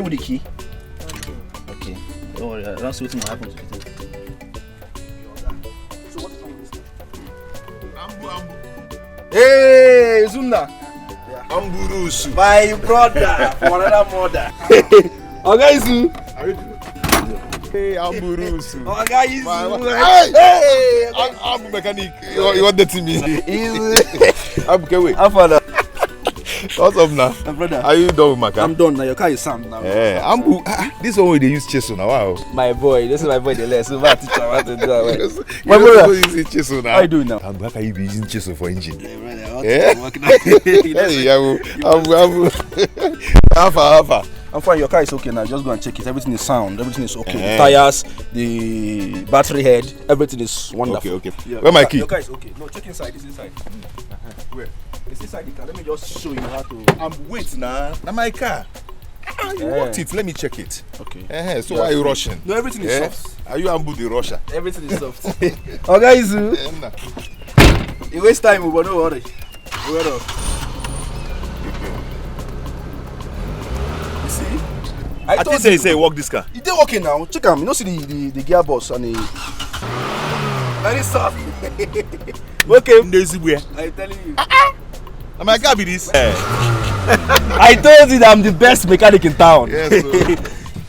the key? Okay. Don't worry, I don't see what's going to happen to it. So what is wrong with this thing? Ambu. Hey, Zunda. Amburusu. My brother, for another mother. Okay, Zu. How you doing? Hey, Amburusu. Okay, Hey, I'm mechanic. You want that to me? I'm okay. How far now? What's up now? My brother. Are you done with my car? I'm done now. Your car is sound now. Yeah, Ambu. This one where they use chisel now. Wow. My boy, this is my boy. The less. So my teacher want to do that. My brother using chisel now. How you doing now? Ambu, how can you be using chisel for engine? Yeah, brother. Yeah. Hey, Ambu. Alpha. I'm fine. Your car is okay now. Just go and check it. Everything is sound. Everything is okay. The tires, the battery head, everything is wonderful. Okay. Yeah, Where my key? Your car is okay. No, check inside. It's inside. Where? It's inside the car. Let me just show you how to. Wait now. Now my car. You want it? Let me check it. Okay. So why are you rushing? No, everything is soft. Are you Ambu the rusher? Everything is soft. Okay, Zu. You waste time, but don't worry. Wait up. You see? I told you say walk this car. It did working now. Check him. You know see the gearbox and the very soft. Okay. I'm telling you. Now my car be this. I told you that I'm the best mechanic in town. Yes,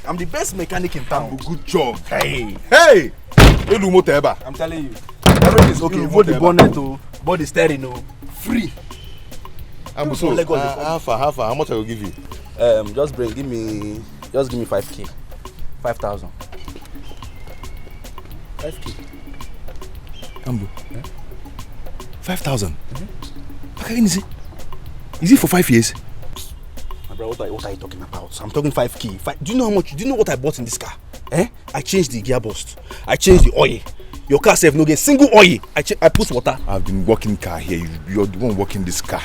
I'm the best mechanic in town. Good job. Hey. I'm telling you. Everything is okay. Both the bonnet to both the steering free. I'm so how much I will give you? Just give me 5k. 5,000. 5k. Ambu. 5,000. Is it for 5 years? My brother, what are you talking about? I'm talking 5k. Do you know how much? Do you know what I bought in this car? I changed the gearbox. I changed the oil. Your car says no get single oil. I put water. I've been working car here. You're the one working this car.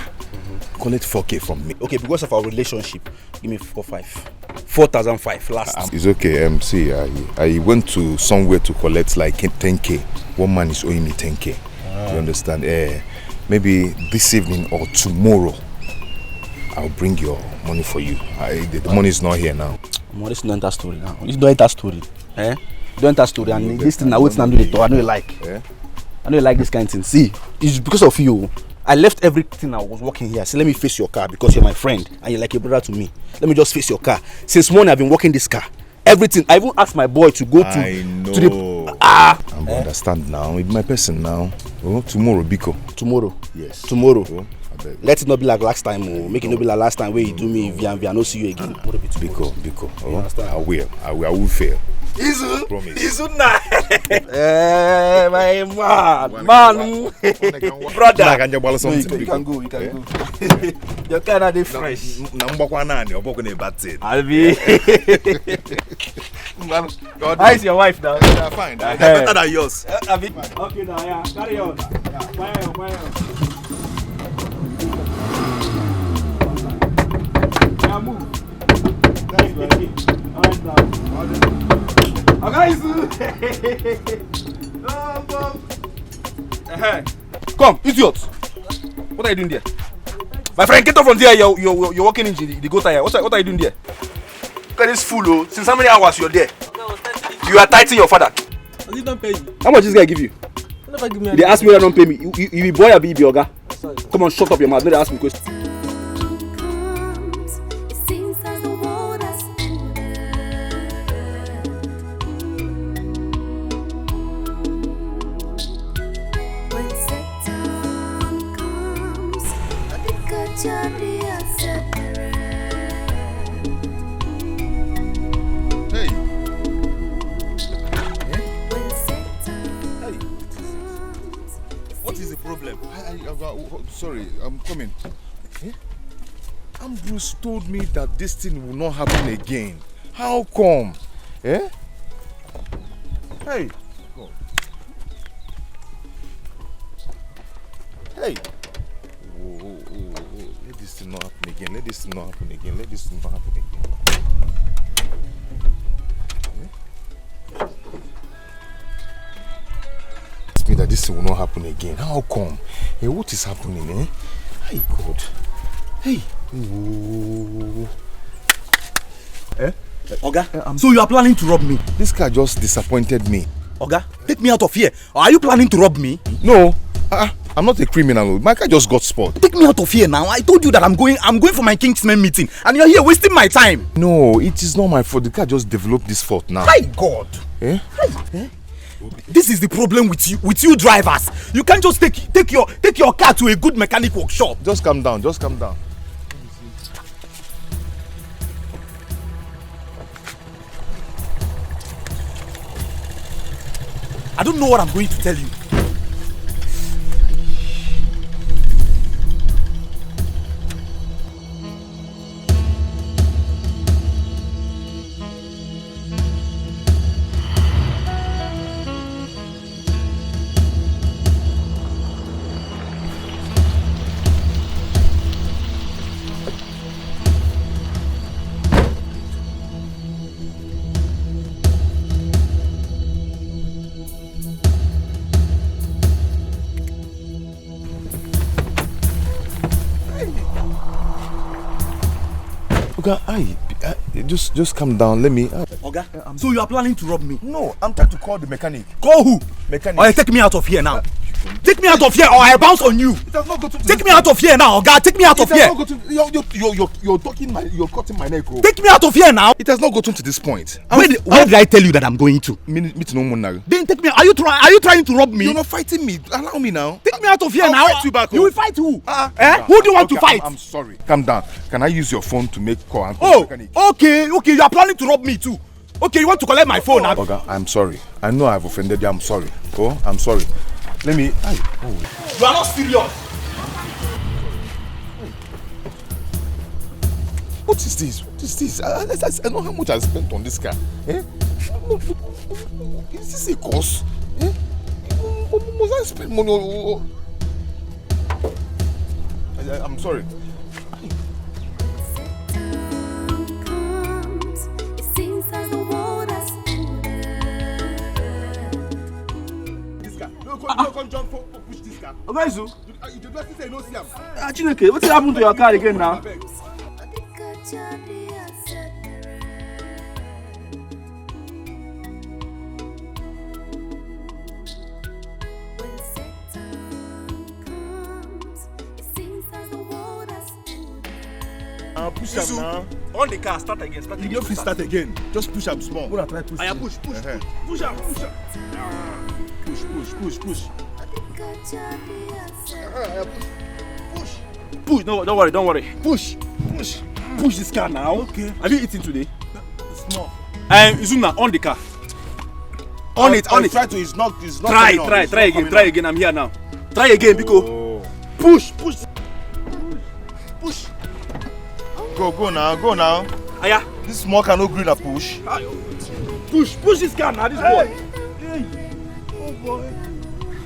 Collect 4k from me. Okay, because of our relationship, give me 4,500 last. It's okay. See, I went to somewhere to collect like 10k. One man is owing me 10k. You understand? Maybe this evening or tomorrow, I'll bring your money for you. The money is not here now. This is not that story now. This is not that story. Don't that story. And this thing I wait and do it. I know you like. I know you like this kind of thing. See, it's because of you. I left everything I was working here. So let me face your car because you're my friend and you're like a brother to me. Let me just face your car. Since morning I've been working this car. Everything. I even asked my boy to go to. I know. To the. I'm understand now. It's my person now. Oh, tomorrow, Biko. Tomorrow. Yes. Tomorrow. Oh, let it not be like last time. Oh. Make it not be like last time where you do me via no see you again. Biko. Oh, I will fail. Izu. Promise. Izu na. My man. Brother. No, you can go. Your car are fresh. I'll be. How is your wife now? Yeah, fine. Better than yours. Okay, now, yeah. Carry on. Fire. Yeah, move. Come, idiot. What are you doing there? My friend, get off from there. You're walking into the go tire. What are you doing there? Look at this fool, oh. Since how many hours you're there? You are tightening your father. Does he don't pay you? How much this guy give you? Never give me. They ask me why don't pay me. You be boy or be oga? Come on, shut up your mouth. No, they ask me questions. Sorry, I'm coming. Ambrose told me that this thing will not happen again. How come? Hey! Oh. Hey! Oh. Let this thing not happen again. Let this thing not happen again. Me that this will not happen again. How come? Hey, what is happening, Hey, God. Hey. Ooh. Oga, so you are planning to rob me? This car just disappointed me. Oga, take me out of here. Or are you planning to rob me? No, I'm not a criminal. My car just got spoiled. Take me out of here now. I told you that I'm going for my Kingsman meeting, and you're here wasting my time. No, it is not my fault. The car just developed this fault now. My God. This is the problem with you drivers. You can't just take your car to a good mechanic workshop. Just calm down. Just calm down. I don't know what I'm going to tell you. Oga, just calm down. Let me. Oga, so you are planning to rob me? No, I'm trying to call the mechanic. Call who? Mechanic. Alright, take me out of here now. Take me out of here, or I bounce on you. It has not got to take me out of here now, Oga. Take me out of here. You're cutting my neck. Take me out of here now. It has not gotten to this point. Where did I tell you that I'm going to? Meet no more now. Then take me. Are you trying to rob me? You're not fighting me. Allow me now. Take me out of here I'll now. fight you back. You will fight who? Who do you want to fight? I'm sorry. Calm down. Can I use your phone to make call? Okay. You are planning to rob me too. Okay, you want to collect my phone now? Oga, I'm sorry. I know I've offended you. I'm sorry. Oh, I'm sorry. Let me. You are not serious. What is this? What is this? I know how much I spent on this car. Is this a cost? Must I spend money? I'm sorry. Come jump for push this car. Oga, You just say no see am. Chineke, what happened to your car again now? Push am now. On the car, start again. You don't fit start again. Just push am small. Gonna try push. Push. Push am. Push. Push. No, don't worry. Push this car now. Okay. Have you eaten today? Small. Izuna, on the car. On it. Try to. It's not. Try again. I'm here now. Try again, Biko. Push. Go now. Aya. This small car no green a push. Push this car now. This boy. Hey. Oh boy.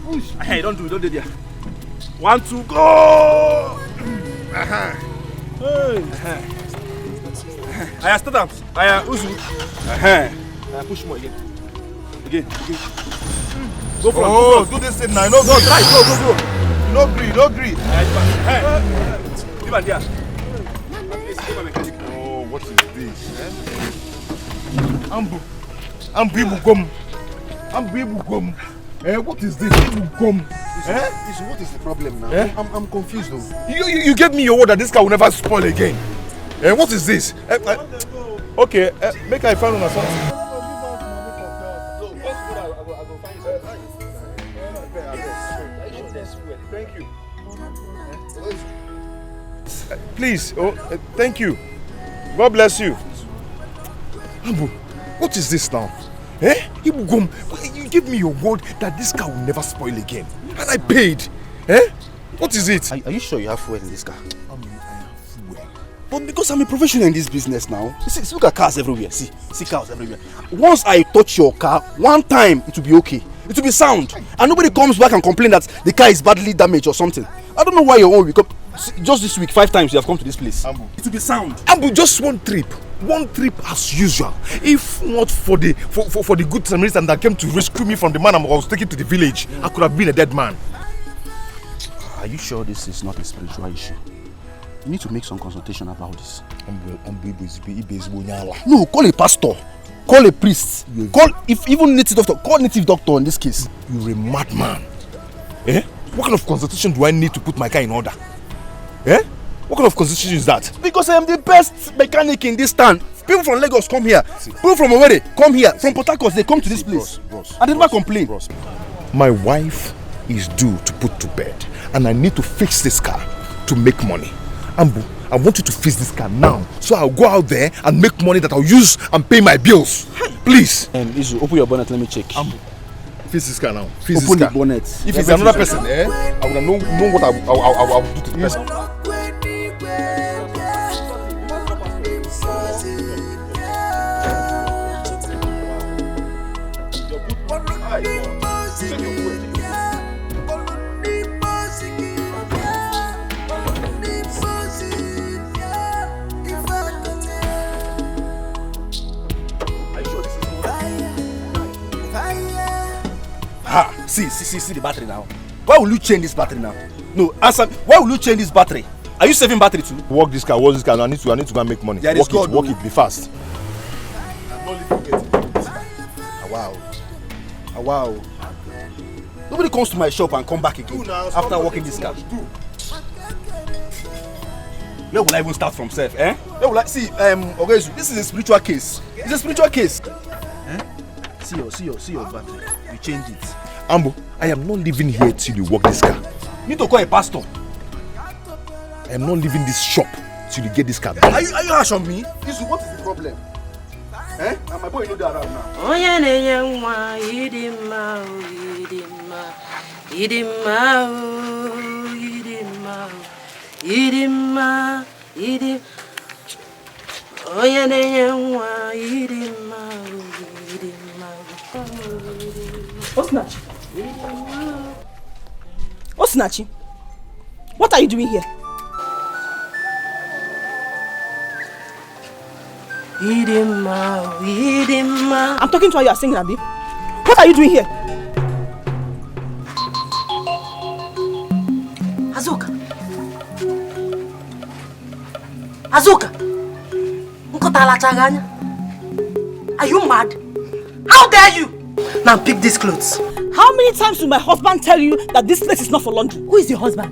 Push. Hey, don't do it there. 1, 2, go. Hey. Aya, start up. Aya, Uzu. Aya, push more again. Again. Go for it. Do this thing now. No, go. Try. Go. No green. Hey. Give it there. Oh, what is this? Ambu Ibugom. What is this? Ibugom. What is the problem now? I'm confused though. You gave me your word that this car will never spoil again. What is this? Okay, make I find on something. Thank you. Please, thank you. God bless you. Ambu, what is this now? Ibugom, you gave me your word that this car will never spoil again. And I paid. What is it? Are you sure you have fuel in this car? I have fuel. But because I'm a professional in this business now, see, look at cars everywhere. See cars everywhere. Once I touch your car, one time it will be okay. It will be sound. And nobody comes back and complain that the car is badly damaged or something. I don't know why your own will come. Just this week, 5 times you have come to this place. Ambu. It will be sound. Ambu, just one trip as usual. If not for the good Samaritan that came to rescue me from the man I was taken to the village, I could have been a dead man. Are you sure this is not a spiritual issue? You need to make some consultation about this. No, call a pastor. Call a priest. Call, if even native doctor, call native doctor in this case. You're a madman. Eh? What kind of consultation do I need to put my car in order? Eh? What kind of consultation is that? Because I am the best mechanic in this town. People from Lagos come here. People from Owerri come here. From Port Harcourt, they come to this place. I did not complain. My wife is due to put to bed, and I need to fix this car to make money. Ambu, I want you to fix this car now, so I'll go out there and make money that I'll use and pay my bills. Please. Izu, open your bonnet. Let me check. Ambu, fix this car now. Fix open this car. The bonnet. If it's another person, I would know what I will do to the person. See the battery now. Why will you change this battery now? No, answer. Why will you change this battery? Are you saving battery too? Work this car. I need to go and make money. Yeah, work it, be fast. I'm not leaving getting this car. Wow. Nobody comes to my shop and come back again after working this car. Where will I even start from, self? Eh? Where will I see? Ogezu, this is a spiritual case. It's a spiritual case. Eh? See your battery. You change it. Ambo, I am not living here till you work this car. You need to call a pastor. I am not leaving this shop till you get this car. Are you harsh on me? Isu, what is the problem? Eh? And my boy know that around now. Oh yeah, Osinachi, what are you doing here? I'm talking to her, you are singing, Abi. What are you doing here? Azuka, are you mad? How dare you? Now pick these clothes. How many times will my husband tell you that this place is not for laundry? Who is your husband?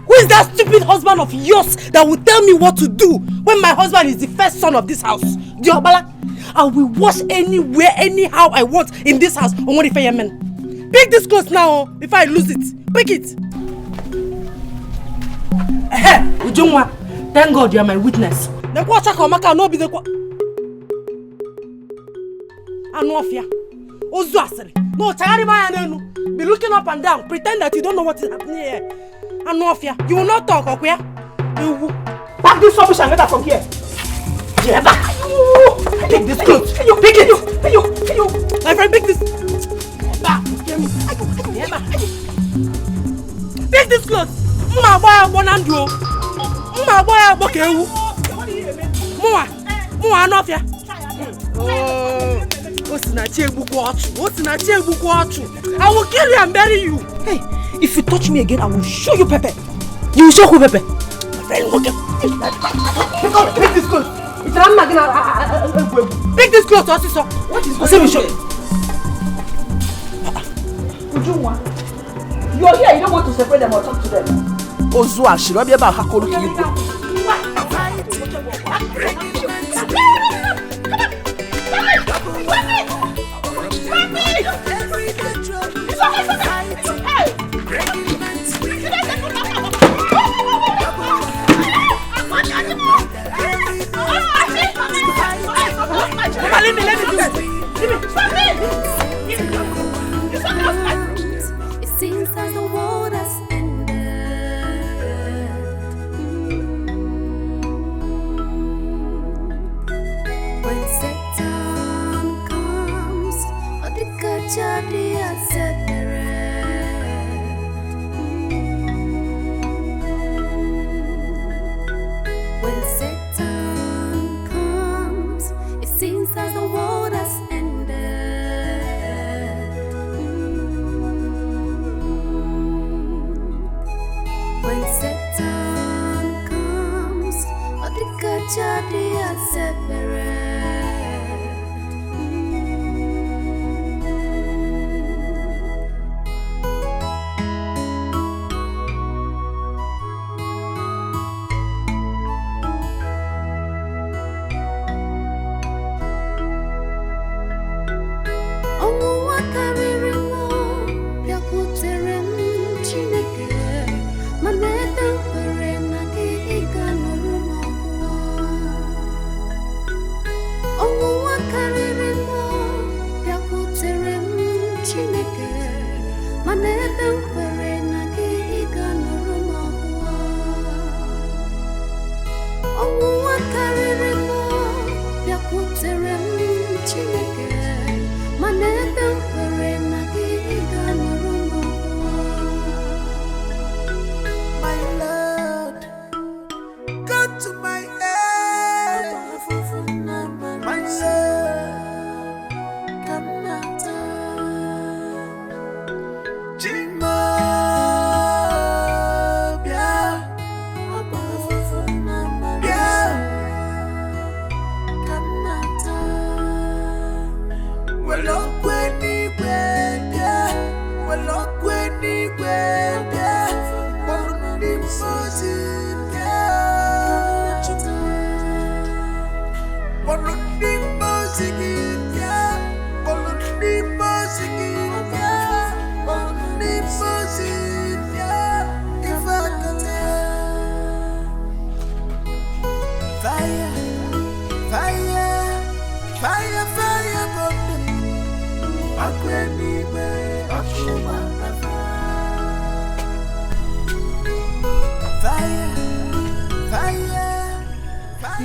Who is that stupid husband of yours that will tell me what to do when my husband is the first son of this house? Diobala, I will wash anywhere, anyhow I want in this house. Men. Pick this clothes now before I lose it. Pick it. Ujungwa, thank God you are my witness. No be the Anofia. No, be looking up and down, pretend that you don't know what is happening here. Anofia, you will not talk, okay? You will pack this rubbish and get out from here. Take this clothes. Pick it. My friend, pick this. Pick this clothes. Anofia. I will kill you and bury you. Hey, if you touch me again, I will show you Pepe. You will show who Pepe? My friend, look at pick this clothes. Pick this clothes, also. What is going on? Ujungwa, you are here, you don't want to separate them or talk to them. Ozua, she will be about Hakolu Kiyu. Let me do it. Stop me! It seems that the world has ended.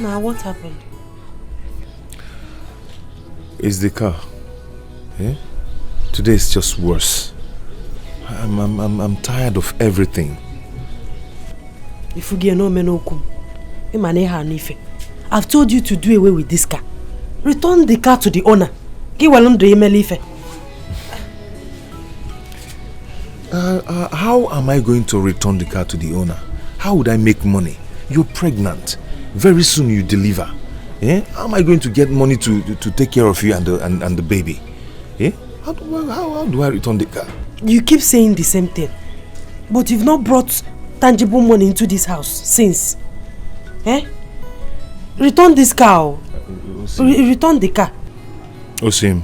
Now, what happened? It's the car. Yeah? Today is just worse. I'm tired of everything. If you get no menokum, I've told you to do away with this car. Return the car to the owner. How am I going to return the car to the owner? How would I make money? You're pregnant. Very soon you deliver. Eh? How am I going to get money to take care of you and the baby? Eh? How do I return the car? You keep saying the same thing. But you've not brought tangible money into this house since. Eh? Return this car. Return the car. Osim,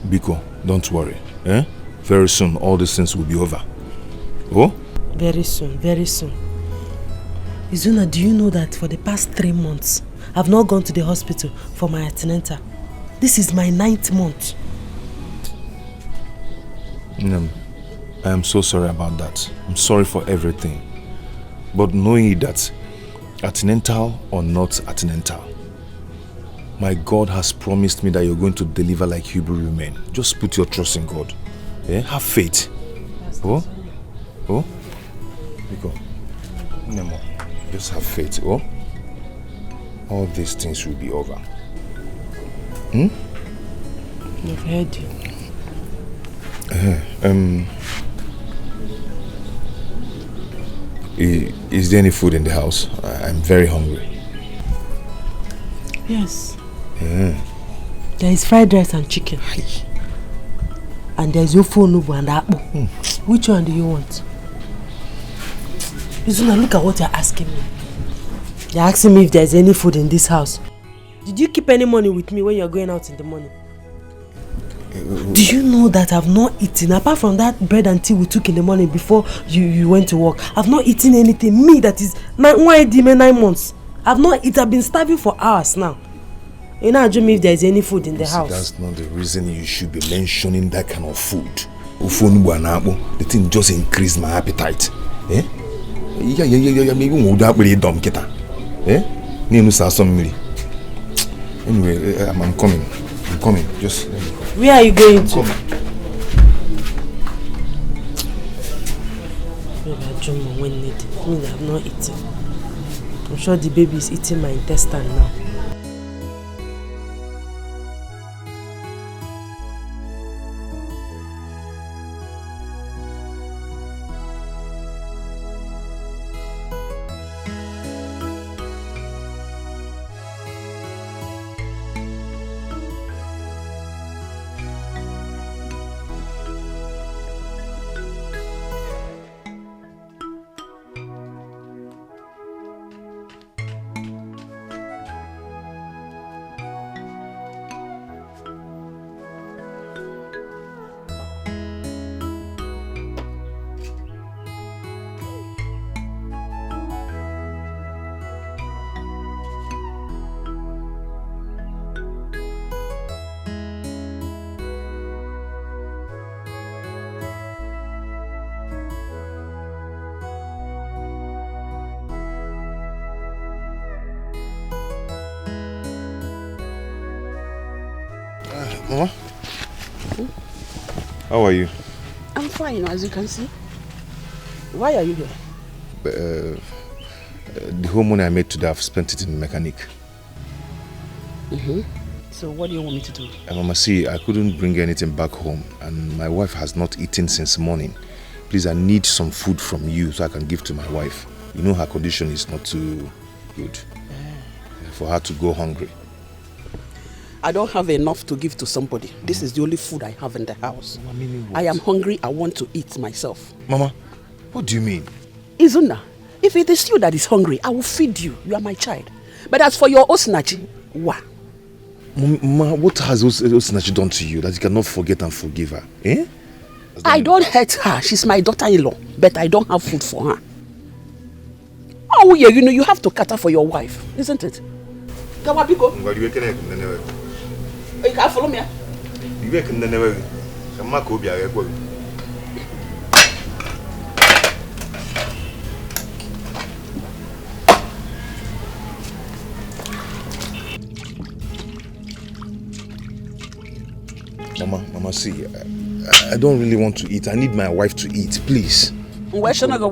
Biko, don't worry. Eh? Very soon all these things will be over. Oh? Very soon, very soon. Izuna, do you know that for the past 3 months, I've not gone to the hospital for my antenatal? This is my 9th month. I am so sorry about that. I'm sorry for everything. But knowing that, antenatal or not antenatal, my God has promised me that you're going to deliver like Hebrew women. Just put your trust in God. Yeah? Have faith. Oh? Because Nemo, just have faith. Oh? All these things will be over. I've heard you. Is there any food in the house? I'm very hungry. Yes. There is fried rice and chicken. And there is ofu onubu and akpu. Which one do you want? Izuna, look at what you're asking me. You're asking me if there's any food in this house. Did you keep any money with me when you're going out in the morning? Do you know that I've not eaten, apart from that bread and tea we took in the morning before you went to work? I've not eaten anything. Me, that is 9 months. I've not eaten. I've been starving for hours now. You know, me if there's any food in the house. That's not the reason you should be mentioning that kind of food. The thing just increased my appetite. Eh? Anyway, I'm coming. Just where are you going to? When needed. I mean, I've not eaten. I'm sure the baby is eating my intestine now. Mama? How are you? I'm fine, as you can see. Why are you here? The whole money I made today, I've spent it in the mechanic. So what do you want me to do? Mama, see, I couldn't bring anything back home and my wife has not eaten since morning. Please, I need some food from you so I can give to my wife. You know her condition is not too good. For her to go hungry. I don't have enough to give to somebody. This is the only food I have in the house. I am hungry. I want to eat myself. Mama, what do you mean? Izuna, if it is you that is hungry, I will feed you. You are my child. But as for your Osinachi, what? Mama, what has Osinachi done to you that you cannot forget and forgive her? Eh? I don't hurt her. She's my daughter-in-law. But I don't have food for her. Oh yeah, you know, you have to cater for your wife, isn't it? Kawabiko. You can't follow me. Mama, see, I don't really want to eat. I need my wife to eat, please. Where should I go?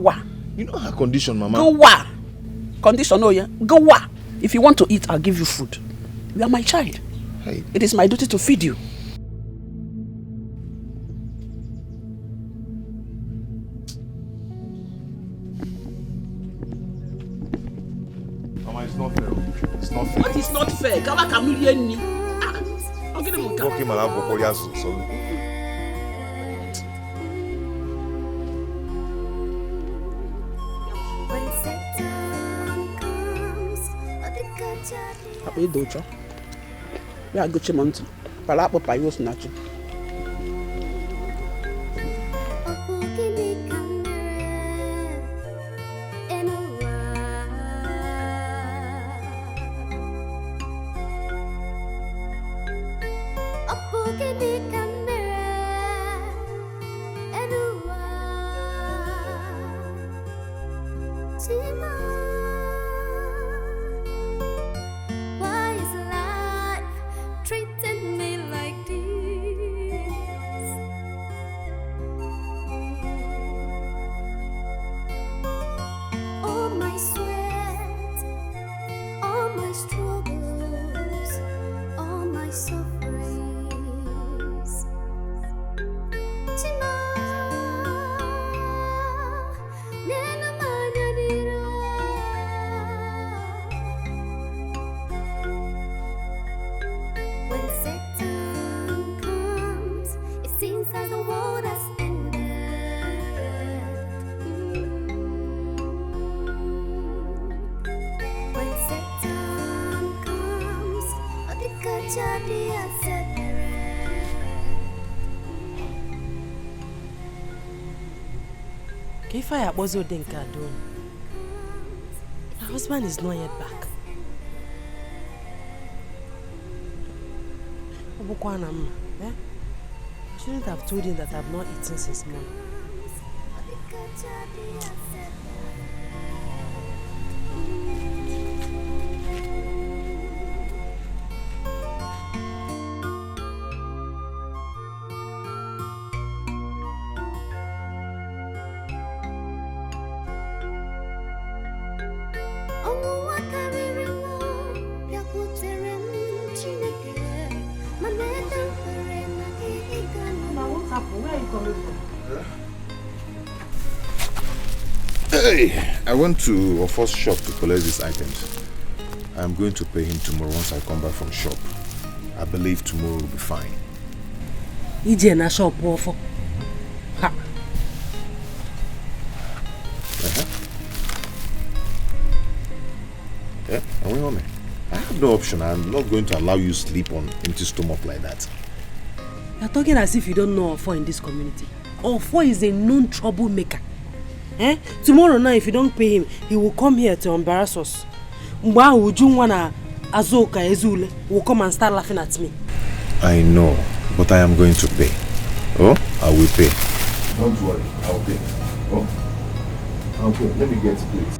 You know her condition, Mama. Go wa. Condition, oh yeah. Go wa. If you want to eat, I'll give you food. You are my child. Hey. It is my duty to feed you. Mama, it's not fair. It's not fair. What is not fair? Kama kamilieni. I'll get him. Okay, Mama, so. Apa itu dojo? Ya go chimontu. Pala apa payo snachu. If I was Denka doing, my husband is not yet back. I shouldn't have told him that I've not eaten since morning. Hey, I went to a first shop to collect these items. I'm going to pay him tomorrow once I come back from shop. I believe tomorrow will be fine. Ije na shop ofo. Ha. Yeah, are we home? I have no option. I'm not going to allow you sleep on empty stomach like that. You're talking as if you don't know Ofo in this community. Ofo is a known troublemaker. Tomorrow night, if you don't pay him, he will come here to embarrass us. Mwa ujungwana azoka ezule will come and start laughing at me. I know, but I am going to pay. Oh, I will pay. Don't worry, I'll pay. Oh, I'll pay. Let me get please.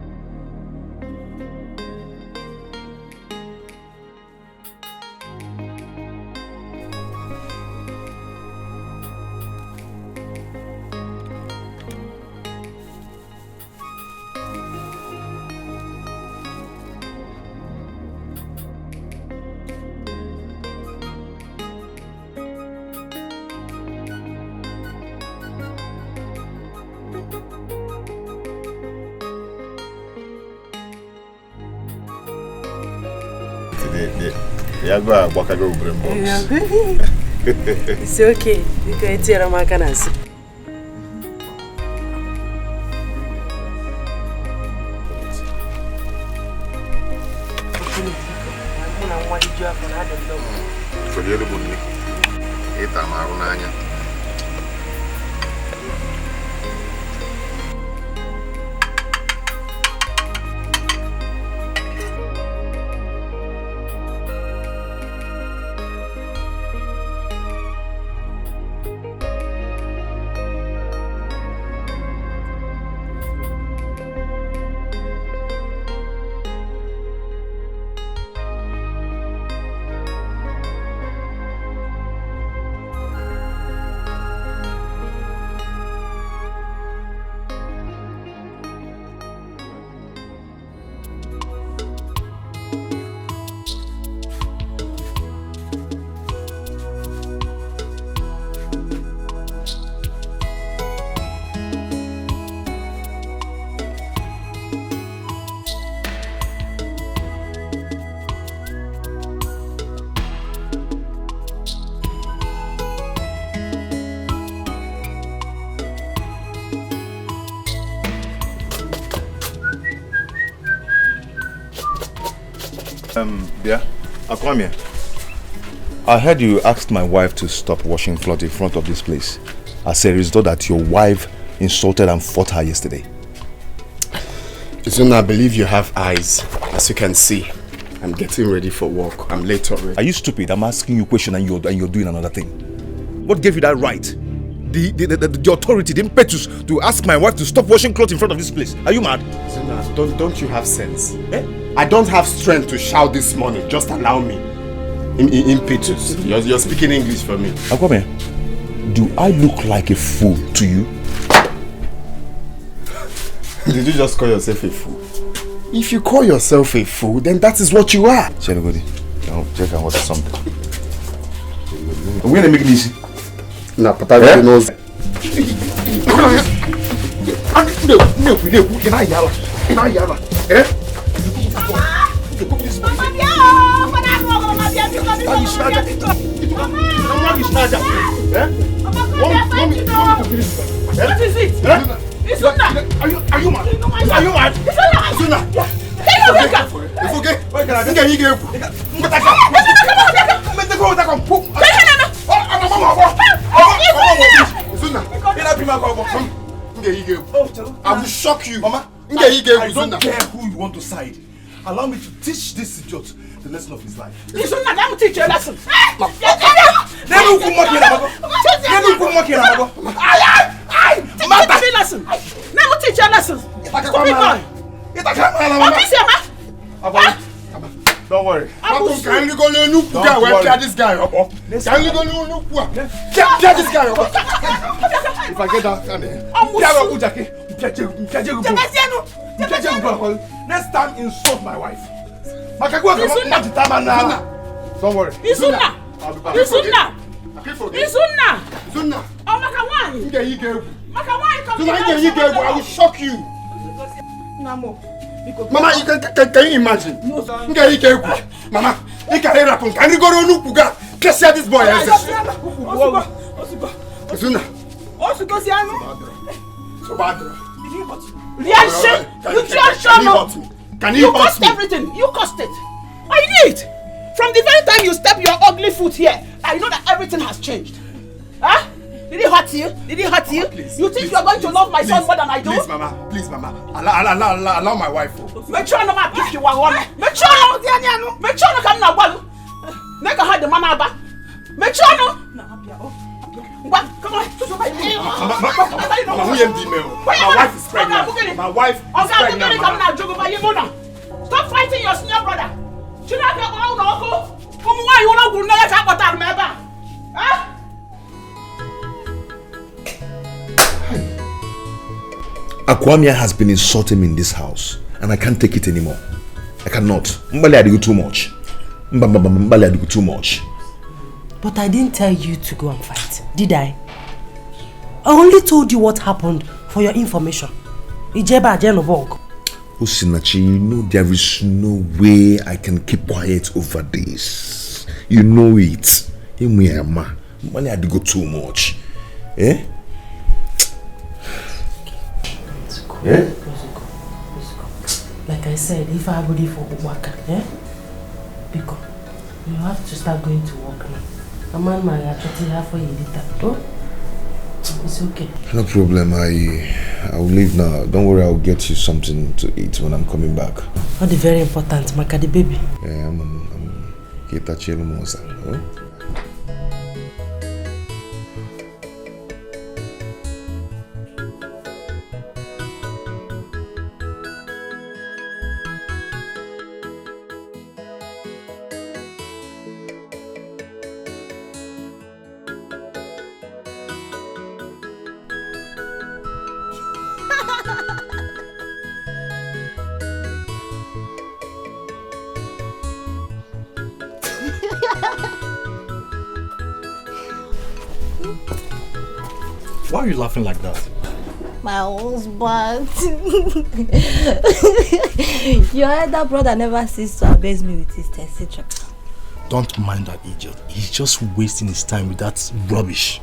It's okay. You can eat your macanas. Yeah, I'll come here. I heard you asked my wife to stop washing clothes in front of this place as a result that your wife insulted and fought her yesterday. Isuna, I believe you have eyes. As you can see, I'm getting ready for work. I'm late already. Are you stupid? I'm asking you a question and you're doing another thing. What gave you that right? The authority, the impetus to ask my wife to stop washing clothes in front of this place. Are you mad? Isuna, don't you have sense? Eh? I don't have strength to shout this morning. Just allow me. Impetus. You're speaking English for me. Akwame, do I look like a fool to you? Did you just call yourself a fool? If you call yourself a fool, then that is what you are. Chelugodi, check and order something. We're gonna make it easy. Nah, but I really knows. What is it? Isuna! Are you mad? Are you mad? Isuna! It's okay. I will shock you. Mama, I don't care who you want to side. Allow me to teach this idiot the lesson of his life. Isuna, let me teach you a lesson. Let me teach you a lesson. Stupid boy. Don't worry. Can you go look at this guy? Can you go look at this guy? If I get that, next time insult my wife. Don't worry. Isuna. Oh, I will shock you. Mama, can you imagine? Mama, can you go to Nukuga? This boy. Reaction! You just shut up! You cost everything! You cost it! I knew it! From the very time you step your ugly foot here, I know that everything has changed. Huh? Did it hurt you? Did it hurt you? Please, you think you are going to love my son more than I do? Please, Mama. Allow my wife. Make sure no man pick you one. Make sure no come na one. Make her the mama back. Make sure no. What? Come on. My wife is pregnant. My wife is pregnant. Stop fighting your senior brother. Akwamia has been insulting me in this house, and I can't take it anymore. I cannot. Mbali, I do too much. Mbali, I do too much. But I didn't tell you to go and fight, did I? I only told you what happened for your information. Ijeba Jenobog. Osinachi, you know there is no way I can keep quiet over this. You know it. Mbali, I do too much. Eh? Yeah? Let's go. Like I said, if I go for work, because you have to start going to work now. A man might actually have for you later. Oh? It's okay. No problem. I'll leave now. Don't worry, I'll get you something to eat when I'm coming back. Not the very important, Maka the baby. Yeah, I'm Mosa. Why are you laughing like that? My husband. Your elder brother never ceased to abase me with his etc. Don't mind that idiot. He's just wasting his time with that rubbish.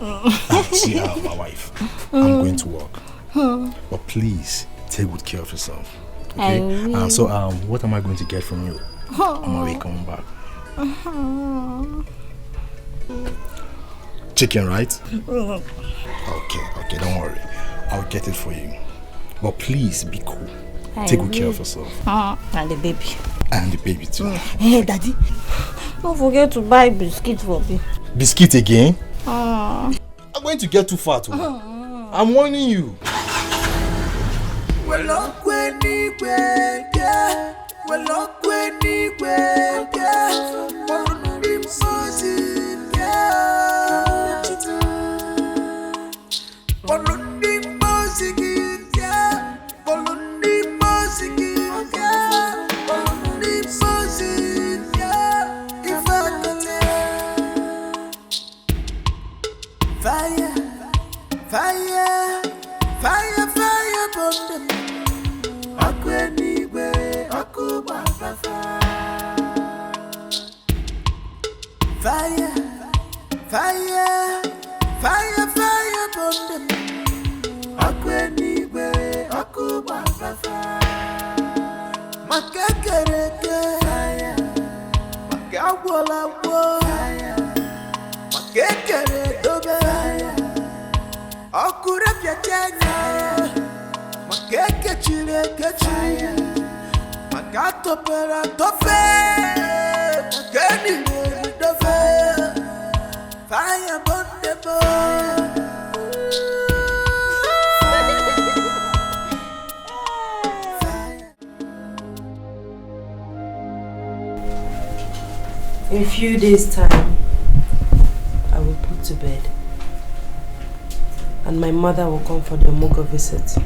See her, my wife. I'm going to work. But please, take good care of yourself. Okay? So, what am I going to get from you? I'm already coming back. Chicken, right? Okay, don't worry. I'll get it for you. But please be cool. Take good care of yourself. And the baby. And the baby too. Hey, Daddy. Don't forget to buy biscuit for me. Biscuit again? I'm going to get too fat. I'm warning you. In a few days' time, I will put to bed. And my mother will come for the Omugo visit.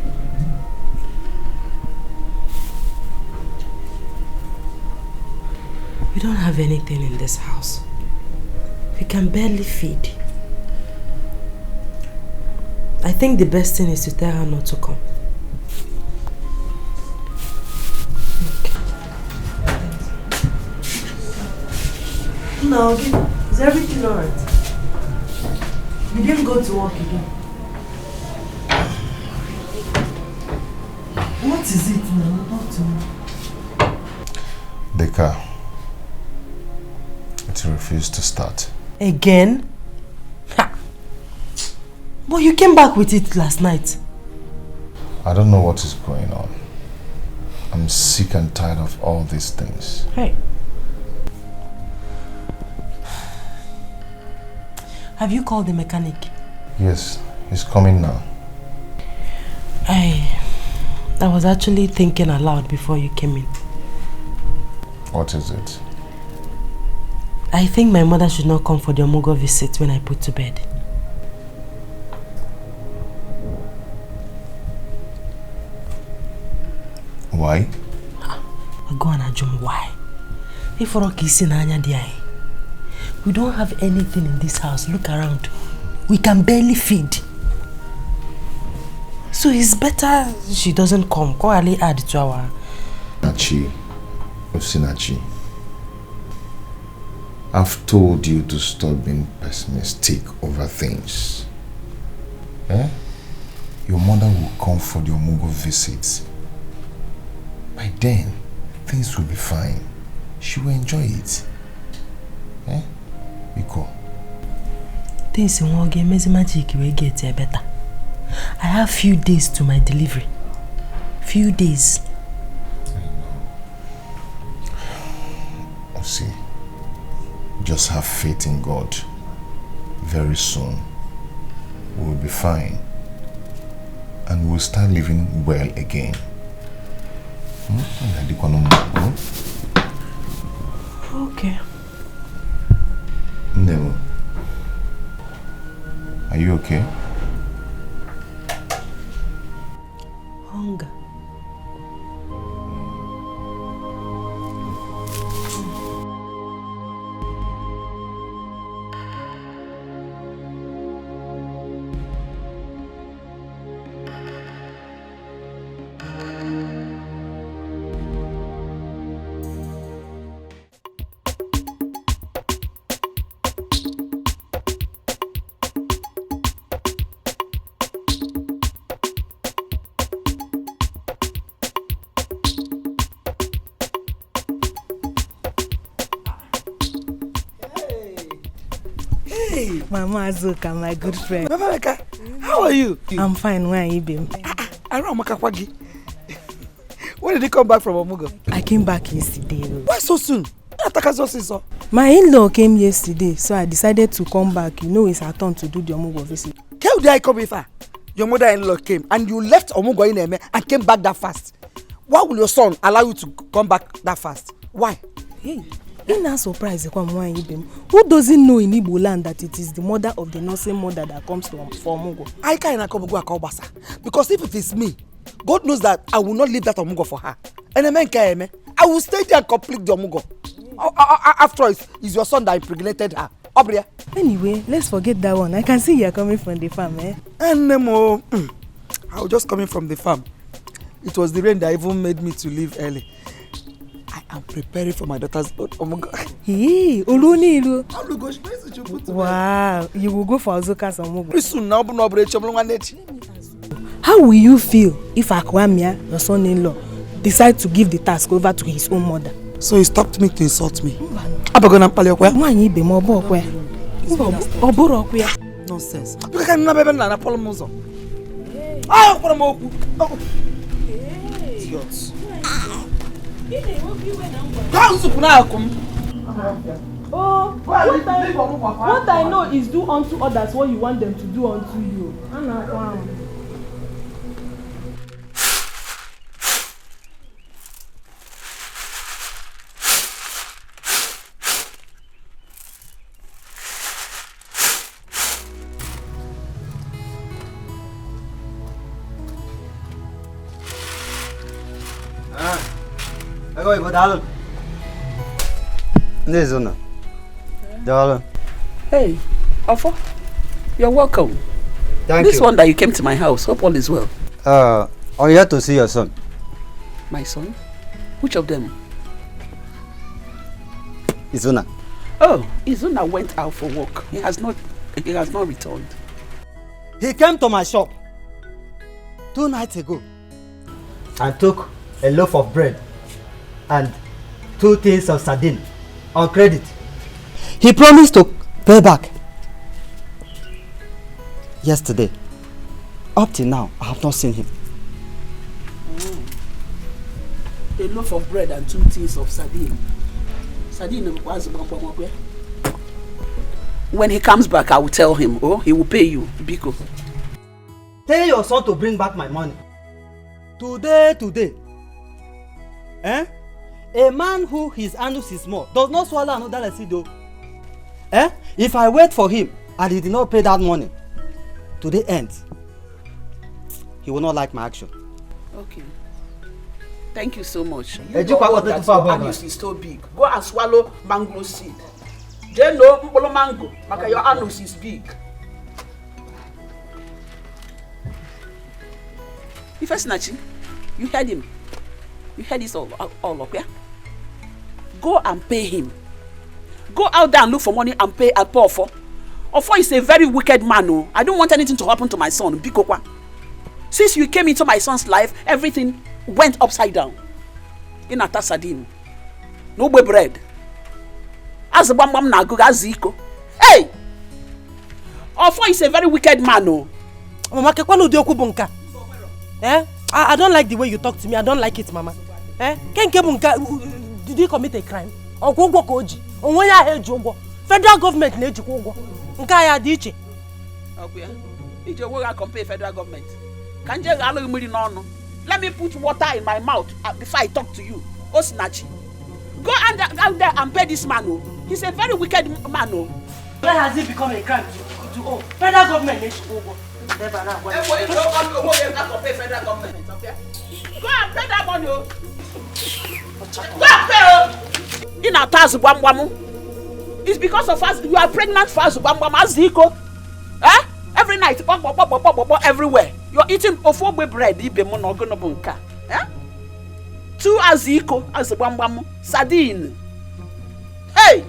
We don't have anything in this house. We can barely feed. I think the best thing is to tell her not to come. No, is everything alright? You didn't go to work again. What is it now? Talk to me. Dikeh, it refused to start. Again? Ha! But you came back with it last night. I don't know what is going on. I'm sick and tired of all these things. Hey. Have you called the mechanic? Yes, he's coming now. I was actually thinking aloud before you came in. What is it? I think my mother should not come for the Omugo visit when I put to bed. Why? Go on, Ajum, why? If we're kissing Anya Diai. We don't have anything in this house. Look around. We can barely feed. So it's better she doesn't come. Go Ali add to our... Nachi, Osinachi, I've told you to stop being pessimistic over things. Eh? Your mother will come for the Omugo visits. By then, things will be fine. She will enjoy it. Eh? Biko. Things in one game, magic will get better. I have few days to my delivery. Few days. See, just have faith in God. Very soon, we'll be fine. And we'll start living well again. Okay. Nemo, are you okay? Hunger. Hey, Mama Azuka, my good friend. Mama Meka, how are you? I'm fine. Where are you been? I don't know. When did you come back from Omugo? I came back yesterday. Why so soon? My in-law came yesterday, so I decided to come back. You know, it's our turn to do the Omugo visit. How did I come here? Your mother-in-law came and you left Omugo in Eme and came back that fast. Why will your son allow you to come back that fast? Why? Hey, ain't that surprised? Who doesn't know in Igbo land that it is the mother of the nursing mother that comes to Omugo? I can't come to Akobasa because if it is me, God knows that I will not leave that Omugo for her. And I will stay there and complete the Omugo. After all, it's your son that impregnated her. Anyway, let's forget that one. I can see you're coming from the farm, eh? And I was just coming from the farm. It was the rain that even made me to leave early. I am preparing for my daughter's birth. Oh my God. Hey, wow, you will go for Azuka's Omugo. How will you feel if Akwamia, your son-in-law, decides to give the task over to his own mother? So he stopped me to insult me. Nonsense. You can't never be a polomozo. Ah, idiots. Oh, what I know is do unto others what you want them to do unto you. Hey, Ofo, you're welcome. Thank this you. One that you came to my house, hope all is well. I'm here to see your son. My son? Which of them? Izuna. Oh, Izuna went out for work. He has not returned. He came to my shop 2 nights ago and took a loaf of bread and 2 tins of sardine on credit. He promised to pay back yesterday. Up till now, I have not seen him. A loaf of bread and 2 tins of sardine. Sardine was when he comes back, I will tell him. Oh, he will pay you, Biko. Tell your son to bring back my money. Today. Eh? A man who his anus is small does not swallow another lesido. Eh? If I wait for him and he did not pay that money, to the end, he will not like my action. Okay. Thank you so much. Hey, you know that your anus is so big. Go and swallow mango seed. Then no mbolo mango, maka your anus is big. Ifesinachi, you heard him. You heard this all up, yeah? Go and pay him. Go out there and look for money and pay and pour for. Ofo is a very wicked man. Oh. I don't want anything to happen to my son. Bikokwa. Since you came into my son's life, everything went upside down. In a sardine. No bread. As a bam na go aziko. Hey! Ofo is a very wicked man. Oh. Mama, eh? I don't like the way you talk to me. I don't like it, Mama. Eh? Did he commit a crime? Federal government needs to Nkaya diche. Okay. If you work compare federal government. Can you allow me no? Let me put water in my mouth before I talk to you. Osinachi. Go out there and pay this man. Oh. He's a very wicked man. Oh. Where has it become a crime to owe? Federal government needs to go. Go and pay that money. Go and pay. In a task, it's because of us. You are pregnant for us. Eh? Every night, everywhere. You're eating ofo bread. Eh? 2 aziko as sardine. Hey!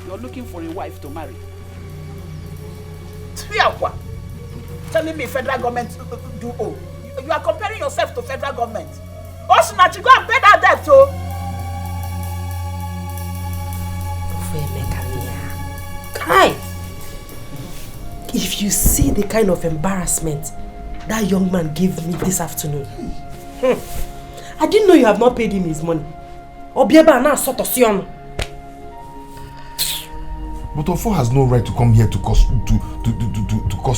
You're looking for a wife to marry. Telling me federal government do owe. You are comparing yourself to federal government. Also, now you go and pay that debt, oh. Kai! If you see the kind of embarrassment that young man gave me this afternoon. I didn't know you have not paid him his money. Obieba na sort of sion. But Ofo has no right to come here to cause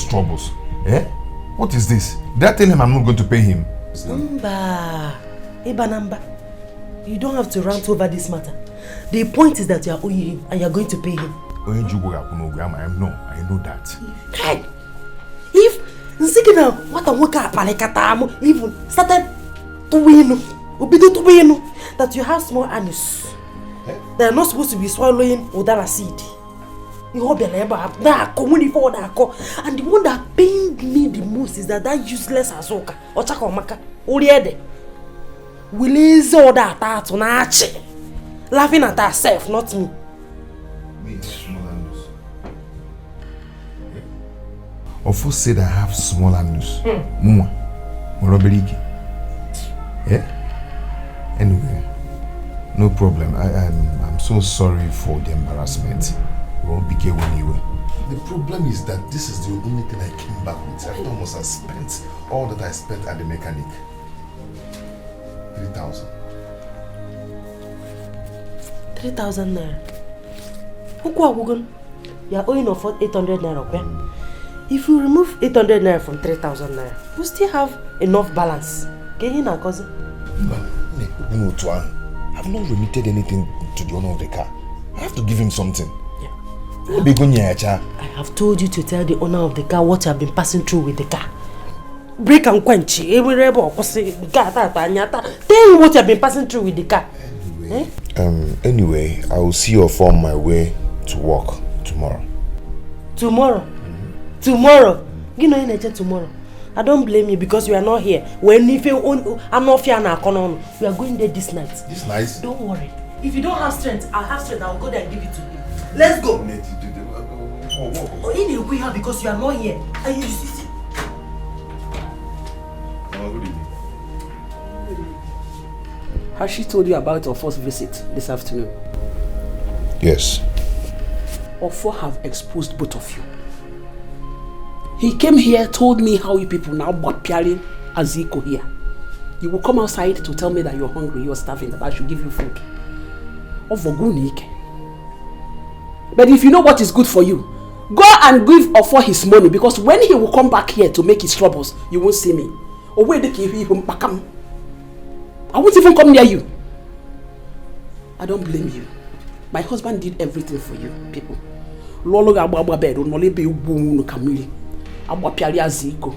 troubles. Eh? What is this? Did I tell him I'm not going to pay him? Namba. You don't have to rant over this matter. The point is that you are owing him and you are going to pay him. I know that. Hey, if Nzigina what a worker palekatamu even started to win, that you have small anus. They are not supposed to be swallowing without a seed. You hope and the one that pained me the most is that useless Azoka or Chakomaka Uriede will ease all that on Archie, laughing at herself, not me. Ofo said I have small anus. Muma, robbery. Yeah. Anyway, no problem. I'm so sorry for the embarrassment. The problem is that this is the only thing I came back with. After almost I spent all that I spent at the mechanic. 3,000. 3,000 naira. You are owing of 800 naira. Okay? If you remove 800 naira from 3,000 naira, you still have enough balance. Can you not, cousin? No, Tuan. I've not remitted anything to the owner of the car. I have to give him something. I have told you to tell the owner of the car what you have been passing through with the car. Break and quench. Tell him what you have been passing through with the car. Anyway, I will see you off on my way to work tomorrow. Tomorrow? Tomorrow? You know tomorrow. I don't blame you because you are not here. When if I'm not here now, we are going there this night. This night? Don't worry. If you don't have strength, I'll have strength. I'll go there and give it to you. Let's go. Ini Edo here because you are not here. And you see. Good evening. Has she told you about our first visit this afternoon? Yes. Ofo have exposed both of you. He came here, told me how you people now bought Piarin Aziko here. You will come outside to tell me that you're hungry, you're starving, that I should give you food. But if you know what is good for you, go and give Ofo his money, because when he will come back here to make his troubles, you won't see me. I won't even come near you. I don't blame you. My husband did everything for you, people. Lolo gababa bed, only be boom kamili. Abwa piali aziko.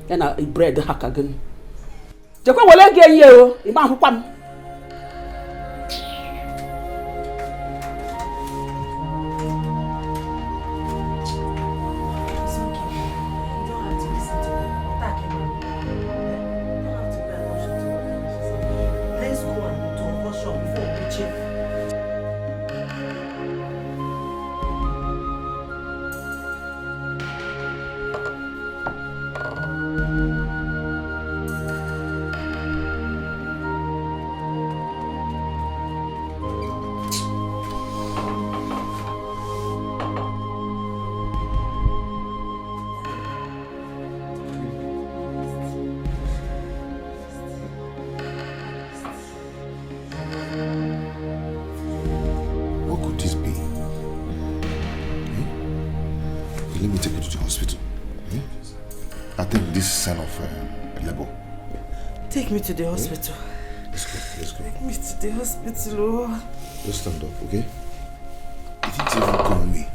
Then I bread hack again. Jakwa wale ge ye Iba hupam. Take me to the hospital. Let's go. Take me to the hospital. Just stand up, okay? You didn't even call me.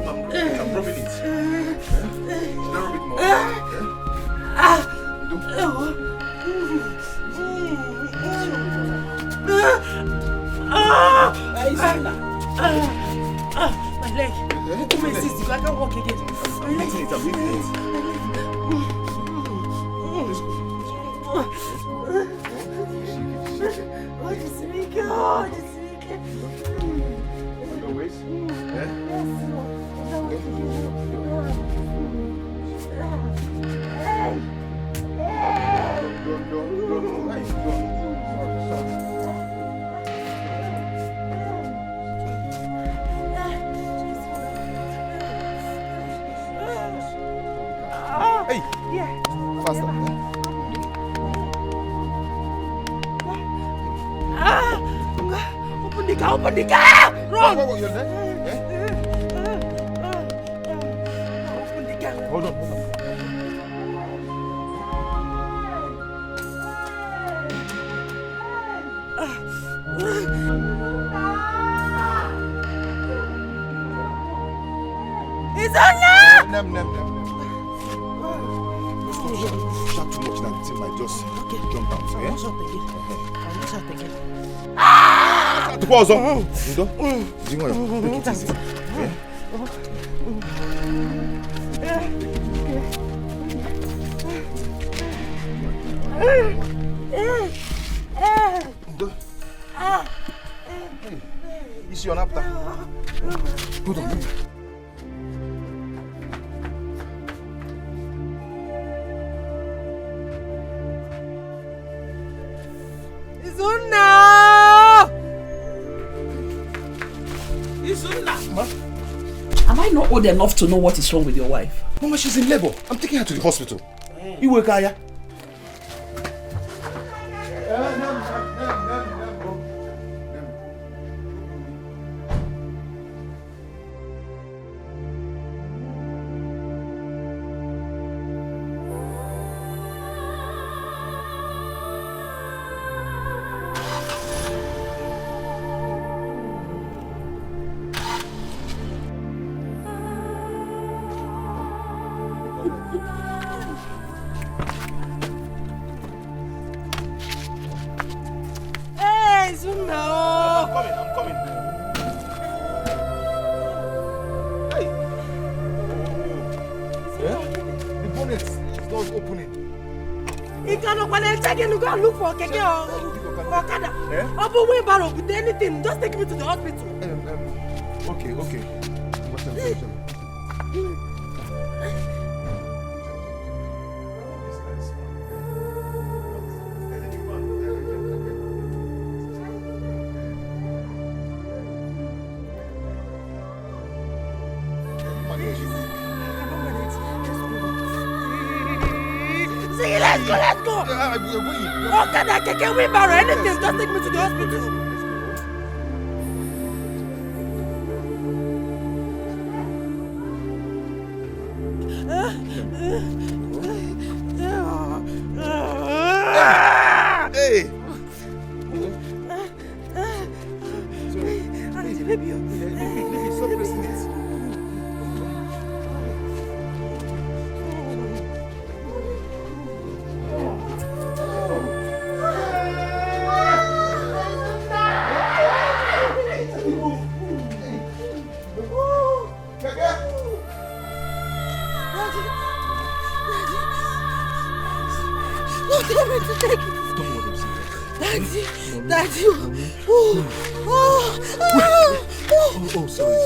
I'm dropping it. Should I rub it more? My leg. Come and sit. I can't walk again. I'm eating it. Oh, just make it. Oh, just make it. Your waist? Hey! Yeah. Faster. Open the car! Open the car! Run! You're there? Open the car. Hold on. It's on now! Nem. Shout too much that thing might just jump out. I'll wash out again. Pause on. Take it easy. It's your napta. Hold on. Am I not old enough to know what is wrong with your wife? Mama, she's in labor. I'm taking her to the hospital. You work, Aya? Look for Keke or Okada. Or wheelbarrow with anything. Just take me to the hospital. Okay. Let's go. Okada, Keke, wheelbarrow, anything. Just take me to the hospital. Hey! Baby, stop pressing it. Daddy. Sorry.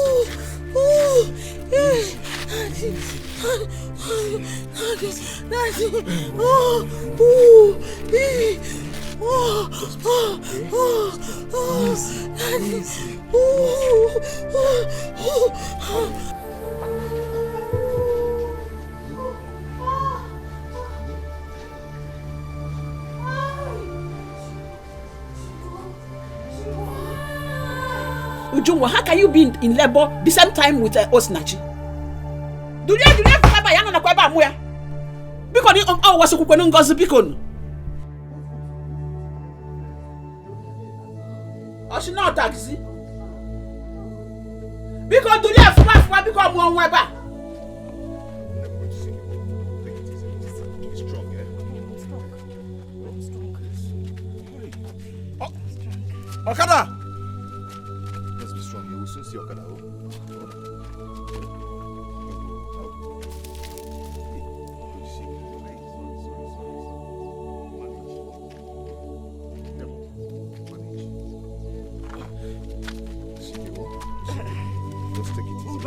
Ujungwa, how can you be in labor the same time with Osinachi? Do you have a young Nakwaba Muya? Because I was a coupon gossip beacon. Or she not taxi? Because do you have fast because one weber? Okada! Let's be strong. You will soon see Okada. Just take it easy. I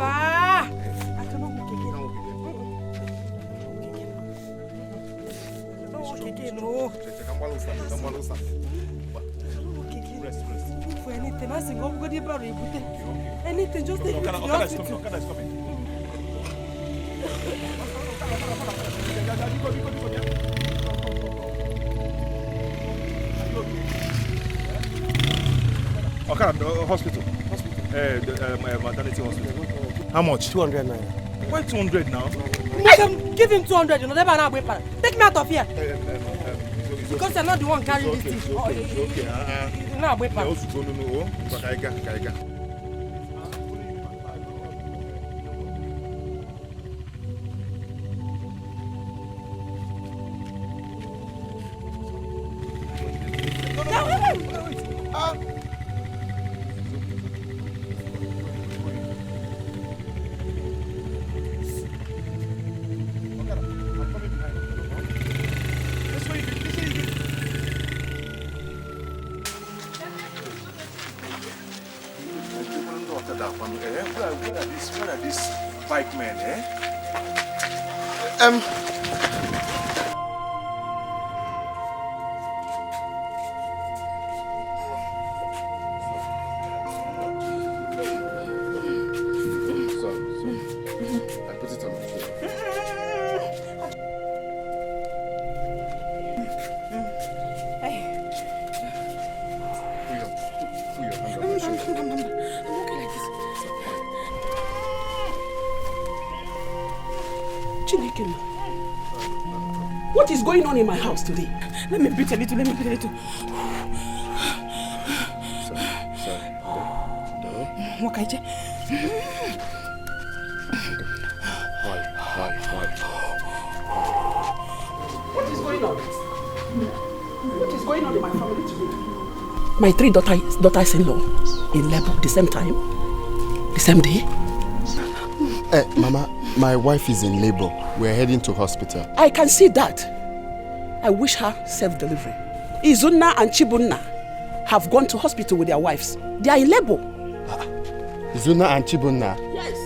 cannot walk again. I don't walk again, no. Rest. For anything, I sing up good about it. Anything, just take me to the hospital. Okada is coming. Okada, hospital. Maternity hospital. How much? 200 naira. Why 200 now? Madam, give him 200, you know, never now wait. Take me out of here. Because you're not the one carrying this thing. It's okay. No, wait. No. Kaiga. Where are these bike men, eh? I put it on the floor. Put your hand on my shoulder. What is going on in my house today? Let me breathe a little. Sorry. Wakaije. Why? What is going on? What is going on in my family today? My 3 daughters-in-law in labor the same time, the same day. Mama, my wife is in labor. We're heading to hospital. I can see that. I wish her safe delivery. Izunna and Chibunna have gone to hospital with their wives. They are in labor. Izunna and Chibunna? Yes.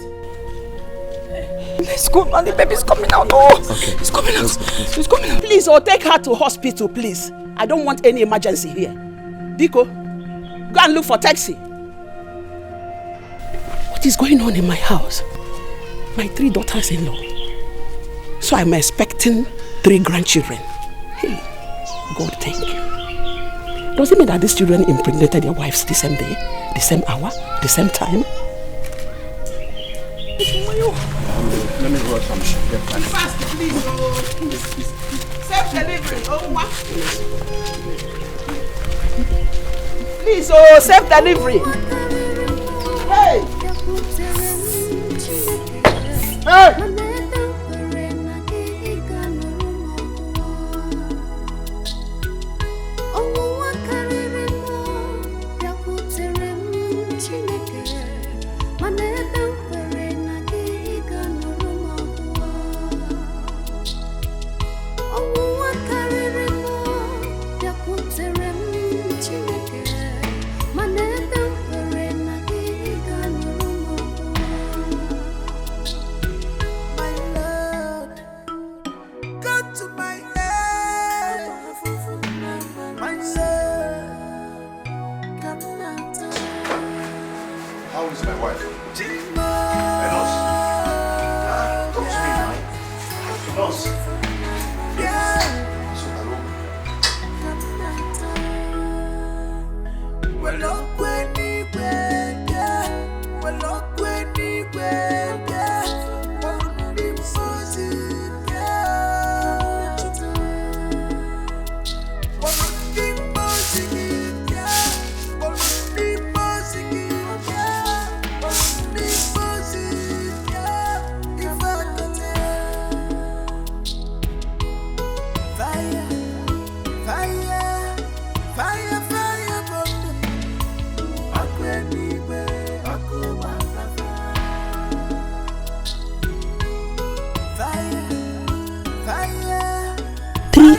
Let's go, man. The baby's coming out. Oh, okay. It's coming out. Let's It's coming out. Please, take her to hospital, please. I don't want any emergency here. Biko, go and look for taxi. What is going on in my house? My 3 daughters-in-law. So I'm expecting 3 grandchildren. Hey, God, thank you. Does it mean that these children impregnated their wives the same day, the same hour, the same time? Let me rush some shit. Fast, please. Safe delivery. Please, safe delivery. Hey! Hey!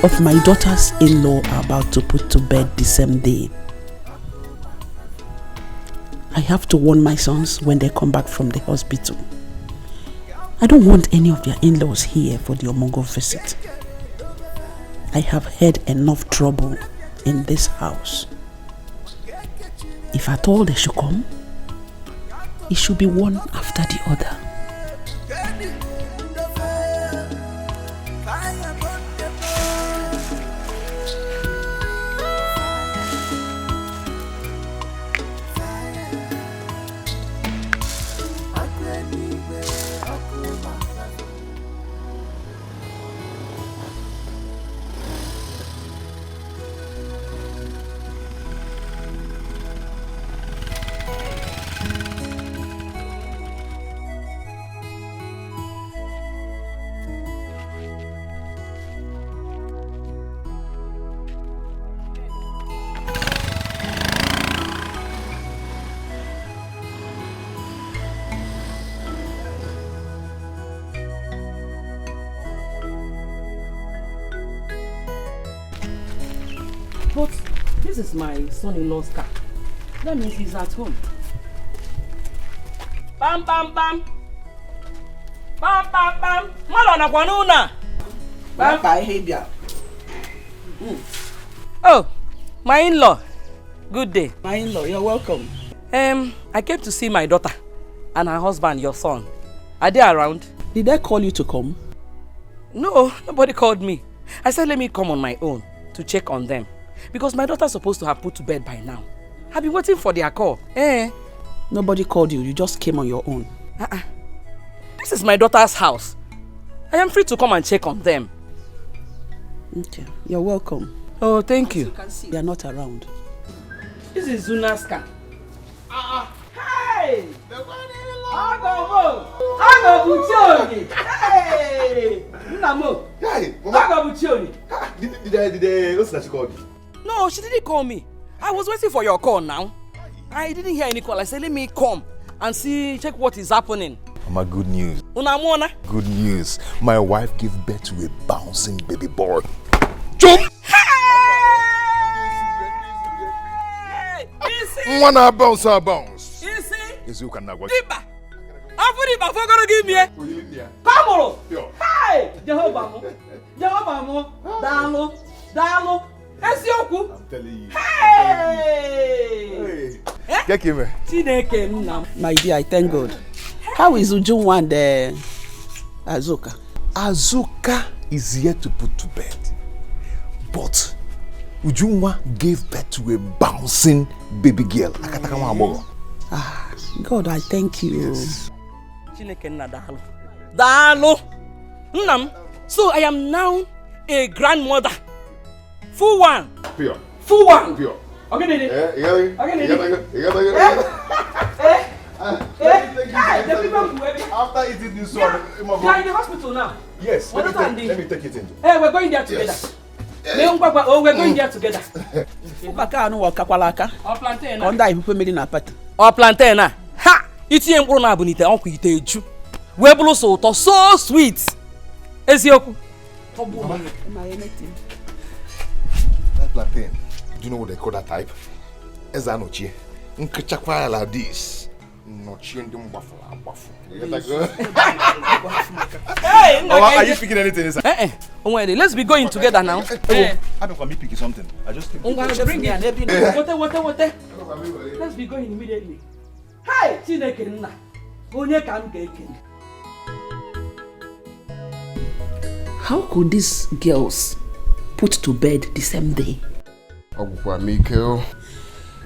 of my daughter's in-law are about to put to bed the same day. I have to warn my sons when they come back from the hospital. I don't want any of their in-laws here for the Omogo visit. I have had enough trouble in this house. If at all they should come, it should be one after the other. But this is my son-in-law's car. That means he's at home. Bam bam bam. Bam bam bam. Malona kwanuna. Bam behavior. Oh, my in-law. Good day. My in-law, you're welcome. I came to see my daughter and her husband, your son. Are they around? Did they call you to come? No, nobody called me. I said let me come on my own to check on them. Because my daughter's supposed to have put to bed by now. I've been waiting for their call. Nobody called you. You just came on your own. This is my daughter's house. I am free to come and check on them. Okay. You're welcome. Oh, thank you. As you can see, they are not around. This is Zuna's car. Hey! Hey! No, she didn't call me. I was waiting for your call now. I didn't hear any call. I said, let me come and check what is happening. Mama, good news. Unamona? Good news. My wife gave birth to a bouncing baby boy. Jump! Hey! Wanna bounce, bounce. Easy. Is you can now watch. Diba! Afuriba for gonna give me. Come on! Hey! Jehovah! Jehovah! Dalo! Dalo! I'm telling you. Hey! Get him. My dear, I thank God. How is Ujunwa and Azuka? Azuka is here to put to bed. But Ujunwa gave birth to a bouncing baby girl. God, I thank you. Yes. So I am now a grandmother. Full one. Pure. Full one. Pure. Okay, Didi. The people who after eating this one, they are in the hospital now. Yes. Let me take it in. Hey, we're going there together. Yes. We're going there together. Or plantain. Or plantain. Ha! Iti embro na abunite onku ite eju. We bulu so to so sweet. Ezioku. That plantain. Do you know what they call that type? Ezanochi. Nkechakwa like this. Nochi ndum bafu. Hey, are you picking anything inside? Let's be going together now. I don't want me picking something. I just think. Bring it. What? Let's be going immediately. Hey, Chineke nna. Onye ka m ga-eken. How could these girls put to bed the same day?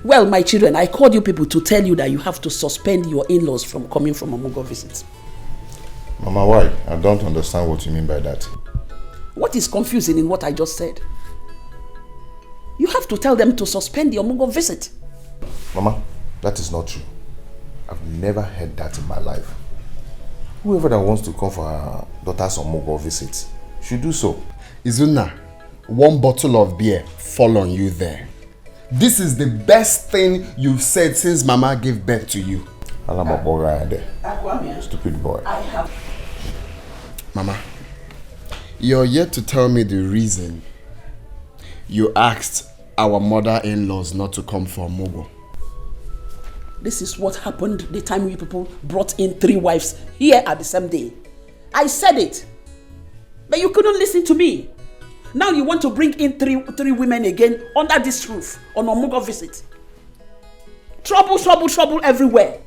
Well, my children, I called you people to tell you that you have to suspend your in-laws from coming from Omogo visits. Mama, why? I don't understand what you mean by that. What is confusing in what I just said? You have to tell them to suspend the Omogo visit. Mama, that is not true. I've never heard that in my life. Whoever that wants to come for her daughter's Omogo visit should do so. Izuna, one bottle of beer fall on you there. This is the best thing you've said since Mama gave birth to you. Stupid boy. Mama, you're yet to tell me the reason you asked our mother-in-laws not to come for Mogo. This is what happened the time you people brought in 3 wives here at the same day. I said it, but you couldn't listen to me. Now you want to bring in three women again under this roof on a Mogo visit. Trouble, trouble, trouble everywhere.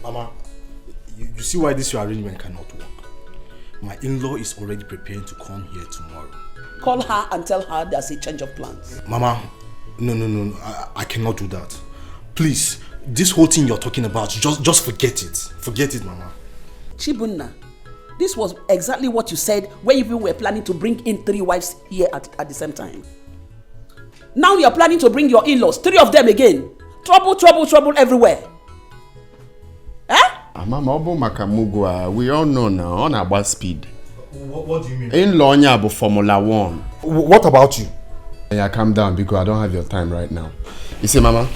Mama, you see why this your arrangement cannot work. My in-law is already preparing to come here tomorrow. Call her and tell her there's a change of plans. Mama, no, I cannot do that. Please, this whole thing you're talking about, just forget it. Forget it, Mama. Chibunna, this was exactly what you said when you were planning to bring in 3 wives here at the same time. Now you're planning to bring your in-laws, 3 of them again. Trouble, trouble, trouble everywhere. Mama, we all know now on about speed. What do you mean? In-law nyabo Formula 1. What about you? Yeah, calm down because I don't have your time right now. You see, Mama,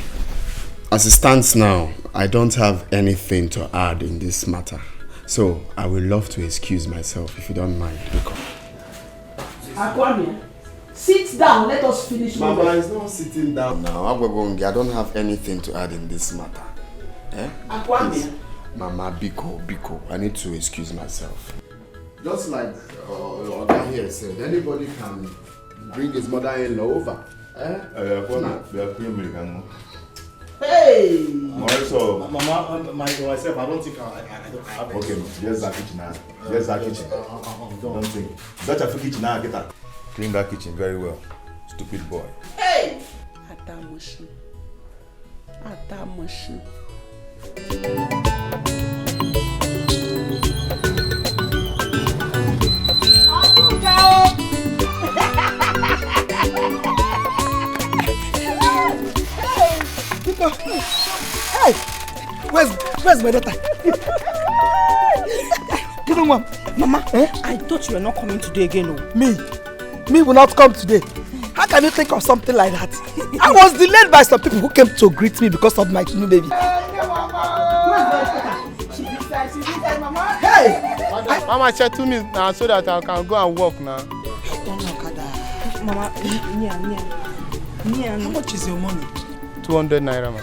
as it stands now, I don't have anything to add in this matter. So I would love to excuse myself if you don't mind. Akwame, sit down. Let us finish. Mama, it's not sitting down now. I don't have anything to add in this matter. Akwame. Mama, Biko, I need to excuse myself. Just like Oga here said, anybody can bring his mother-in-law over. Hey! Mama, myself, I don't think I have. Okay, there's that kitchen now. There's that kitchen. Don't think. Such a kitchen now, get that. Clean that kitchen very well. Stupid boy. Hey! Atamushi. Hey, where's my daughter? Give me one. Mama, I thought you were not coming today again. No. Me will not come today. How can you think of something like that? I was delayed by some people who came to greet me because of my new baby. Hey! Mama said to me now so that I can go and walk now. Mama, how much is your money? 200 naira, ma.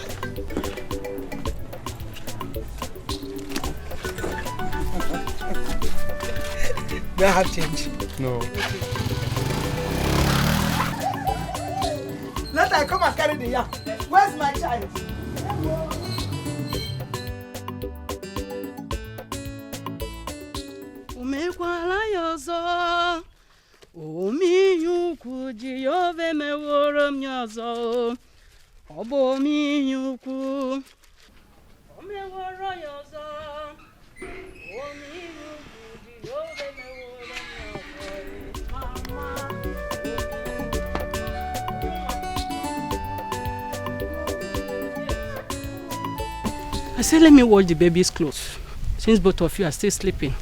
Do I have change? No. Let I come and carry the yam. Where's my child? Umekwala yozo, omiyuku jiyove meworo myozo, obo miyuku, omeworo yozo, omiyuku jiyove meworo myozo, mama. I said, let me wash the baby's clothes, since both of you are still sleeping.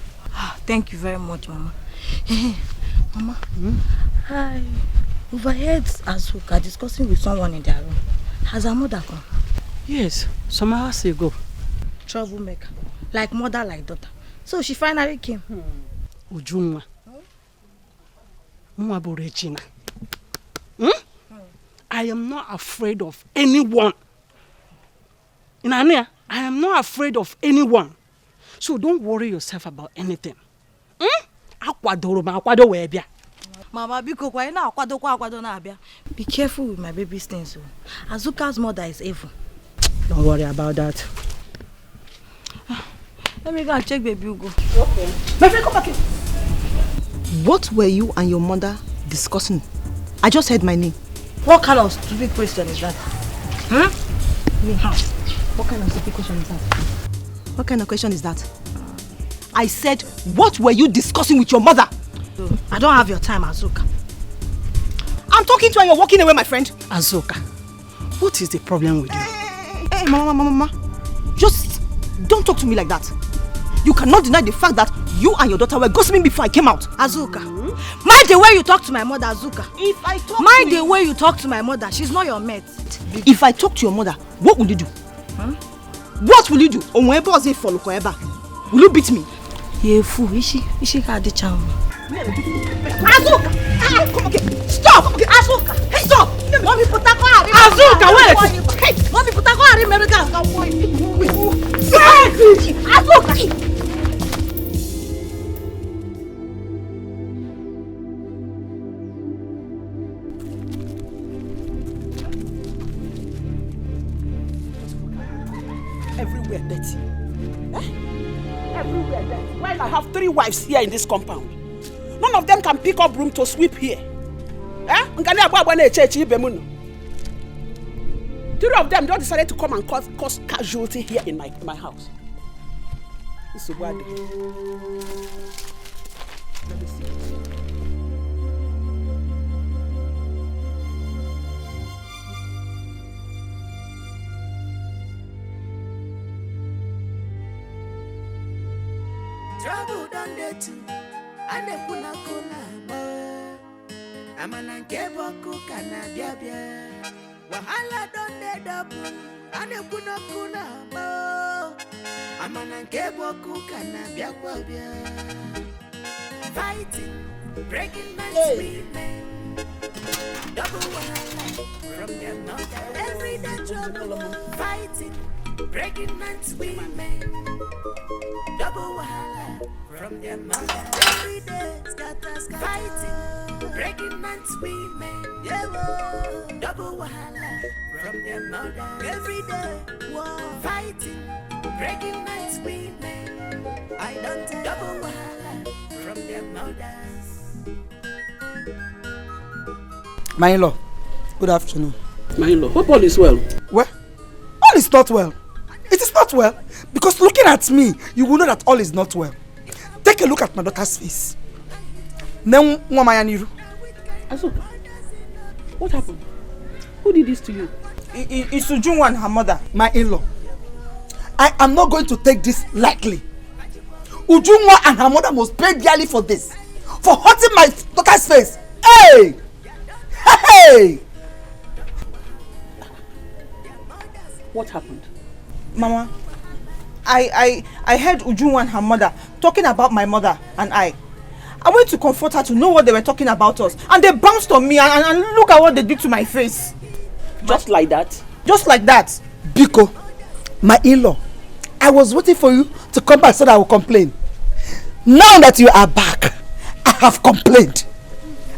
Thank you very much, Mama. Mama, I overheard Azuka discussing with someone in their room. Has her mother come? Yes, some hours ago. Troublemaker. Like mother, like daughter. So she finally came. Ujunwa. Regina. I am not afraid of anyone. Inania, I am not afraid of anyone. So don't worry yourself about anything. Mama, be careful with my baby's things. Azuka's mother is evil. Don't worry about that. Let me go and check baby Ugo. Okay. My friend, come back here. What were you and your mother discussing? I just heard my name. What kind of stupid question is that? What kind of stupid question is that? What kind of question is that? I said, what were you discussing with your mother? I don't have your time, Azuka. I'm talking to you and you're walking away, my friend. Azuka, what is the problem with you? Hey, Mama. Just don't talk to me like that. You cannot deny the fact that you and your daughter were gossiping before I came out. Azuka, mind the way you talk to my mother, Azuka. Mind the way you talk to my mother. She's not your mate. If I talk to your mother, what will you do? What will you do? Will you beat me? You're a fool. Is she had the charm? Azuka! Come again! Stop! Azuka! Stop! Mommy, put that car. Azuka, wait! Hey, mommy, put that car. America. Azuka! Everywhere dirty. Eh? Everywhere dirty. While I have 3 wives here in this compound, none of them can pick up broom to sweep here. Eh? 3 of them just decided to come and cause casualty here in my house. This is what. Let me see. Trouble done there too, and they put a cola. I'm an unkebo kana biabia. Wahala done there double, and they put a cola. I'm an unkebo kana biabia. Fighting, breaking my screaming. Double wahala from their mouth. Every day trouble, fighting, breaking and swimming. Double wahala from their mother. Every day, scatter, fighting, breaking and swimming. Yeah, double wahala from their mother. Every day, fighting, breaking and swimming. I don't take double wahala from their mothers. My in-law, good afternoon. My in-law, hope all is well. Well, all is not well. It is not well. Because looking at me, you will know that all is not well. Take a look at my daughter's face. What happened? Who did this to you? It's Ujunwa and her mother, my in-law. I am not going to take this lightly. Ujunwa and her mother must pay dearly for this. For hurting my daughter's face. Hey! Hey! What happened? Mama, I heard Ujunwa and her mother talking about my mother and I. I went to comfort her to know what they were talking about us. And they bounced on me and look at what they did to my face. Just like that? Just like that. Biko, my in-law, I was waiting for you to come back so that I will complain. Now that you are back, I have complained.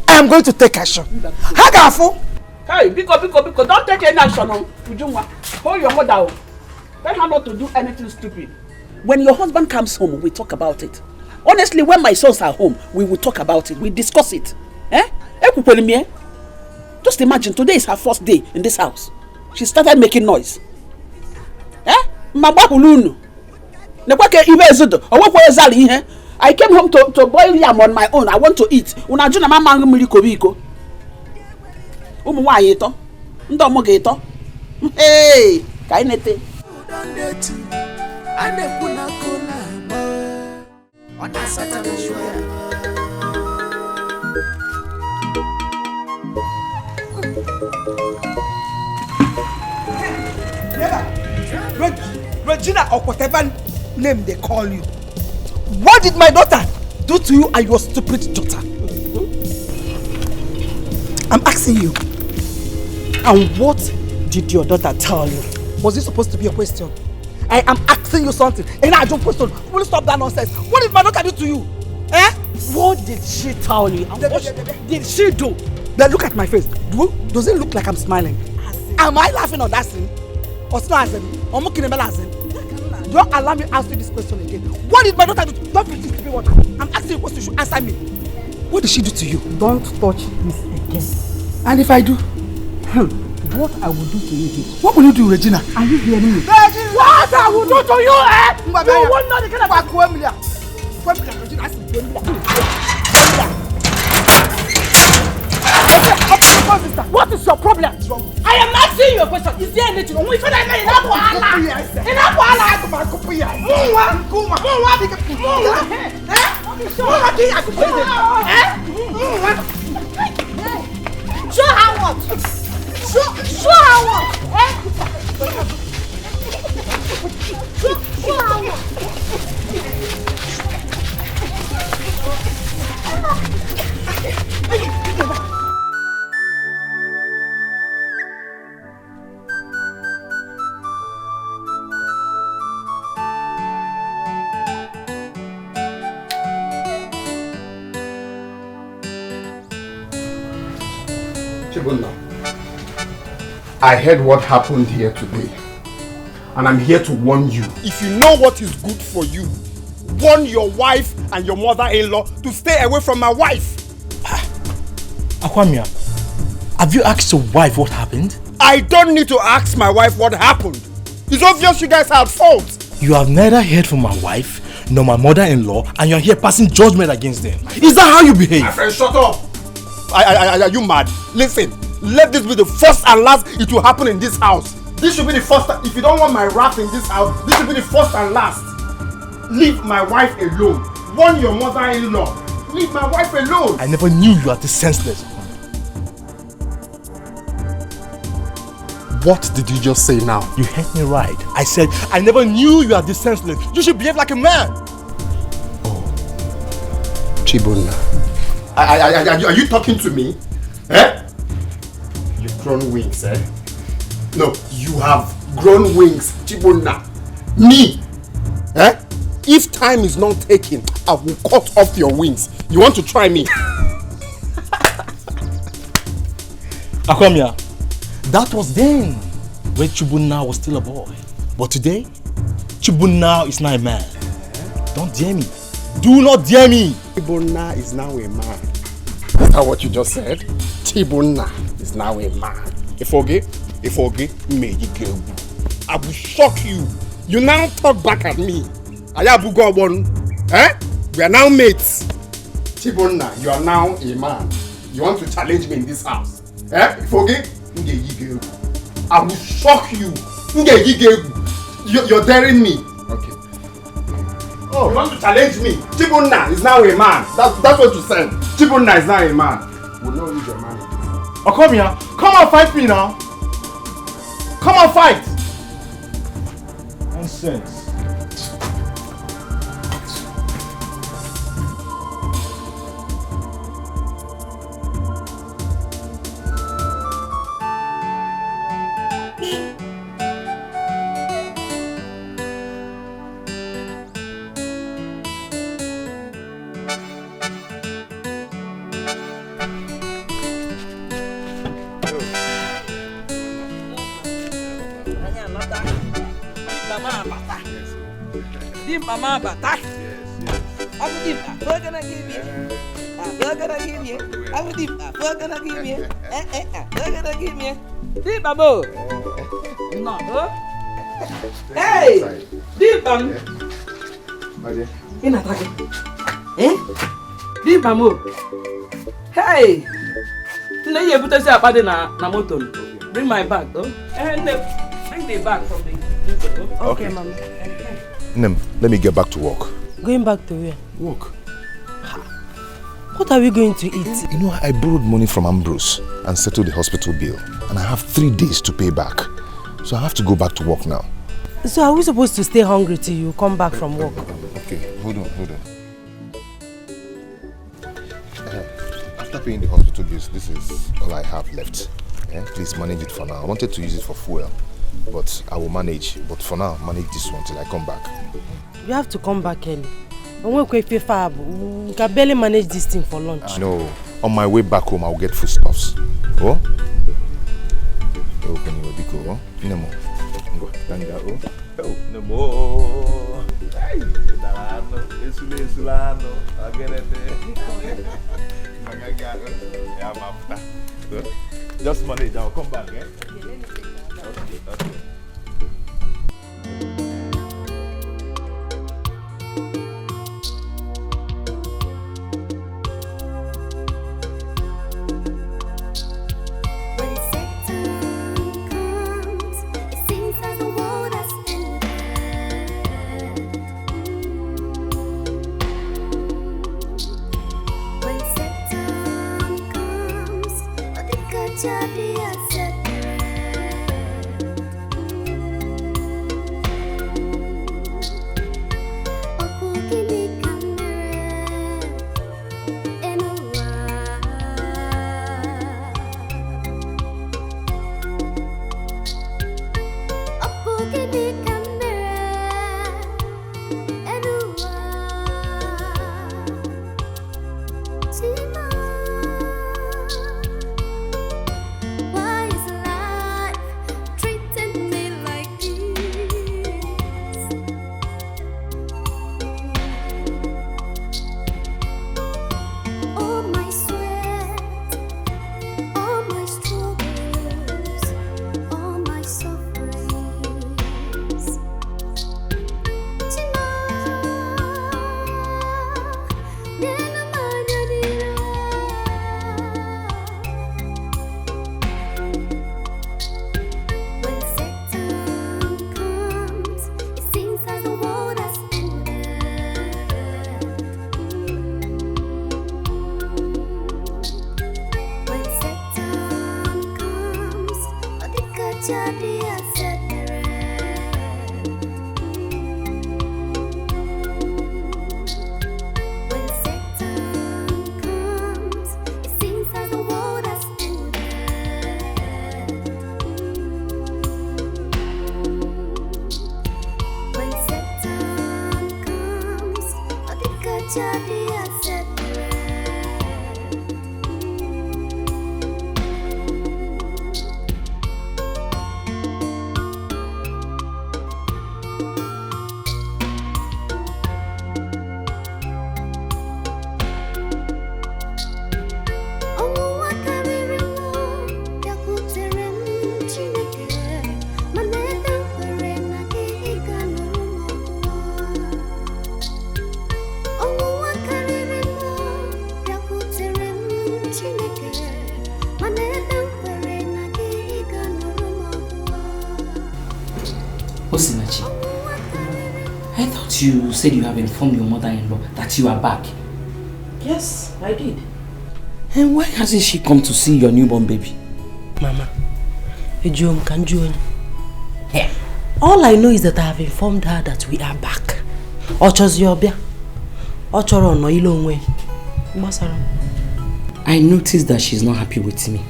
I am going to take action. Hagafu! Hey, Biko, don't take any action on Ujunwa. Hold your mother. Tell her not to do anything stupid. When your husband comes home, we talk about it. Honestly, when my sons are home, we will talk about it. We discuss it. Eh? Just imagine, today is her first day in this house. She started making noise. Eh? I came home to boil yam on my own. I want to eat. Hey, kainete. Regina or whatever name they call you. What did my daughter do to you and your stupid daughter? I'm asking you. And what did your daughter tell you? Was this supposed to be a question? I am asking you something. And I don't question. Will you stop that nonsense? What did my daughter do to you? Eh? What did she tell you? And what did she do? Then look at my face. Does it look like I'm smiling? Am I laughing on that scene? Or not? Don't allow me to ask you this question again. What did my daughter do? Don't pretend to be what I'm asking you a question. You should answer me. What did she do to you? Don't touch this again. And if I do? What I will do to you is... What will you do, Regina? Are you hearing me? Regina! What I will do to you, eh? You will not get about Regina. What is your problem? I am asking you a question. Is there anything? We should have made enough wahala. Enough wahala. Show her what? Show her what? Show her what? Chibunna, I heard what happened here today. And I'm here to warn you. If you know what is good for you, warn your wife and your mother-in-law to stay away from my wife. Akwamia, have you asked your wife what happened? I don't need to ask my wife what happened. It's obvious you guys are at fault. You have neither heard from my wife nor my mother-in-law, and you're here passing judgment against them. Is that how you behave? My friend, shut up. Are you mad? Listen, let this be the first and last it will happen in this house. This should be the first. If you don't want my wrath in this house, this should be the first and last. Leave my wife alone. Warn your mother-in-law. Leave my wife alone. I never knew you were this senseless. What did you just say now? You heard me right. I said, I never knew you were this senseless. You should behave like a man. Oh. Chibunna. Are you talking to me? Eh? You've grown wings, eh? No, you have grown wings, Chibunna. Me? Eh? If time is not taken, I will cut off your wings. You want to try me? Akwamia, that was then, when Chibunna was still a boy. But today, Chibunna is now a man. Don't dare me. Do not dare me. Chibunna is now a man. Is that what you just said? Chibunna is now a man. If me you go. I will shock you. You now talk back at me. Ayabugobon. Eh? We are now mates. Chibunna, you are now a man. You want to challenge me in this house? Eh? I will shock you. You're daring me. Okay. Oh, you want to challenge me? Chibunna is now a man. That's what you said. Chibunna is now a man. We'll not use your man. Oh, come here. Come and fight me now. Come and fight. Nonsense. Mama Bata. I will give a burger and give you. A burger and give you. I will give a burger and give you. Burger and give you. Deep Babo. No. Hey! Deep Bam. In attack. Eh? Deep Bamo. Hey! No, you put us up at the motor. Bring my bag, though. And bring the bag from the. Okay, Mama. Let me get back to work. Going back to where? Work. What are we going to eat? You know, I borrowed money from Ambrose and settled the hospital bill. And I have 3 days to pay back. So I have to go back to work now. So are we supposed to stay hungry till you come back from work? Okay, hold on. After paying the hospital bills, this is all I have left. Yeah? Please manage it for now. I wanted to use it for fuel, but I will manage. But for now, manage this one till I come back. You have to come back early. We can barely manage this thing for lunch. No, on my way back home, I'll get foodstuffs. Oh? Open your biko, oh? Nemo. Go, Danga, oh? Oh, Nemo. Hey, Sulano, just manage, I'll come back, eh? Okay. I thought you said you have informed your mother-in-law that you are back. Yes, I did. And why hasn't she come to see your newborn baby? Mama, all I know is that I have informed her that we are back. I noticed that she's not happy with me.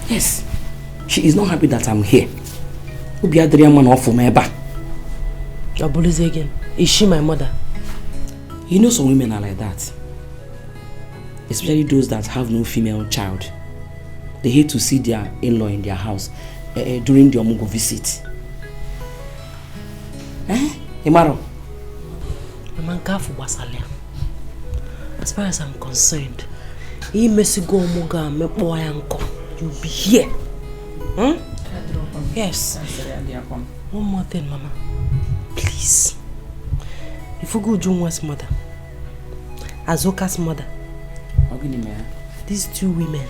Yes, she is not happy that I'm here. Again. Is she my mother? You know some women are like that. Especially those that have no female child. They hate to see their in-law in their house during the Omugo visit. Imaro? As far as I'm concerned, you'll be here. Hmm? Yes. One more thing, Mama. Please. If you go Junwa's mother, Azoka's mother, these two women,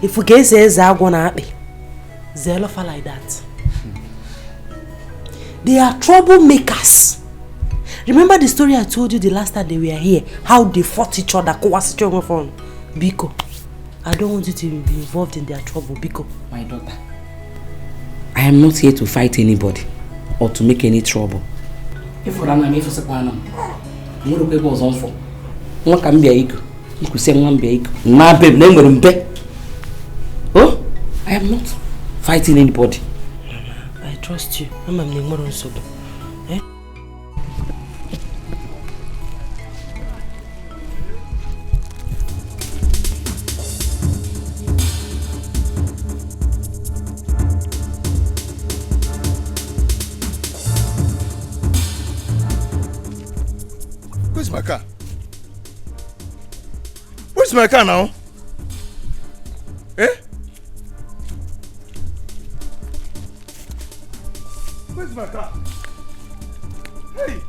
if you get say Zagwana happy, Zelofa like that. They are troublemakers. Remember the story I told you the last time they were here? How they fought each other? Biko, I don't want you to be involved in their trouble, Biko. My daughter, I am not here to fight anybody or to make any trouble. If you run away for Sapanam, you will be on for. What can be a you could say one big, my babe, name. Oh, I am not fighting anybody. I trust you. I'm a Nigerian Sodo. Eh? Where's my car? Where's my car now? Eh? Where's my car? Hey!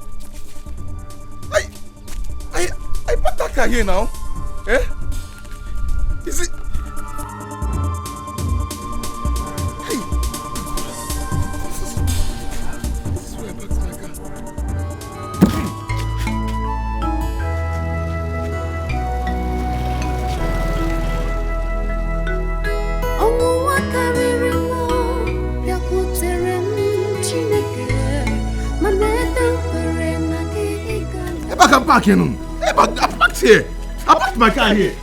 I parked that car here now. Eh? Is it? Hey! This is where I parked my car. I can park here. I parked here. I parked my car here.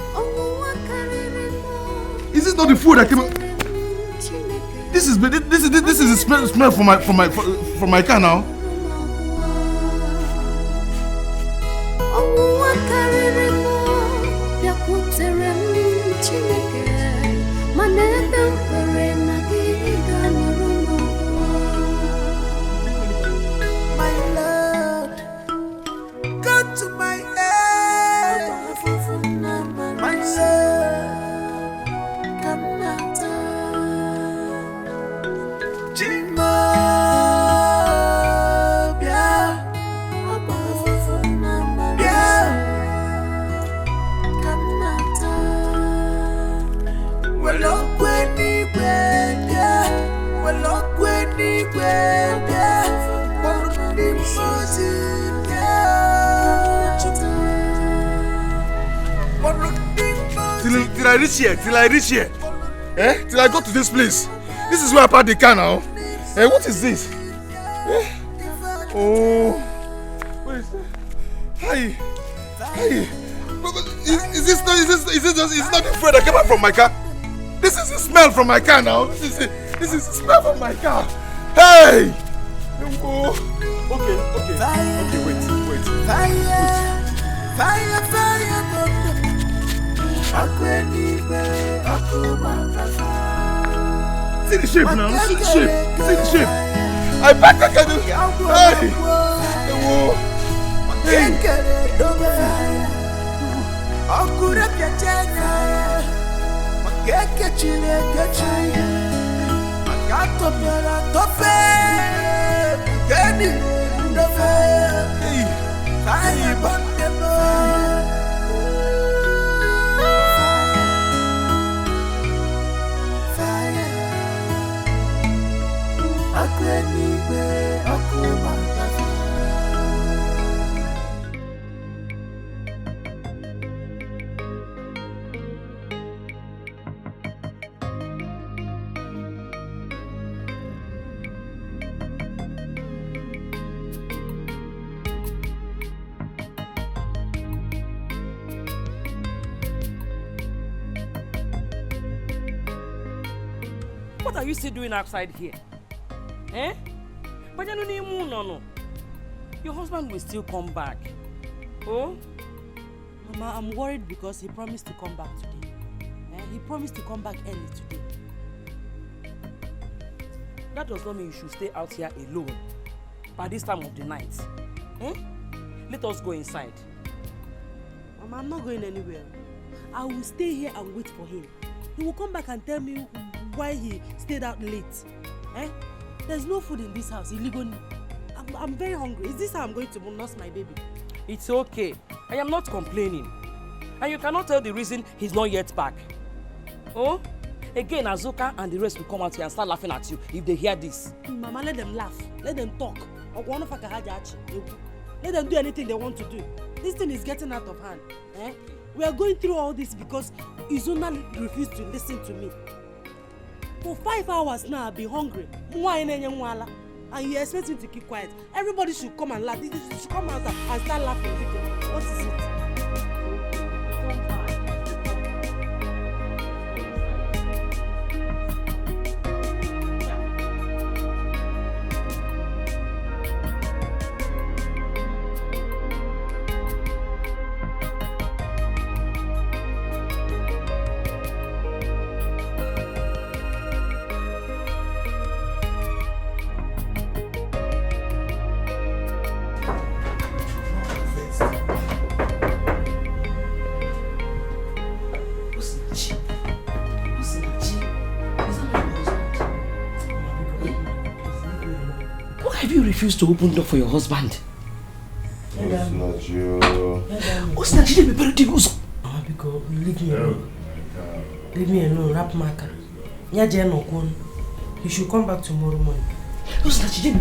Is this not the food that came? This is the smell from my car now. Till I reach here. Eh? Till I go to this place. This is where I parked the car now. Eh? What is this? Eh? Oh. What is that? Hi. Is this not the food that came out from my car? This is the smell from my car now. This is the smell from my car. Hey! Oh. Okay, wait. Fire, fire, see the shape now, see the shape, see the shape. I back I can do. Hey, What are you still doing outside here? Eh? But no. Your husband will still come back. Oh? Mama, I'm worried because he promised to come back today. He promised to come back early today. That does not mean you should stay out here alone by this time of the night. Eh? Let us go inside. Mama, I'm not going anywhere. I will stay here and wait for him. He will come back and tell me why he stayed out late. Eh? There's no food in this house illegally. I'm very hungry. Is this how I'm going to nurse my baby? It's okay. I am not complaining. And you cannot tell the reason he's not yet back. Oh? Again, Azuka and the rest will come out here and start laughing at you if they hear this. Mama, let them laugh. Let them talk. Let them do anything they want to do. This thing is getting out of hand. Eh? We are going through all this because Izuna refused to listen to me. For 5 hours now, I've been hungry. And you expect me to keep quiet. Everybody should come and laugh. They should come out and start laughing. What is it? Refuse to open door for your husband. What's not you? What's not you? Because leave me alone. Leave me alone, rap marker. He should come back tomorrow morning. What's not you?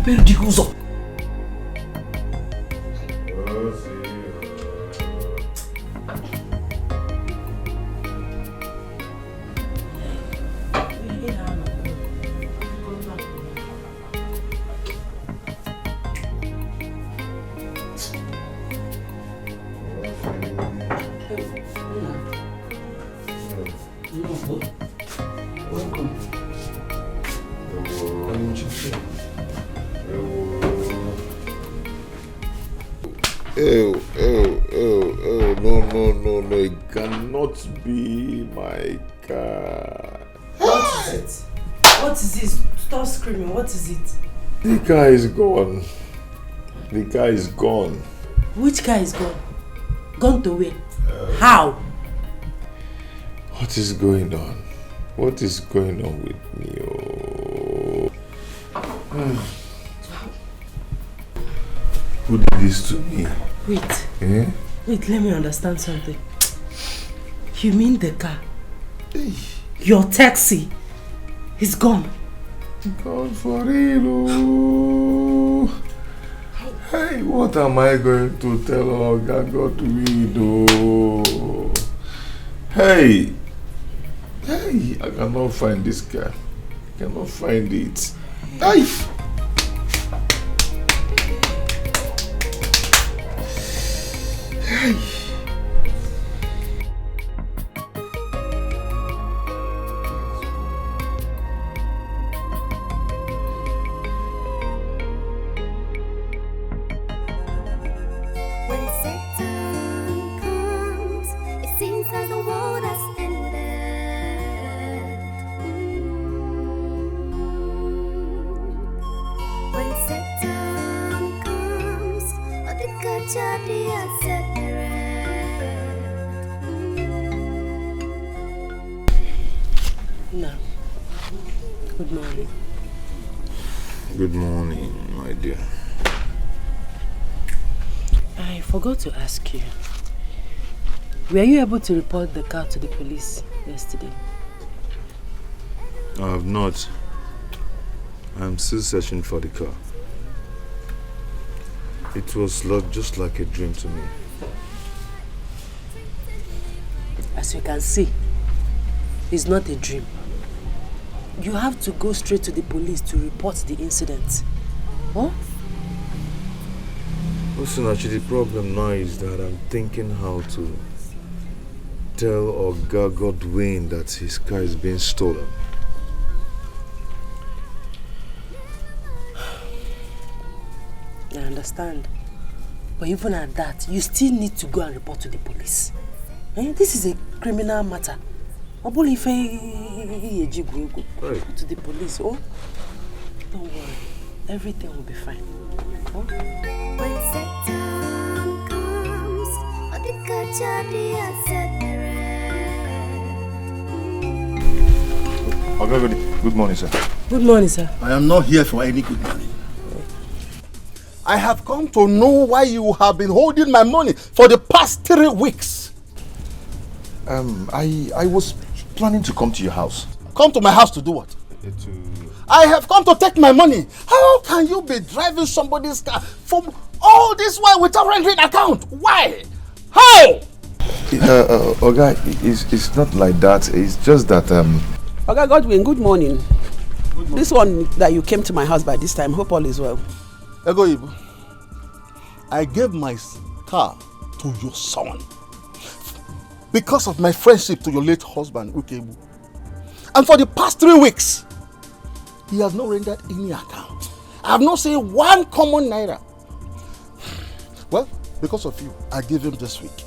No, it cannot be my car. What is it? What is this? Stop screaming, what is it? The car is gone. The car is gone. Which car is gone? Gone to where? How? What is going on? What is going on with me? Who did this to me? Wait. Eh? Wait, let me understand something. You mean the car? Your taxi is gone? Gone for real. Hey, what am I going to tell Oga God we do? Hey, I cannot find this car. I cannot find it. Hey. Hey. When Satan No. Good morning. Good morning, my dear. I forgot to ask you. Were you able to report the car to the police yesterday? I have not. I'm still searching for the car. It was just like a dream to me. As you can see, it's not a dream. You have to go straight to the police to report the incident. Huh? Listen, actually, the problem now is that I'm thinking how to tell Oga Godwin that his car is being stolen. I understand. But even at that, you still need to go and report to the police. This is a criminal matter. Right. To the police. Oh, don't worry. Everything will be fine. Huh? When Satan comes, Good morning, sir. Good morning, sir. I am not here for any good morning. I have come to know why you have been holding my money for the past 3 weeks. I was planning to come to your house. Come to my house to do what? I have come to take my money. How can you be driving somebody's car from all this while without rendering account? Why? How? Oga, it's not like that. It's just that Oga Godwin, good morning. This one that you came to my house by this time, hope all is well. Egoibu, I gave my car to your son because of my friendship to your late husband, Ukebu. And for the past 3 weeks, he has not rendered any account. I have not seen one common naira. Well, because of you, I gave him this week.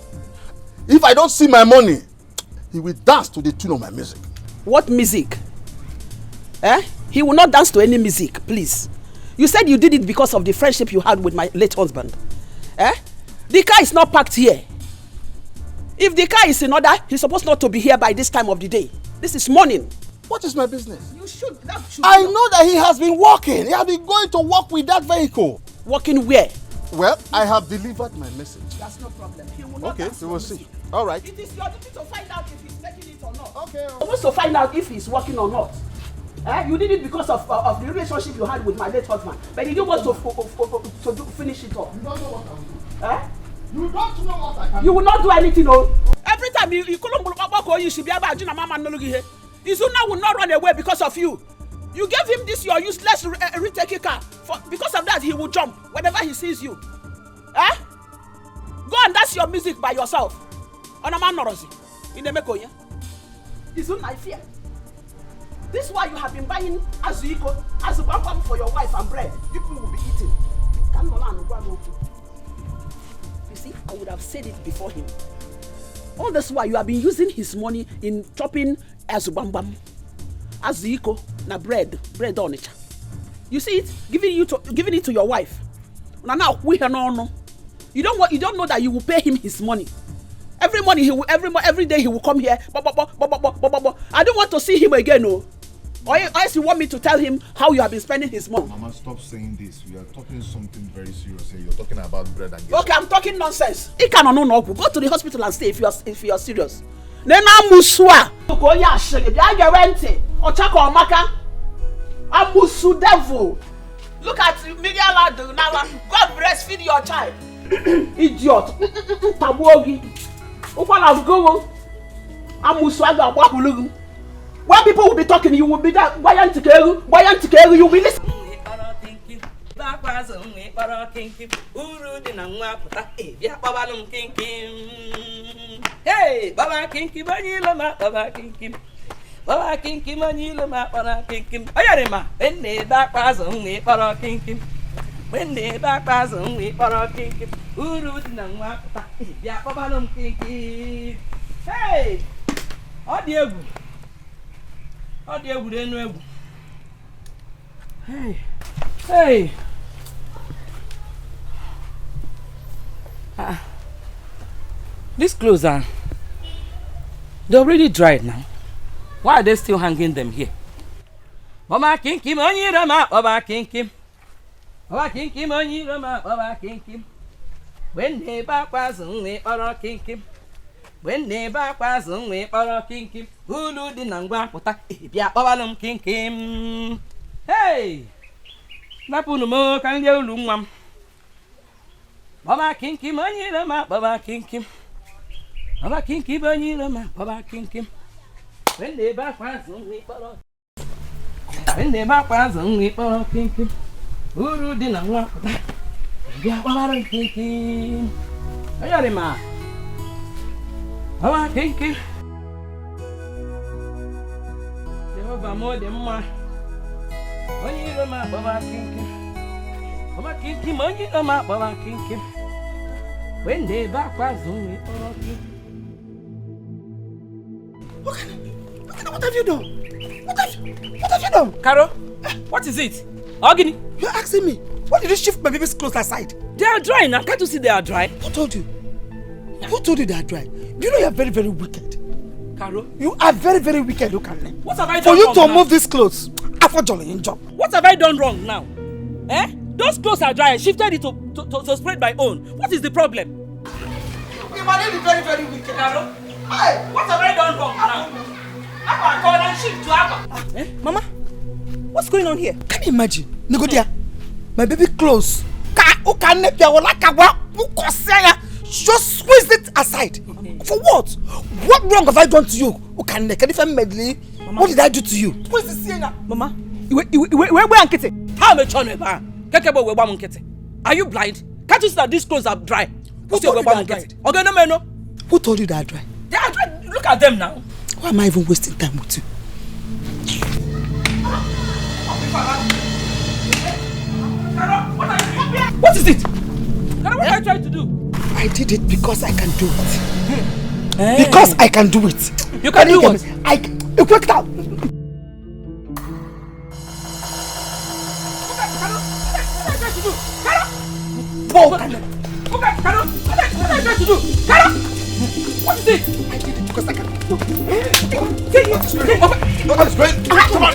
If I don't see my money, he will dance to the tune of my music. What music? He will not dance to any music, please. You said you did it because of the friendship you had with my late husband. The car is not parked here. If the car is in order, he's supposed not to be here by this time of the day. This is morning. What is my business? You should. I know that he has been walking. He has been going to work with that vehicle. Working where? Well, I have delivered my message. That's no problem. He will not. Okay, we will see. All right. It is your duty to find out if he's taking it or not. Okay. You're supposed to find out if he's working or not. You did it because of the relationship you had with my late husband, but you didn't want to finish it off. You don't know what I will do. You don't know what I can do. You will not do anything, no. Every time you should be able to mama Izuna will not run away because of you. You gave him this your useless retake car. Because of that, he will jump whenever he sees you. Go and dance your music by yourself. On a man norozi. In the Mekoya. Izuna, I fear. This is why you have been buying azuiko, azubambam for your wife and bread. People will be eating. You see, I would have said it before him. All this while you have been using his money in chopping azubambam, azuiko, na bread on it. You see it, giving it to your wife. Now we no. You don't know that you will pay him his money. Every day he will come here. I don't want to see him again, no. Or else you want me to tell him how you have been spending his money. Mama, stop saying this. We are talking something very serious here. You're talking about bread and gas. Okay, I'm talking nonsense. Go to the hospital and stay if you are serious. Nena muswa. Okoya shege. Biage wente. Ochako omaka. Amusu devil. Look at Miguel now. God breastfeed your child. Idiot. Tabuogi. Upala go. Amusu aga wahulugu. When people will be talking, you will be that Bayantikelu, you will be listening. Hey, Baba Kinky Manila, Baba Kinky. Baba Kinky Manila, Baba Kinky. Ayarima, when they back was only para Kinky. When they back was only para Kinky. Uru Nangwapata, Yapabalum Kinky. Hey, audio. Hey. These clothes are... They're already dried now. Why are they still hanging them here? Baba kinkim onyi rama, baba kinkim. Baba kinkim onyi rama, baba kinkim. When they back was only or kinkim. When they back was only or kinkim. Ulu di nangwa pota, bia babalum kinkim. Hey! Napunu mo kan ye ulumam. Baba kinkim onyi rama, baba kinkim. Baba kinkim onyi rama, baba kinkim. When they back was only or when they back was only or kinkim. Ulu di nangwa pota. Bia babalum kinkim. Ayari ma. Baba kinkim. Jehovah more than more. Onyi rama baba kinkim. Baba kinkim onyi rama baba kinkim. When they back was only baba kinkim. What have you done? What have you done? Caro, what is it? Ogini, you're asking me. Why did you shift my baby's clothes aside? They are dry now. Can't you see they are dry? Who told you? Who told you they are dry? Do you know you are very, very wicked? Caro, you are very, very wicked. Look at me. What have I done wrong? For you to now? move these clothes, after Jolly in job. What have I done wrong now? Eh? Those clothes are dry. I shifted it to spread my own. What is the problem? You are really very, very wicked. Caro, hey, what have I done wrong now? Abba, call and shift to Abba. Mama, what's going on here? Can you imagine? Negodia, my baby clothes. Just squeeze it aside. For what? What wrong have I done to you? What did I do to you? Where's the sienna? Mama, where Nkete? How much on it? Are you blind? Can't you see that these clothes are dry? Who told you they are dry? Who told you they are dry? They are dry. Look at them now. Why am I even wasting time with you? What is it? What are you trying to do? I did it because I can do it. Because I can do it. You can do what? You worked out. What are you trying to do? What is it? I did it because I can do it. Nobody's great. Come on.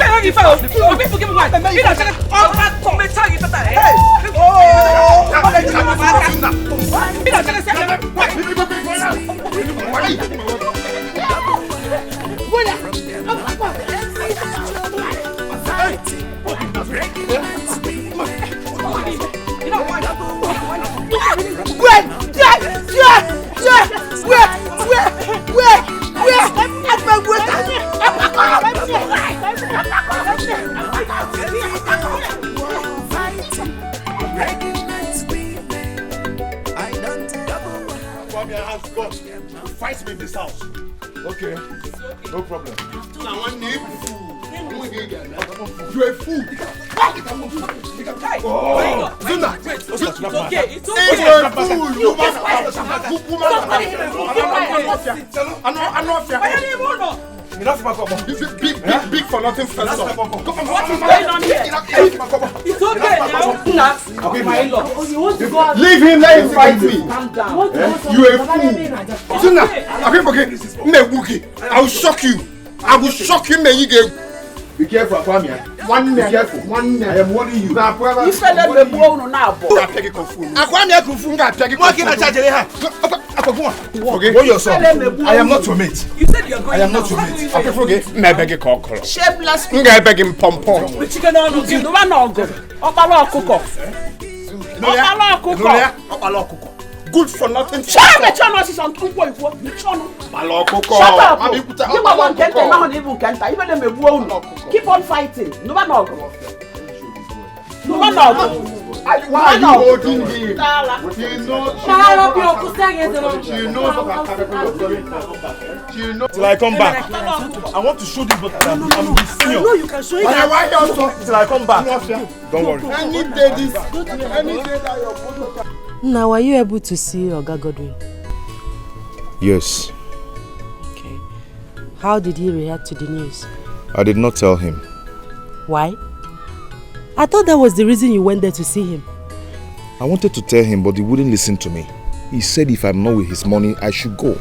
Fight me in this house. Okay, no problem. Now one name. You're a fool. Oh, Zuna. It's okay. It's okay. You're a fool. I'm not fair. Enough, this is big for nothing first off. What is going on here? It's okay now. Okay, my in-law. Leave him, let him fight me. Calm down. You a fool. Zuna, okay. I will shock you. I will shock you, man. Be careful, Akwamia. Be careful. I am warning you. You fell in the bone now. Akwamia Kufunga, okay, what your son? I am not your mate. You said you're going. I am not your mate. Okay, forget. Me beg a cock. Shameless. I beg him pom pom. The chicken on you. The one on go. Opala cook. Good for nothing. Shut up, on two boys. Shut up. You want to even keep on fighting. No one know. Why are you holding him? She knows. Till I come back. I want to show this, but I'm his senior. No, you can show it. Why also? Till I come back. Don't worry. Any day that you're going. Now, were you able to see Oga Godwin? Yes. Okay. How did he react to the news? I did not tell him. Why? I thought that was the reason you went there to see him. I wanted to tell him, but he wouldn't listen to me. He said if I'm not with his money, I should go.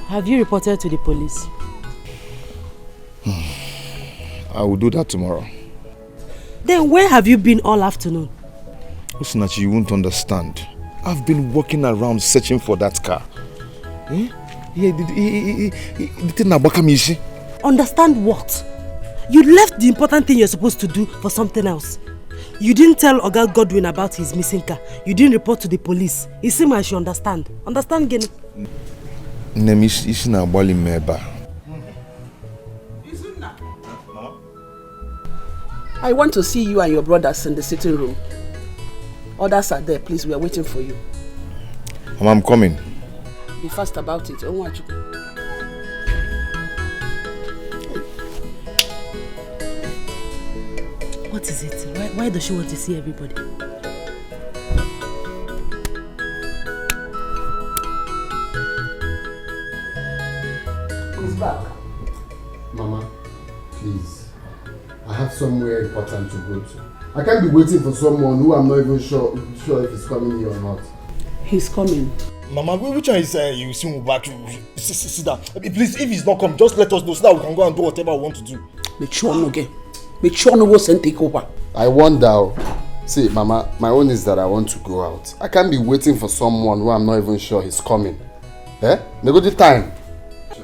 Have you reported to the police? I will do that tomorrow. Then where have you been all afternoon? Osinachi, you won't understand. I've been walking around searching for that car. Understand what? You left the important thing you're supposed to do for something else. You didn't tell Oga Godwin about his missing car. You didn't report to the police. It seems I should understand. Understand, Gene? I want to see you and your brothers in the sitting room. Others are there, please. We are waiting for you. Mama, I'm coming. Be fast about it. What is it? Why does she want to see everybody? Who's back? Mama, please. I have somewhere important to go to. I can't be waiting for someone who I'm not even sure if he's coming here or not. He's coming. Mama, which one is you see me back? Sit down. Please, if he's not coming, just let us know so that we can go and do whatever we want to do. Make sure no get. Make sure no go send take over. I wonder. See, Mama, my own is that I want to go out. I can't be waiting for someone who I'm not even sure he's coming. Eh? Nego the time.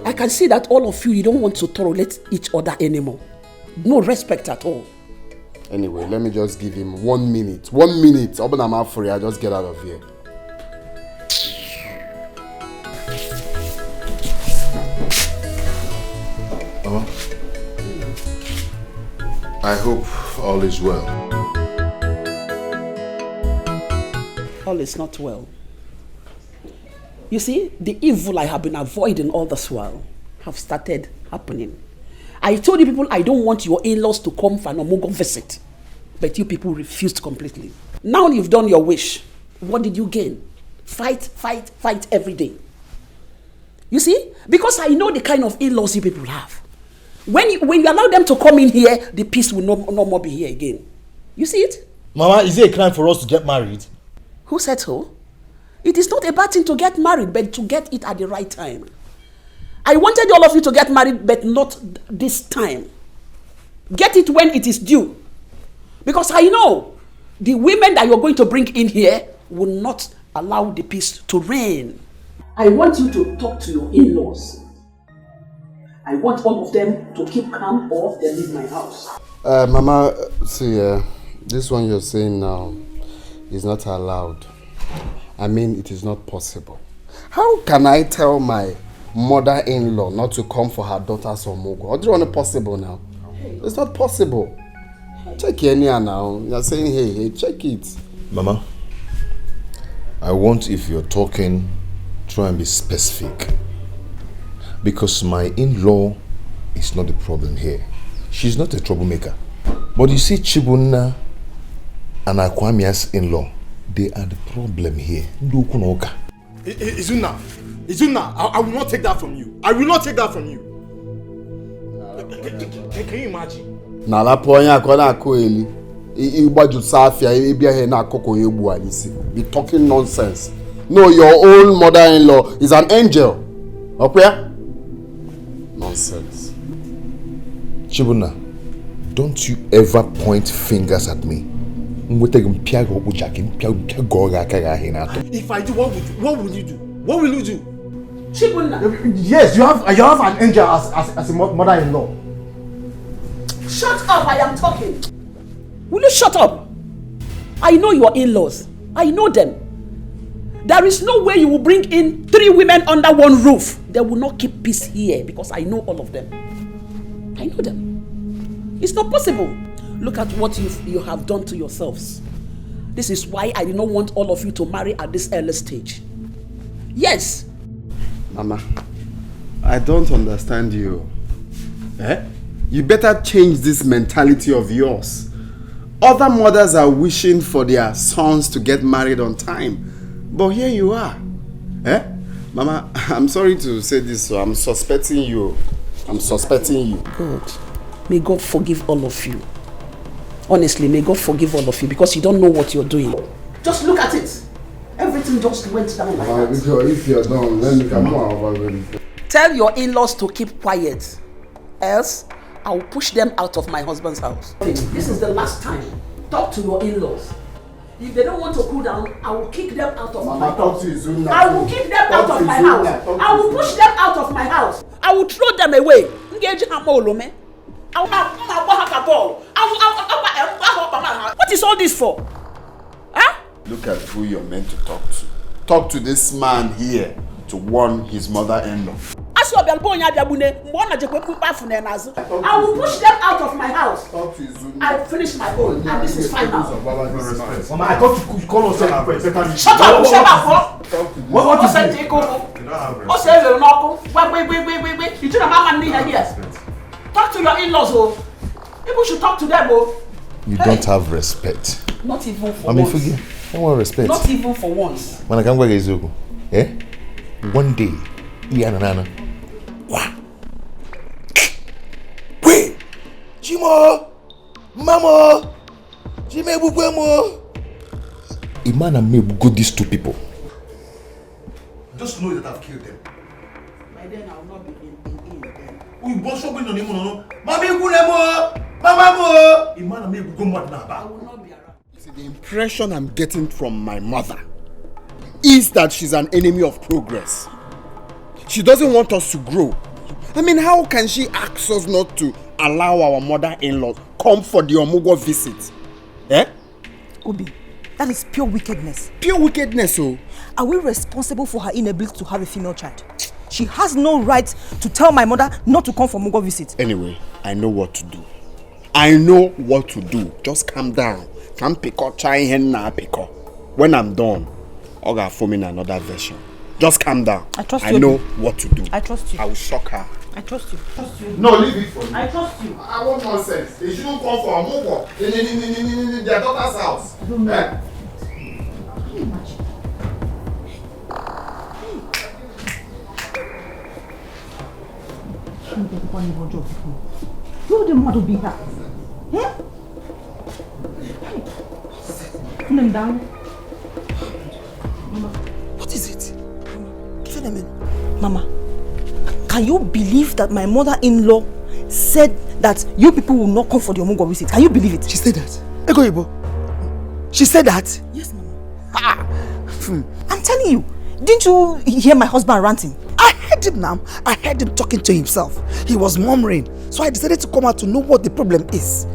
I can see that all of you don't want to tolerate each other anymore. No respect at all. Anyway, let me just give him 1 minute. 1 minute. Open my mouth for you. I just get out of here. Mama, I hope all is well. All is not well. You see, the evil I have been avoiding all this while have started happening. I told you people I don't want your in-laws to come for an Omogo visit. But you people refused completely. Now you've done your wish. What did you gain? Fight, fight, fight every day. You see? Because I know the kind of in-laws you people have. When you allow them to come in here, the peace will no more be here again. You see it? Mama, is it a crime for us to get married? Who said so? It is not a bad thing to get married, but to get it at the right time. I wanted all of you to get married, but not this time. Get it when it is due. Because I know the women that you're going to bring in here will not allow the peace to reign. I want you to talk to your in-laws. I want all of them to keep calm or they leave my house. Mama, see, this one you're saying now is not allowed. I mean, it is not possible. How can I tell my mother-in-law not to come for her daughter's Omogo? How do you want it possible now? It's not possible. Check here now. You're saying, hey, check it. Mama, I want, if you're talking, try and be specific. Because my in-law is not the problem here. She's not a troublemaker. But you see, Chibunna and Akwamia's in-law, they are the problem here. Izuna, I will not take that from you. I will not take that from you. Can you imagine? Nala ponya akona akoeli. Igbaju safia ebia he na akoko egbu anisi. Be talking nonsense. No, your own mother-in-law is an angel. Okay? Nonsense. Chibuna, don't you ever point fingers at me. If I do, what will you do? What will you do? Chibuna. Yes, you have an angel as a mother-in-law. Shut up, I am talking. Will you shut up? I know your in-laws. I know them. There is no way you will bring in 3 women under one roof. They will not keep peace here because I know all of them. I know them. It's not possible. Look at what you have done to yourselves. This is why I do not want all of you to marry at this early stage. Yes. Mama, I don't understand you. You better change this mentality of yours. Other mothers are wishing for their sons to get married on time. But here you are. Mama, I'm sorry to say this, so I'm suspecting you. God, may God forgive all of you. Honestly, may God forgive all of you because you don't know what you're doing. Just look at it. Everything everything just went down like that. If you're done, let me come on. Tell your in-laws to keep quiet, else I will push them out of my husband's house. This is the last time. Talk to your in-laws. If they don't want to cool down, I will kick them out of my house. I will kick them out of my house. I will push them out of my house. I will throw them away. What is all this for? Huh? Look at who you're meant to talk to. Talk to this man here to warn his mother-in-law. I will push them out of my house. I finished my own, and this is final. Mama, I thought you call us first. Shut up, shut up. What is it? Wait. You don't have money here. Talk to your in-laws, oh. People should talk to them, oh. You don't have respect. Not even for once. Forget. I want respect. Not even for once. When I come back, one day, Nana. Wait! Jimo! Mama! Jime Bugwemo! A man and me will go these two people. Just know that I've killed them. By then I will not be in then. We both should be on him, no? Mama Gulemo! Mama! A man and me will go mad now. I will not be around. See, the impression I'm getting from my mother is that she's an enemy of progress. She doesn't want us to grow. I mean, how can she ask us not to allow our mother-in-law come for the Omugo visit? Eh? Obi, that is pure wickedness. Pure wickedness, oh. Are we responsible for her inability to have a female child? She has no right to tell my mother not to come for Omugo visit. Anyway, I know what to do. I know what to do. Just calm down. Can't pick up try henna pick up. When I'm done, I'll go form in another version. Just calm down. I trust you. I know what to do. I trust you. I will shock her. I trust you. No, leave it for me. I trust you. I want nonsense. They shouldn't come for a move in their daughter's house. I don't know. Eh? Can you imagine? You the mother be her. Put them down. Mama. What is it? Mama, can you believe that my mother-in-law said that you people will not come for the Omugo visit? Can you believe it? She said that? Ego Ibo. She said that? Yes, Mama. I'm telling you, didn't you hear my husband ranting? I heard him now. I heard him talking to himself. He was murmuring. So I decided to come out to know what the problem is.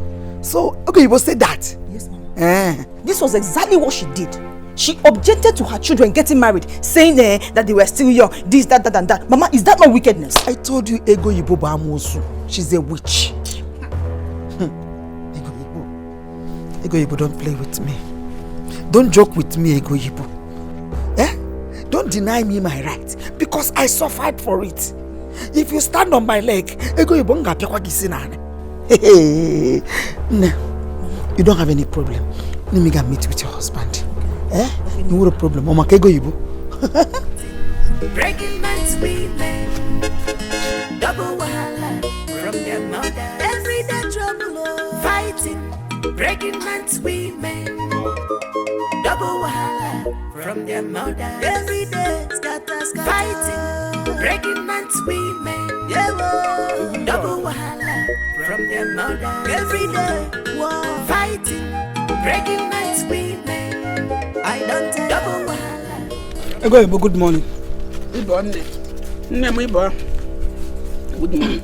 So, Ego Ibo said that? Yes, Mama. This was exactly what she did. She objected to her children getting married, saying that they were still young, this, that, and that. Mama, is that not wickedness? I told you Ego Ibo Bamosu. She's a witch. Ego Ibo, don't play with me. Don't joke with me, Ego Ibo. Eh? Don't deny me my right, because I suffered for it. If you stand on my leg, Ego Ibo nga piakwa gisinane. Hey, no, you don't have any problem. Let me go meet with your husband. Eh? No a problem. Mama, Ego Ibo. Breaking man's women, double wahala from their mother. Everyday trouble, fighting. Breaking man's women, double wahala from their mother. Every day, scatter, fighting. Breaking man's women, double wahala from their mother. Every day, fighting. Breaking man's women, I don't tell double wahala. Ego Ibo, good morning. Good morning. Good morning.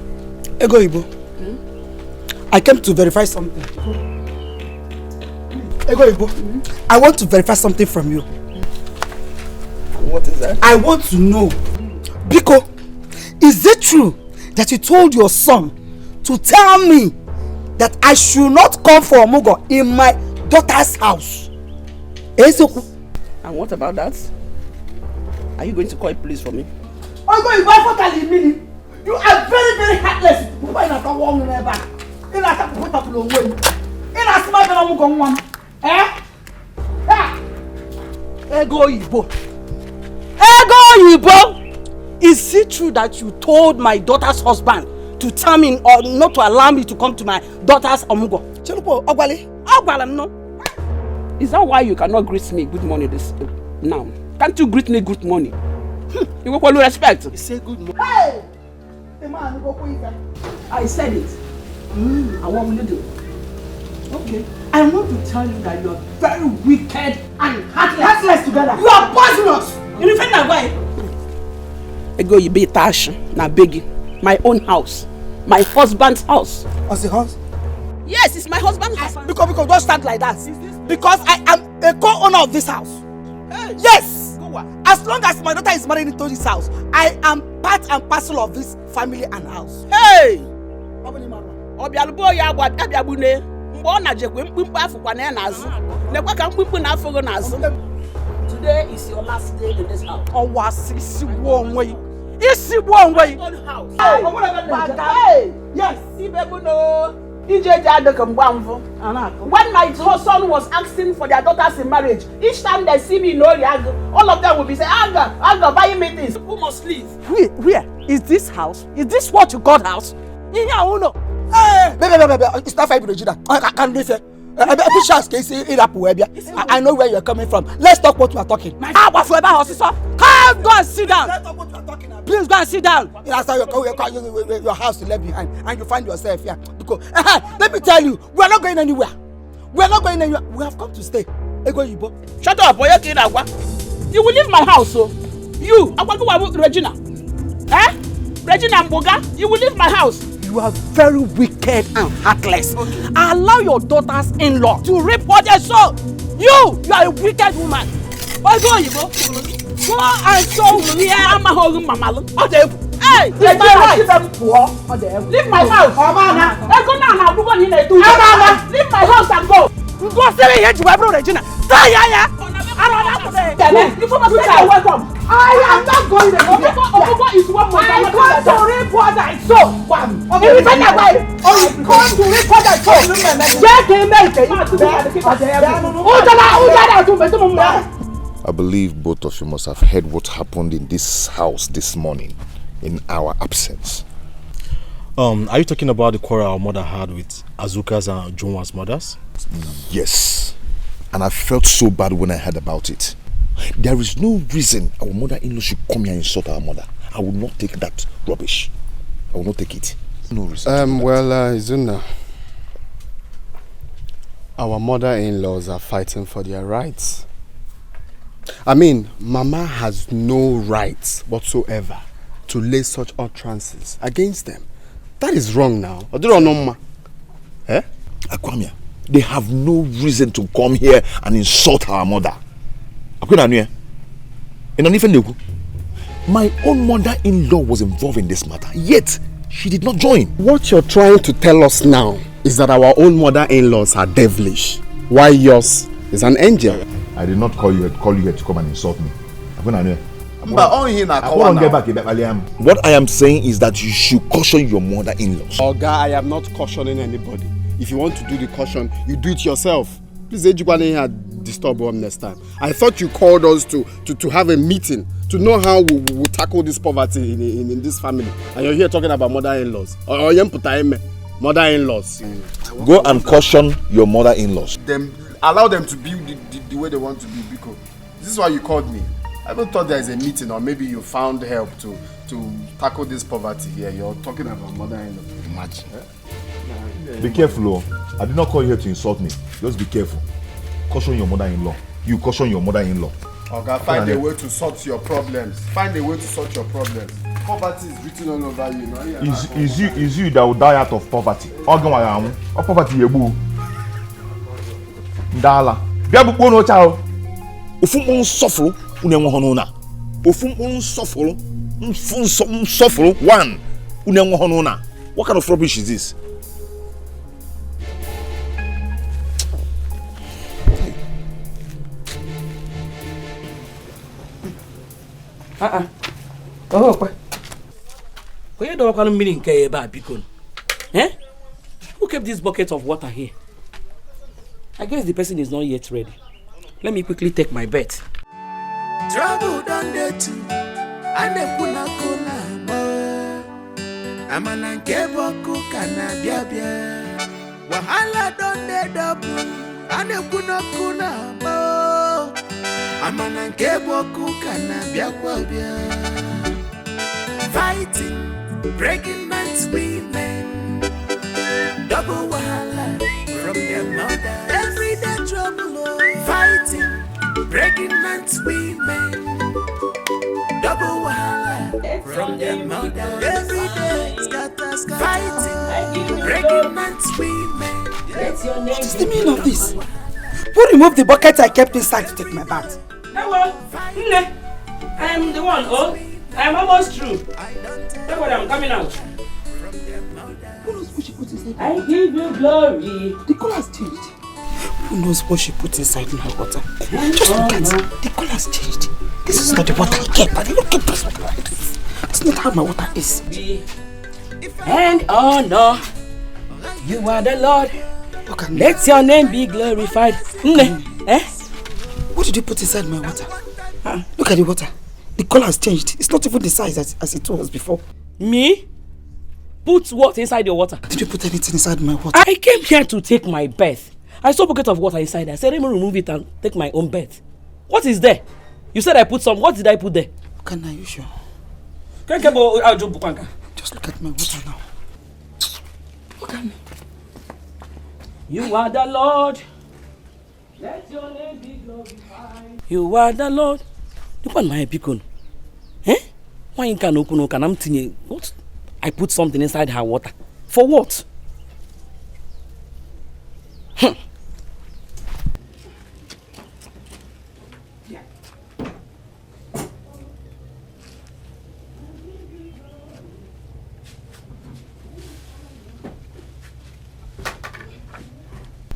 Ego Ibo. I came to verify something. Ego Ibo, I want to verify something from you. What is that? I want to know, Biko, is it true that you told your son to tell me that I should not come for Omugo in my daughter's house? And what about that? Are you going to call police for me? Ogo Ibo, you are very, very heartless. Ego Ibo. Ego Ibo! Is it true that you told my daughter's husband to tell me or not to allow me to come to my daughter's Omugo? Chelupo, Ogwale? Ogwale, no. Is that why you cannot greet me good morning this now? Can't you greet me good morning? You go with respect. You say good morning. Hey! The man go quick. I said it. And what will you do? Okay. I want to tell you that you are very wicked and heartless. Heartless together. You are poisonous. You defend that way. I go you be tash na begi. My own house. My husband's house. What's the house? Yes, it's my husband's house. Because don't stand like that. Because I am a co-owner of this house. Hey. Yes. As long as my daughter is married into this house, I am part and parcel of this family and house. Hey! Obialubo ya gwa abiabune. Mgbe ọ na-jekwe mkpimkpe afụkwa na ya n'azụ. Nekwa ka mkpimkpe na-afụgo n'azụ. Today is your last day in this house. Ọwa isi gbuo onwe yi. Isi gbuo onwe yi. Hey! Yes, Ibebuno. When my son was asking for their daughters in marriage, each time they see me in Oriago, all of them will be saying, Aga, buy me this. Who must leave? Where? Is this house? Is this what you call house? Hey! Baby, it's not 5 Regina. I can't live here. I know where you're coming from. Let's talk what we are talking. Come, go and sit down. Let's talk what we are talking about. Please go and sit down. That's how your house is left behind, and you find yourself here. Because let me tell you, we are not going anywhere. We are not going anywhere. We have come to stay. Shut up, boy. You will leave my house, so you, Regina. Regina Mboga, you will leave my house. You are very wicked and heartless. Okay. Allow your daughters-in-law to reap what they sow. You are a wicked woman. Why go and show me. Hey, leave my house. Leave my house. Leave my house and go. Go stay here to my brother Regina. Welcome. I am not going to Ogogo is one more. I come to reap what I sow. You defend that way. I come to reap what I sow. I believe both of you must have heard what happened in this house this morning in our absence. Are you talking about the quarrel our mother had with Azuka's and Junwa's mothers? Yes. And I felt so bad when I heard about it. There is no reason our mother-in-law should come here and insult our mother. I will not take that rubbish. I will not take it. No reason. Izuna, our mother-in-laws are fighting for their rights. I mean, Mama has no rights whatsoever to lay such utterances against them. That is wrong now. Akwamia, they have no reason to come here and insult our mother. My own mother-in-law was involved in this matter, yet she did not join. What you're trying to tell us now is that our own mother-in-laws are devilish, while yours is an angel. I did not call you here to come and insult me. What I am saying is that you should caution your mother-in-laws. Oga, I am not cautioning anybody. If you want to do the caution, you do it yourself. Please, disturb us next time. I thought you called us to have a meeting to know how we will tackle this poverty in this family. And you're here talking about mother-in-laws. Mother-in-laws. Go and caution your mother-in-laws. Allow them to be the way they want to be, because this is why you called me. I even thought there is a meeting, or maybe you found help to tackle this poverty here. You're talking about mother-in-law. Imagine. Be careful, I did not call you here to insult me. Just be careful. Caution your mother-in-law. You caution your mother-in-law. Okay, find a way to sort your problems. Find a way to sort your problems. Poverty is written all over you. Is you that will die out of poverty? Poverty yebu. Ndala. Bia bu no chao. Ofun suffer unenwo hono na. Ofun suffer. Suffer one unenwo hono na. What kind of rubbish is this? Who kept this bucket of water here? I guess the person is not yet ready. Let me quickly take my bet. Trouble done there too. And the kuna Amana keboku kana bia. Wahala done there double. And the kuna Amana keboku kana biakwabia. Fighting, breaking man's women. Double wahala from their mother. Everyday trouble. Fighting, breaking man's women. Double wahala from their mother. Every day, scatter, fighting, breaking man's women. What is the meaning of this? Who removed the bucket I kept inside to take my bath? Hello, Nne. I am the one, oh. I am almost through. Don't worry, I'm coming out. Who knows what she put inside? I give you glory. The color has changed. Who knows what she put inside my water? Just look at it. The color has changed. This is not the water I kept. I didn't keep this water like this. It's not how my water is. And honor, you are the Lord. Let your name be glorified. Nne, eh? What did you put inside my water? Look at the water. The color has changed. It's not even the size as it was before. Me? Put what inside your water? Did you put anything inside my water? I came here to take my bath. I saw a bucket of water inside. I said, let me remove it and take my own bath. What is there? You said I put some. What did I put there? Are you sure? Just look at my water now. Look at me. You are the Lord. Let your name be glorified. You are the Lord. Look at my beacon. Eh? Why you can't open what? I put something inside her water. For what?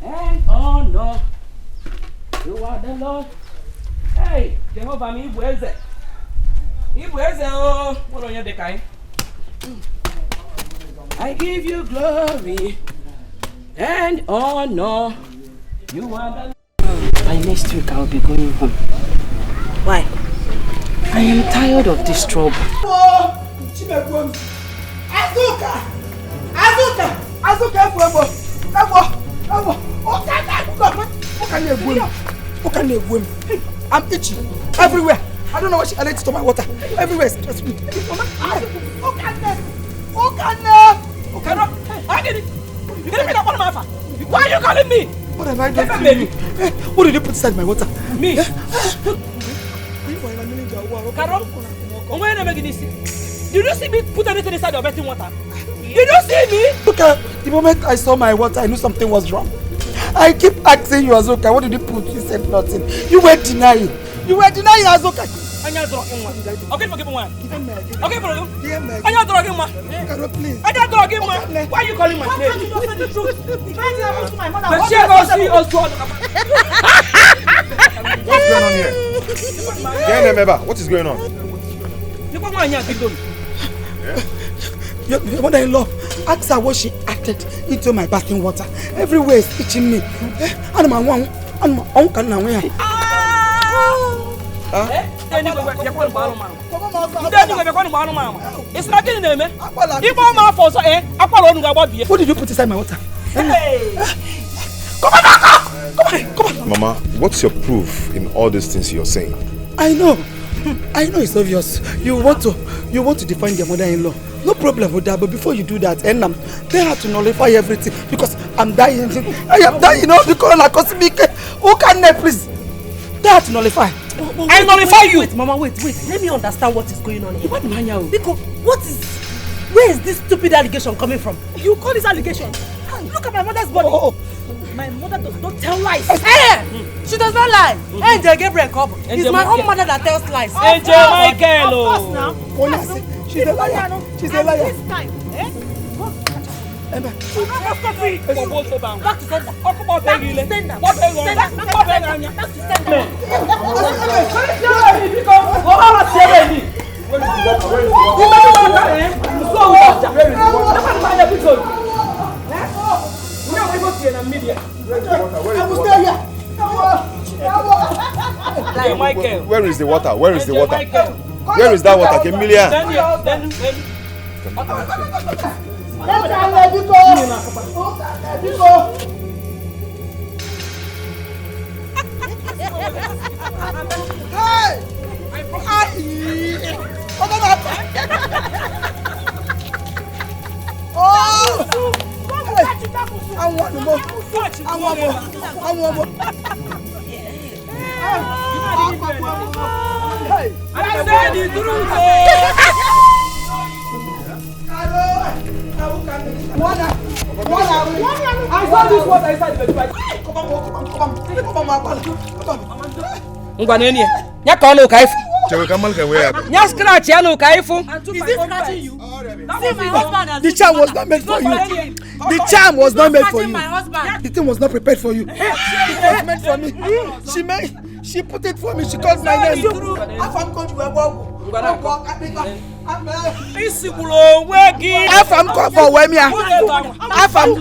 And honor, you are the Lord. Hey, Jehovah, me Ibueze. Ibueze, oh, what on your Dikeh? I give you glory and honor. You are the Lord. By next week, I'll be going home. Why? I am tired of this trouble. I'm itchy everywhere. I don't know what she added to my water. Everywhere is stress me. Why are you calling me? What have I done to you? What did you put inside my water? Me? Did you see me put anything inside your bathing water? Did you see me? Look at the moment I saw my water, I knew something was wrong. I keep asking you, Azoka, what did you put? You said nothing. You were denying. You were denying, Azoka. Okay, forgive me one. Okay, forgive me. Please. Why are you calling my name? What's going on here? What is going on? Your mother-in-law, ask her what she added into my bathing water. Everywhere is itching me. What did you put inside my water? Come on. Mama, what's your proof in all these things you're saying? I know it's obvious. You want to define your mother-in-law. No problem with that, but before you do that, they have to nullify everything because I'm dying. I am dying the corona cosmic. Who can please? They have to nullify. I nullify you. Wait, Mama, wait. Let me understand what is going on here. Because where is this stupid allegation coming from? You call this allegation? Look at my mother's body. My mother does not tell lies. Hey! She does not lie. Angel Gabriel Cobb. It's my own mother that tells lies. Angel Michael. Of course now. She's a liar. She's a liar. This time, Back to sender. Where is the water? Where is the water? Where is that water? Emilia. I said the truth. I saw this water inside the bed. Ngwaneni. Nya ka onu ka ifu. Chewe kamal ka where? Nya scratch ya nu ka ifu. Is this scratching you? See my husband. The charm was not meant for you. The charm was not meant for you. My husband. The thing was not prepared for you. It was meant for me. She put it for me. She called my name. Afam come for Wemia. Afam.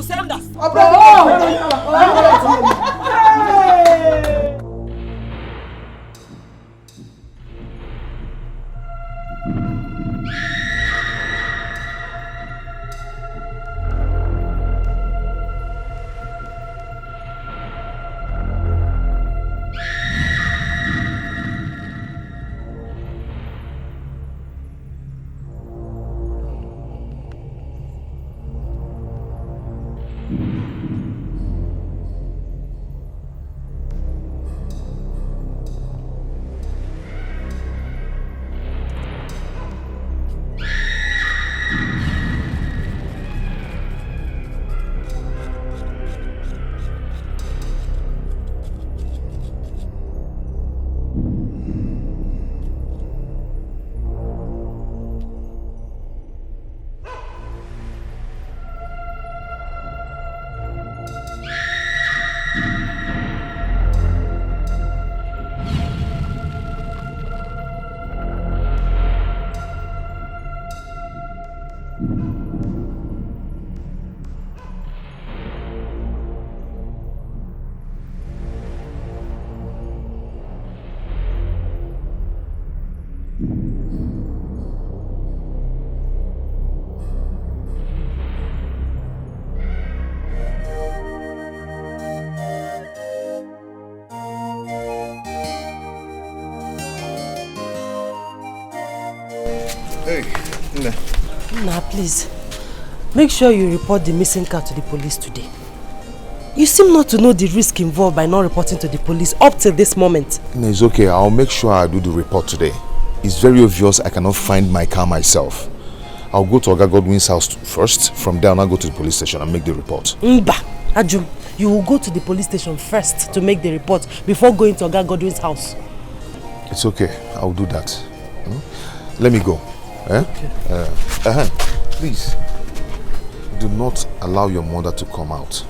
Hey, Nah, please. Make sure you report the missing car to the police today. You seem not to know the risk involved by not reporting to the police up till this moment. No, it's okay. I'll make sure I do the report today. It's very obvious I cannot find my car myself. I'll go to Oga Godwin's house first. From there, I'll go to the police station and make the report. Mba, Ajum, you will go to the police station first to make the report before going to Oga Godwin's house. It's okay. I'll do that. Let me go. Eh? Okay. Please, do not allow your mother to come out.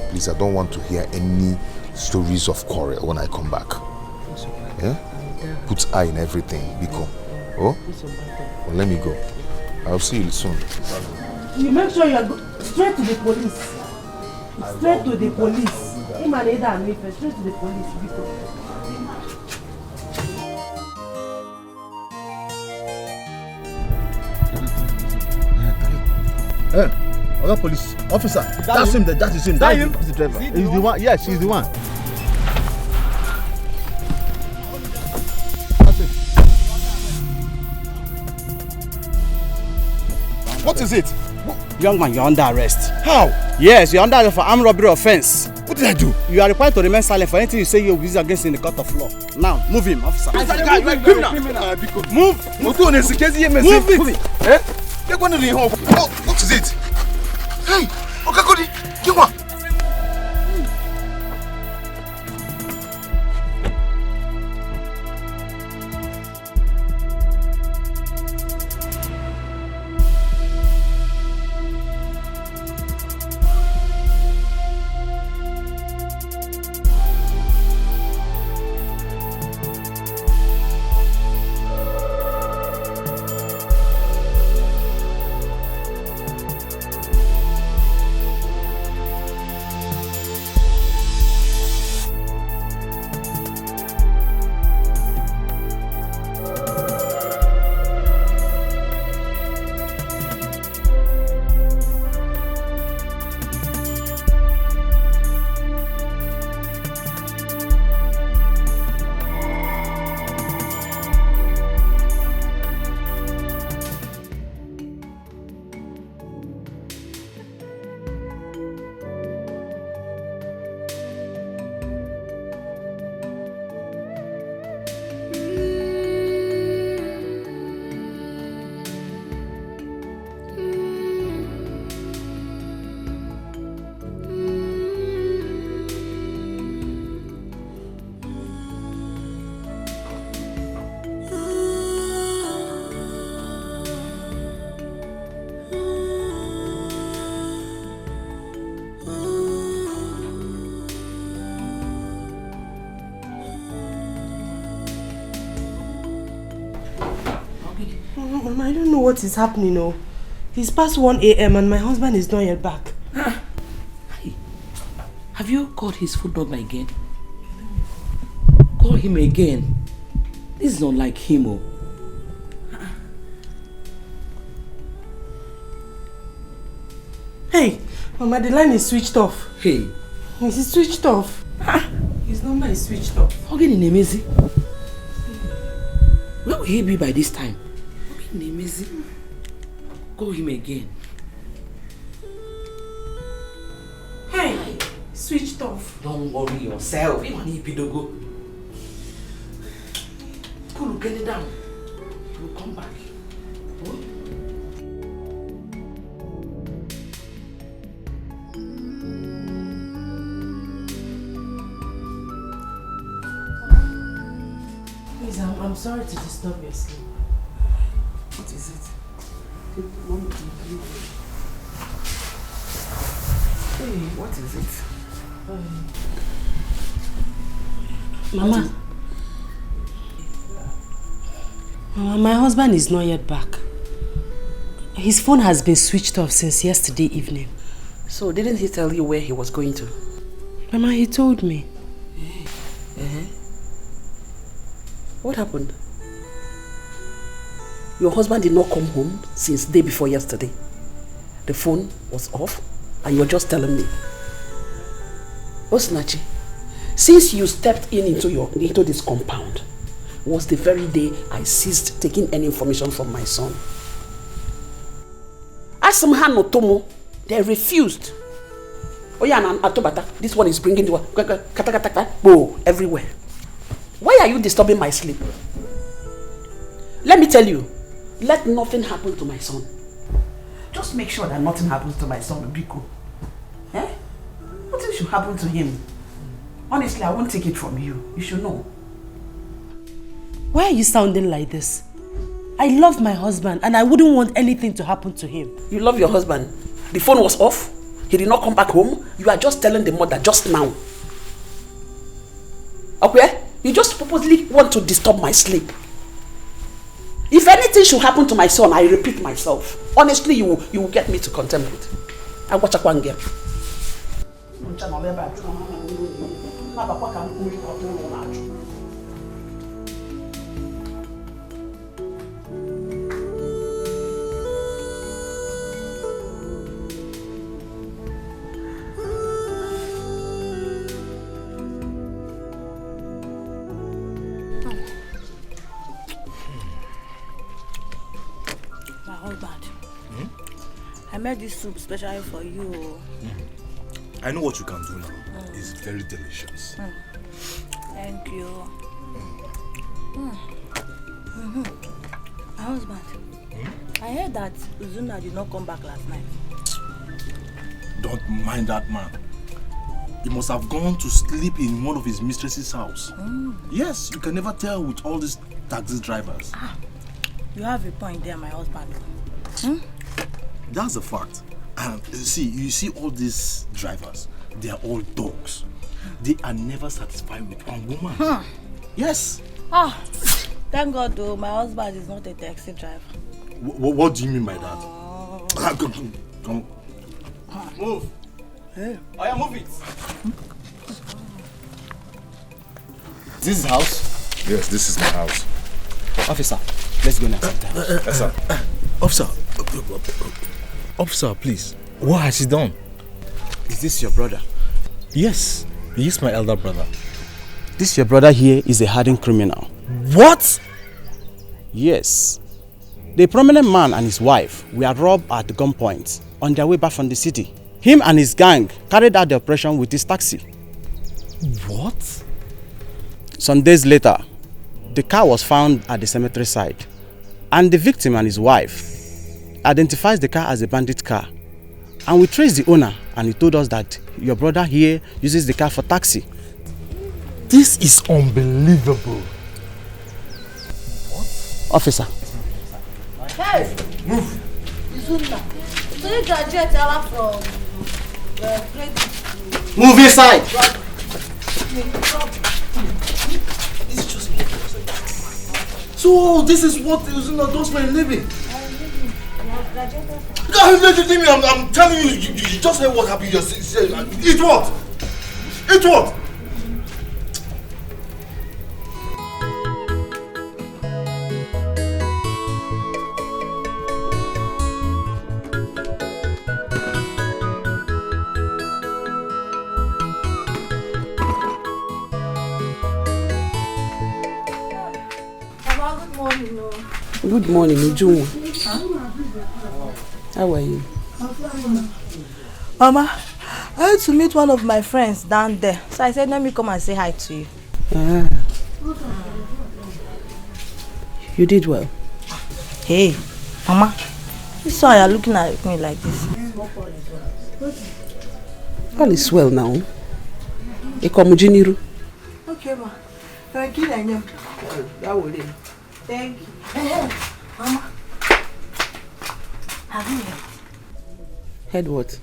Please, I don't want to hear any stories of quarrel when I come back. Yeah? Put eye in everything, Biko. Oh? Well, let me go. I'll see you soon. You make sure you are straight to the police. Straight to the police. Straight to the police, Biko. Hey, other police officer. That's him. That is him. That is the driver. He's the one. Yes, he's the one. What is it? Young man, you're under arrest. How? Yes, you're under arrest for armed robbery offense. What did I do? You are required to remain silent for anything you say you're against in the court of law. Now, move him, officer. Move it. Move it. Eh? What is it? Hey, Okakodi, Kiwa. Mama, I don't know what is happening. Oh. It's past 1 a.m. and my husband is not yet back. Have you called his phone number again? Call him again. This is not like him. Oh. Hey, Mama, the line is switched off. Hey. It's switched off. His number is switched off. Again in Emezi. Where will he be by this time? In Emezi. Call him again. Hey, switched off. Don't worry yourself. You need to go. Cool, get it down. He will come back. Oh? Please, I'm sorry to disturb your sleep. What is it? Hey, what is it? Mama. Mama, my husband is not yet back. His phone has been switched off since yesterday evening. So, didn't he tell you where he was going to? Mama, he told me. What happened? Your husband did not come home since the day before yesterday. The phone was off and you're just telling me. Osinachi, since you stepped into this compound, was the very day I ceased taking any information from my son. Ask them Hanotomo, they refused. Oh yeah, Atobata, this one is bringing the everywhere. Why are you disturbing my sleep? Let me tell you, let nothing happen to my son. Just make sure that nothing happens to my son, Biko. Eh? Nothing should happen to him. Honestly, I won't take it from you. You should know. Why are you sounding like this? I love my husband and I wouldn't want anything to happen to him. You love your husband? The phone was off? He did not come back home? You are just telling the mother just now. Okay? You just purposely want to disturb my sleep. If anything should happen to my son, I repeat myself. Honestly, you will get me to contemplate. I watch a one girl. I made this soup specially for you. I know what you can do now. It's very delicious. Thank you. My husband, I heard that Uzuna did not come back last night. Don't mind that man. He must have gone to sleep in one of his mistress's house. Yes, you can never tell with all these taxi drivers. You have a point there, my husband. That's a fact. And you see all these drivers, they are all dogs. They are never satisfied with one woman. Yes. Thank God though, my husband is not a taxi driver. What do you mean by that? Come. Move. Hey. Move it. This is house? Yes, this is my house. Officer, let's go now. Yes, sir. Officer, please. What has he done? Is this your brother? Yes, he is my elder brother. This your brother here is a hardened criminal. What? Yes. The prominent man and his wife were robbed at gunpoint on their way back from the city. Him and his gang carried out the operation with his taxi. What? Some days later, the car was found at the cemetery site, and the victim and his wife identifies the car as a bandit car. And we traced the owner, and he told us that your brother here uses the car for taxi. This is unbelievable. What? Officer. Hey! Move! Izuna, so you graduate from grade. Move inside! So this is what Izuna does for a living? I'm telling you, you just heard what happened. Eat what? Eat what? Good morning, Uju. How are you? Mama, I had to meet one of my friends down there. So I said, let me come and say hi to you. Ah. You did well. Hey, Mama, this why you're looking at me like this. All is well now. Ekomujiniru. Okay, ma. Thank you. Thank you. Mama, have you heard? Heard what?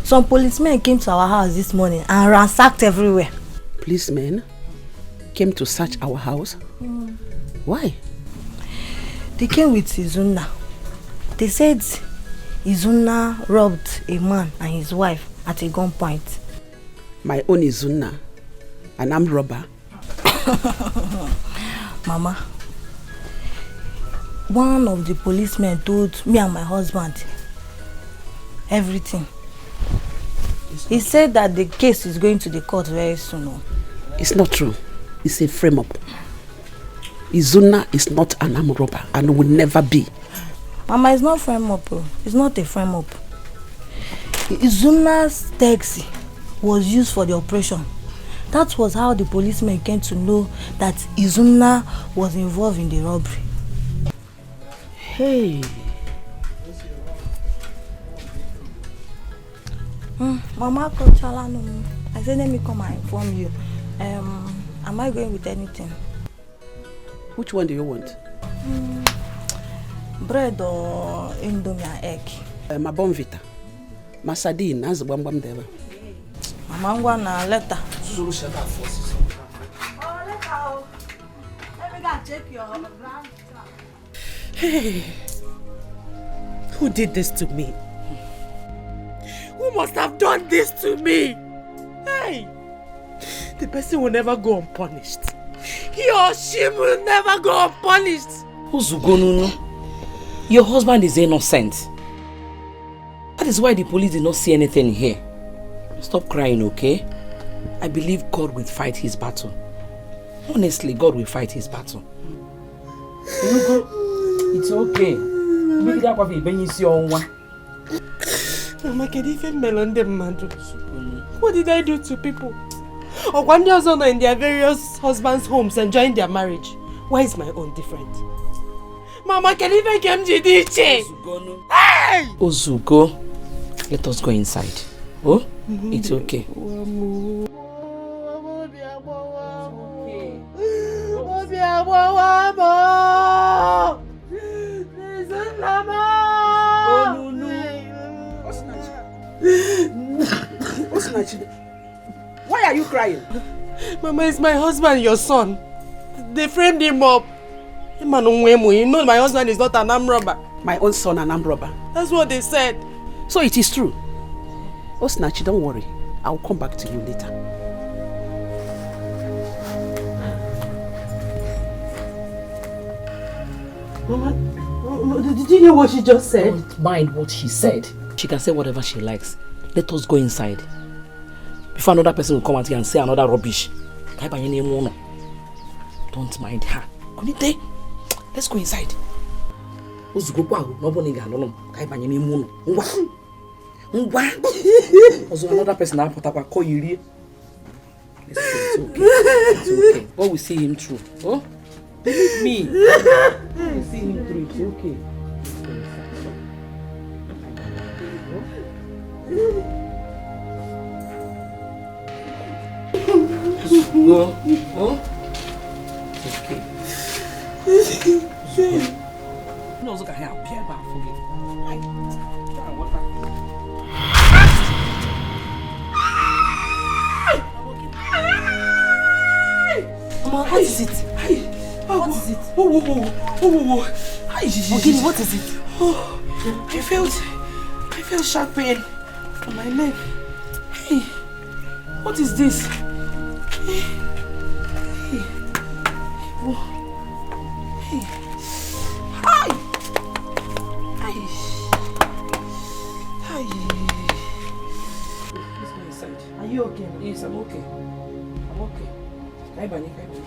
Some policemen came to our house this morning and ransacked everywhere. Policemen came to search our house? Why? They came with Izuna. They said Izuna robbed a man and his wife at a gunpoint. My own Izuna, an armed robber. Mama, one of the policemen told me and my husband everything. He said that the case is going to the court very soon. It's not true. It's a frame-up. Izuna is not an armed robber and will never be. Mama, it's not frame-up. It's not a frame-up. Izuna's taxi was used for the operation. That was how the policemen came to know that Izuna was involved in the robbery. Hey. Mama, I said let me come and inform you. Am I going with anything? Which one do you want? Bread or indomie and egg? My bonvita. My sardine, as the bam there. Mama, I'm going to letter. Zulu shut up forces. Let me go check your brand. Hey, who did this to me? Who must have done this to me? Hey, the person will never go unpunished. He or she will never go unpunished. Uzugonunu, your husband is innocent. That is why the police did not see anything here. Stop crying, okay? I believe God will fight his battle. Honestly, God will fight his battle. It's okay. Mama, can you even melon them, man? What did I do to people? Or one day also in their various husbands' homes enjoying their marriage. Why is my own different? Mama, can you even come to this? Hey! Ozugo, let us go inside. Oh, it's okay. Why are you crying? Mama, it's my husband, your son. They framed him up. You know my husband is not an armed robber. My own son, an armed robber. That's what they said. So it is true. Osinachi, don't worry. I'll come back to you later. Mama, did you hear what she just said? Don't mind what she said. She can say whatever she likes. Let us go inside. Before another person will come out here and say another rubbish. Don't mind her. Let's go inside. Also another person now put up a call you. It's okay. It's okay. God will see him through. Oh? Believe me. God will see him through. It's okay. Go. Oh? It's okay. No, look at how Pierre back for me. Mama, what is it? What is it? Ogini, what is it? Oh, I felt sharp pain on my leg. Hey, what is this? Hey. Oh. Hey. Hi. Hi. Hi. Let's go inside. Are you okay? Yes, I'm okay. I'm okay. Bye, Bunny. Bye, Bunny.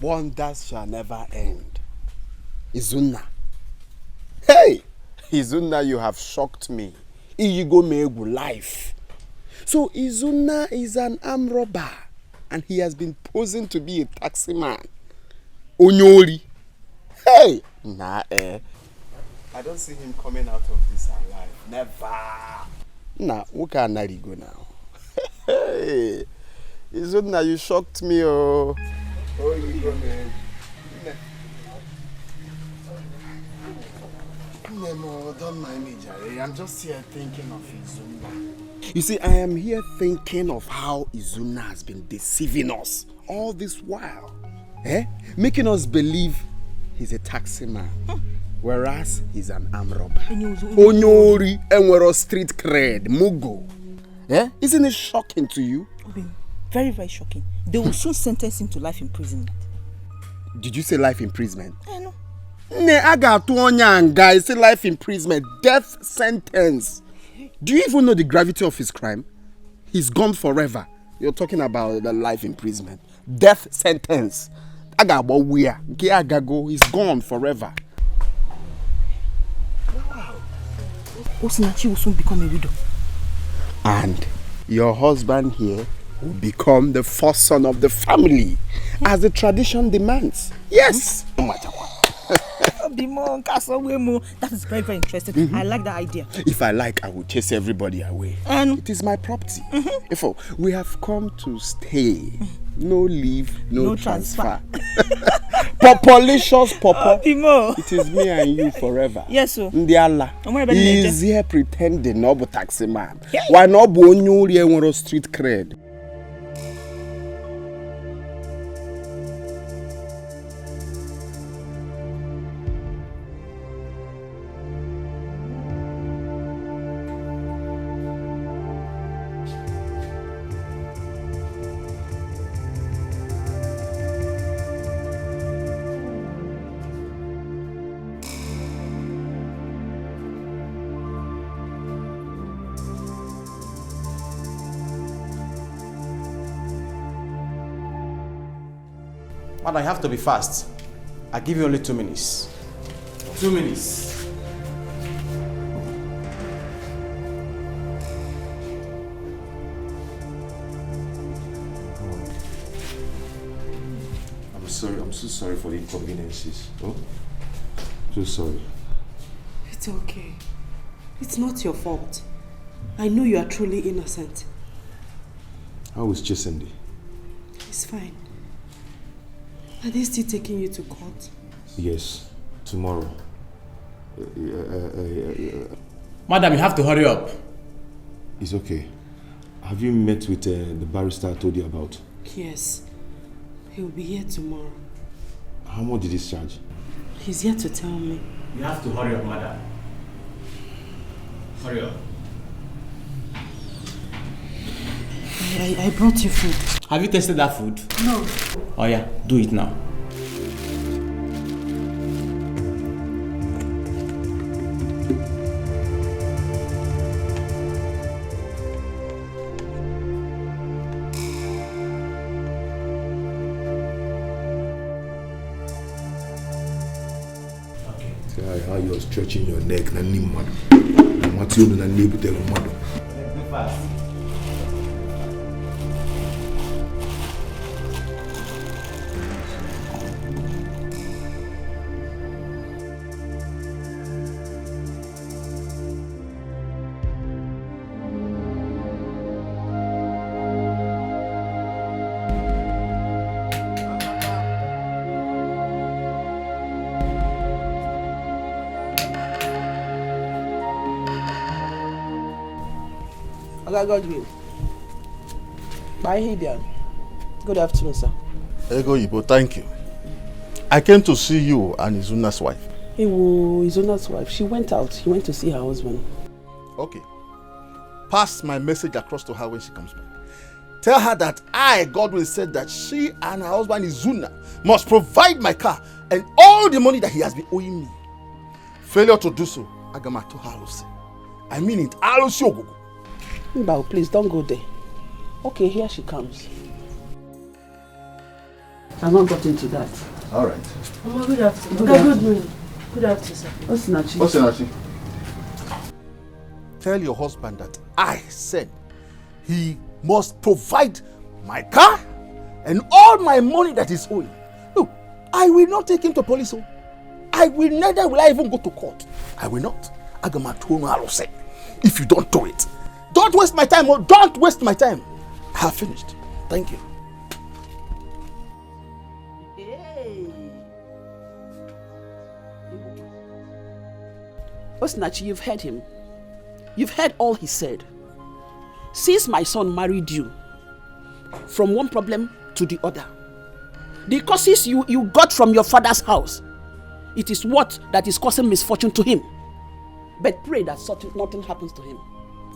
Wonders shall never end. Izuna. Hey! Izuna, you have shocked me. Iyigo megu life. So Izuna is an armed robber and he has been posing to be a taxi man. Onyori. Hey! Nah, I don't see him coming out of this alive. Never. Nah, who can I go now? Hey! Izuna, you shocked me, oh. Oh, you go, man. No, don't mind me, Jerry. I'm just here thinking of Izuna. You see, I am here thinking of how Izuna has been deceiving us all this while. Making us believe he's a taxi man, whereas he's an armed robber. Onyori, and we're a street cred, Mugo. Isn't it shocking to you? Very, very shocking. They will soon sentence him to life imprisonment. Did you say life imprisonment? I know. I got two onion guys. Say life imprisonment, death sentence. Do you even know the gravity of his crime? He's gone forever. You're talking about the life imprisonment, death sentence. I got about where? He's gone forever. Wow. Osinachi will soon become a widow. And your husband here will become the first son of the family, as the tradition demands. Yes. No matter what. That is very, very interesting. I like that idea. If I like, I will chase everybody away. It is my property. Therefore, we have come to stay. No leave, no transfer. Populicious Papa. It is me and you forever. Yes, sir. Ndiala. He is here pretending no but taxi man. Why not Bonyuri and street cred? But I have to be fast. I give you only 2 minutes. 2 minutes. I'm sorry. I'm so sorry for the inconveniences. Oh, so sorry. It's okay. It's not your fault. I know you are truly innocent. How is Chesende? It's fine. Are they still taking you to court? Yes, tomorrow. Madam, you have to hurry up. It's okay. Have you met with the barrister I told you about? Yes. He will be here tomorrow. How much did he charge? He's here to tell me. You have to hurry up, madam. Hurry up. I brought you food. Have you tasted that food? No. Oh yeah, do it now. See how you're stretching your neck. Na ni mad. What you do na ni butelo mad. Oga Godwin. Bye, Hidian. Good afternoon, sir. Ego Ibo, thank you. I came to see you and Izuna's wife. Izuna's wife. She went out. She went to see her husband. Okay. Pass my message across to her when she comes back. Tell her that I, Godwin, said that she and her husband Izuna must provide my car and all the money that he has been owing me. Failure to do so, Agamato Halose. I mean it, Halose Ogogo. Mbao, please don't go there. Okay, here she comes. I've not got into that. All right. Mama, good afternoon. Good morning. Good afternoon, sir. Osinachi. Tell your husband that I said he must provide my car and all my money that is owing. Look, I will not take him to police. Neither will I even go to court. I will not. If you don't do it, don't waste my time. Don't waste my time. I have finished. Thank you. Osinachi, you've heard him. You've heard all he said. Since my son married you, from one problem to the other, the causes you got from your father's house, it is what that is causing misfortune to him. But pray that nothing happens to him.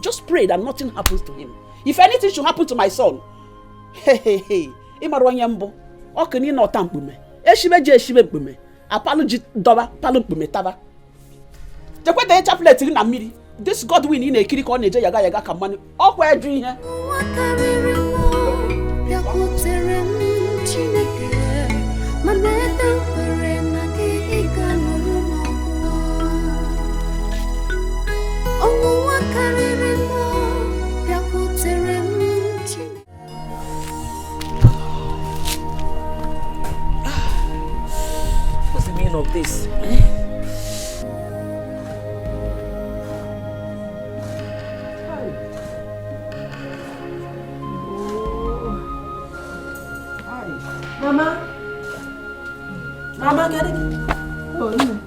Just pray that nothing happens to him. If anything should happen to my son, Imarwanyambo, Okani no tampume, Eshibe mpume, Apology doba, palumpume tava. Jakwete chaplet in a miri. This Godwin in a kiri on yaga yaga kamani. Oh, where do you What's the meaning of this? Mama, get it? Oh, no.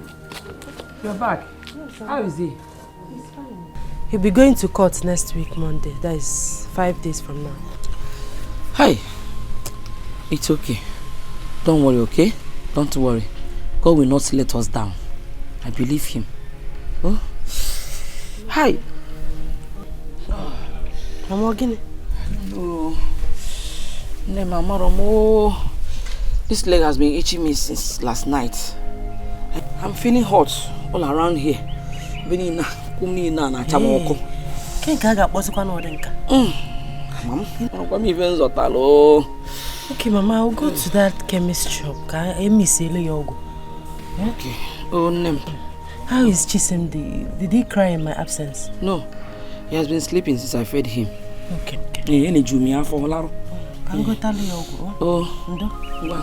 You're back. Yes, how is he? He's fine. He'll be going to court next week, Monday. That is 5 days from now. Hi. It's okay. Don't worry, okay? Don't worry. God will not let us down. I believe him. Oh? Hi. Mama, Guinea? No. No, Mama Romo. This leg has been itching me since last night. I'm feeling hot all around here. Mom, okay, Mama, I'll go to that chemist shop. Okay. Oh, name. How is Chisimdi? Did he cry in my absence? No. He has been sleeping since I fed him. Okay. Can go tell you. Oh. Go.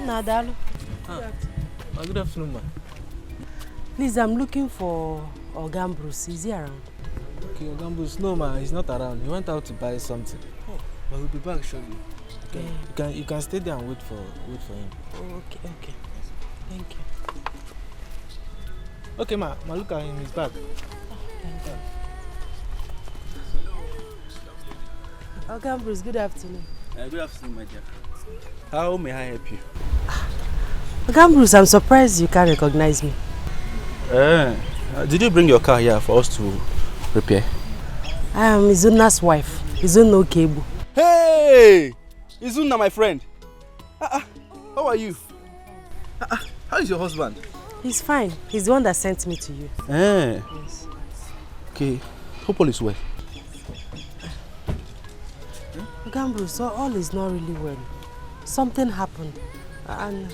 Nadalo. Good afternoon, ma. Please, I'm looking for Ogambros. Is he around? Okay, Ogambros, no, ma, he's not around. He went out to buy something. Oh, but he'll be back shortly. You can stay there and wait for him. Oh, okay. Thank you. Okay, ma, look at him. He's back. Thank you. Ogambros, good afternoon. Good afternoon, my dear. How may I help you? Gambrus, I'm surprised you can't recognize me. Did you bring your car here for us to repair? I am Izuna's wife, Izuna Okebu. Hey! Izuna, my friend. How are you? How is your husband? He's fine. He's the one that sent me to you. Yes. Okay. Hope all is well. Gambrus, all is not really well. Something happened. And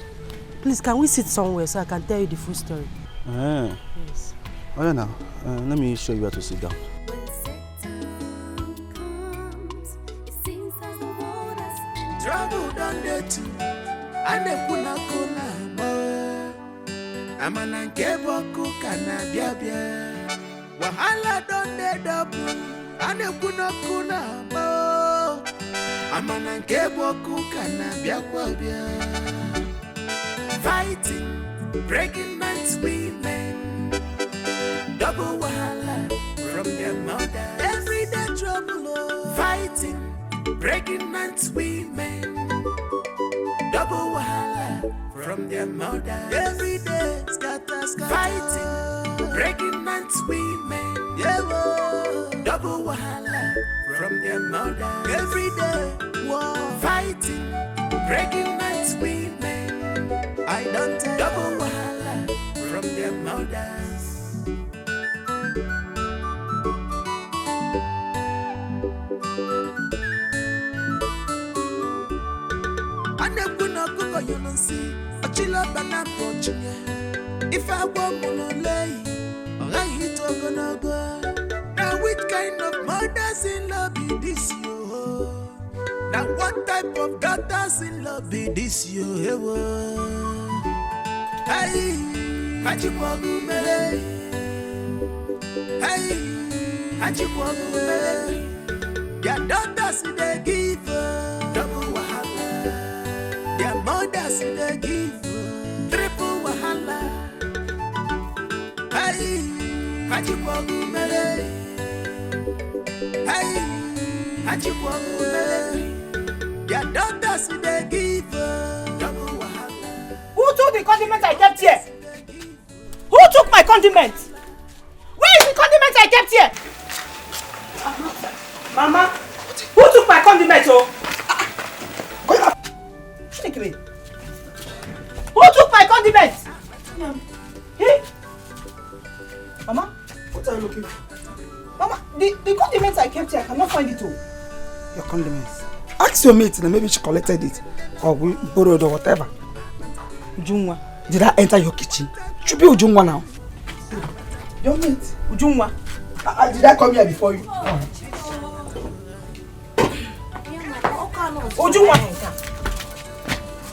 please, can we sit somewhere so I can tell you the full story? Yes. Oh, yeah, now. Let me show you where to sit down. don't dey too. And they put a cola mo. I'm an ankebo kana bia bia. Wahala don't dey double. And they put a cola mo. I'm an ankebo kana bia bia. Fighting, breaking man's women. Double wahala from their mother. Everyday trouble. Fighting, breaking man's women. Double wahala from their mother. Every day, scatter, scatter. Fighting, breaking man's women. Yeah, double wahala from their mother. Every day, war. Fighting, breaking man's women. I don't tell. Double wahala from their mothers. You don't see a chill up and a punch. If I want to lay, I hit gonna go. Now, which kind of mothers in love be this you? Now, what type of daughters in love be this you? Hey, Hajiwagu Mele. Hey, Hajiwagu Mele. Your daughters in the give double wahala. Their mothers in the give triple wahala. Hey, Hajiwagu Mele. Hey, Hajiwagu Mele. Their daughters in the give double wahala. Who took the condiment I kept here? Who took my condiment? Where is the condiment I kept here? Mama, who took my condiment? Oh, take me. Who took my condiment? Hey, Mama, what are you looking for? Mama, the condiments I kept here, I cannot find it all. Your condiments? Ask your mate, and maybe she collected it or we borrowed or whatever. Ujungwa. Did I enter your kitchen? Should be Ujungwa now. Your mate, Ujungwa. Did I come here before you? Ujungwa.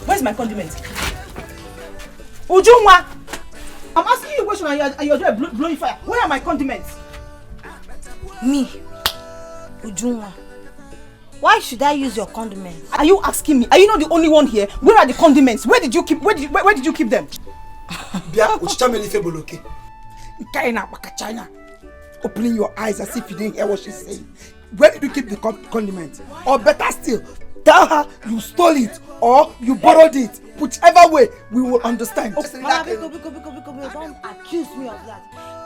Where's my condiment? Ujungwa. I'm asking you a question and you're there blowing fire. Where are my condiments? Me, Ujungwa. Why should I use your condiments? Are you asking me? Are you not the only one here? Where are the condiments? Where did you keep? Where did you keep them? Bia, uchameli feboloke. Kaina China. Opening your eyes as if you didn't hear what she's saying. Where did you keep the condiment? Or better still, tell her you stole it or you borrowed it. Whichever way, we will understand. Mama, Biko, don't accuse me of that.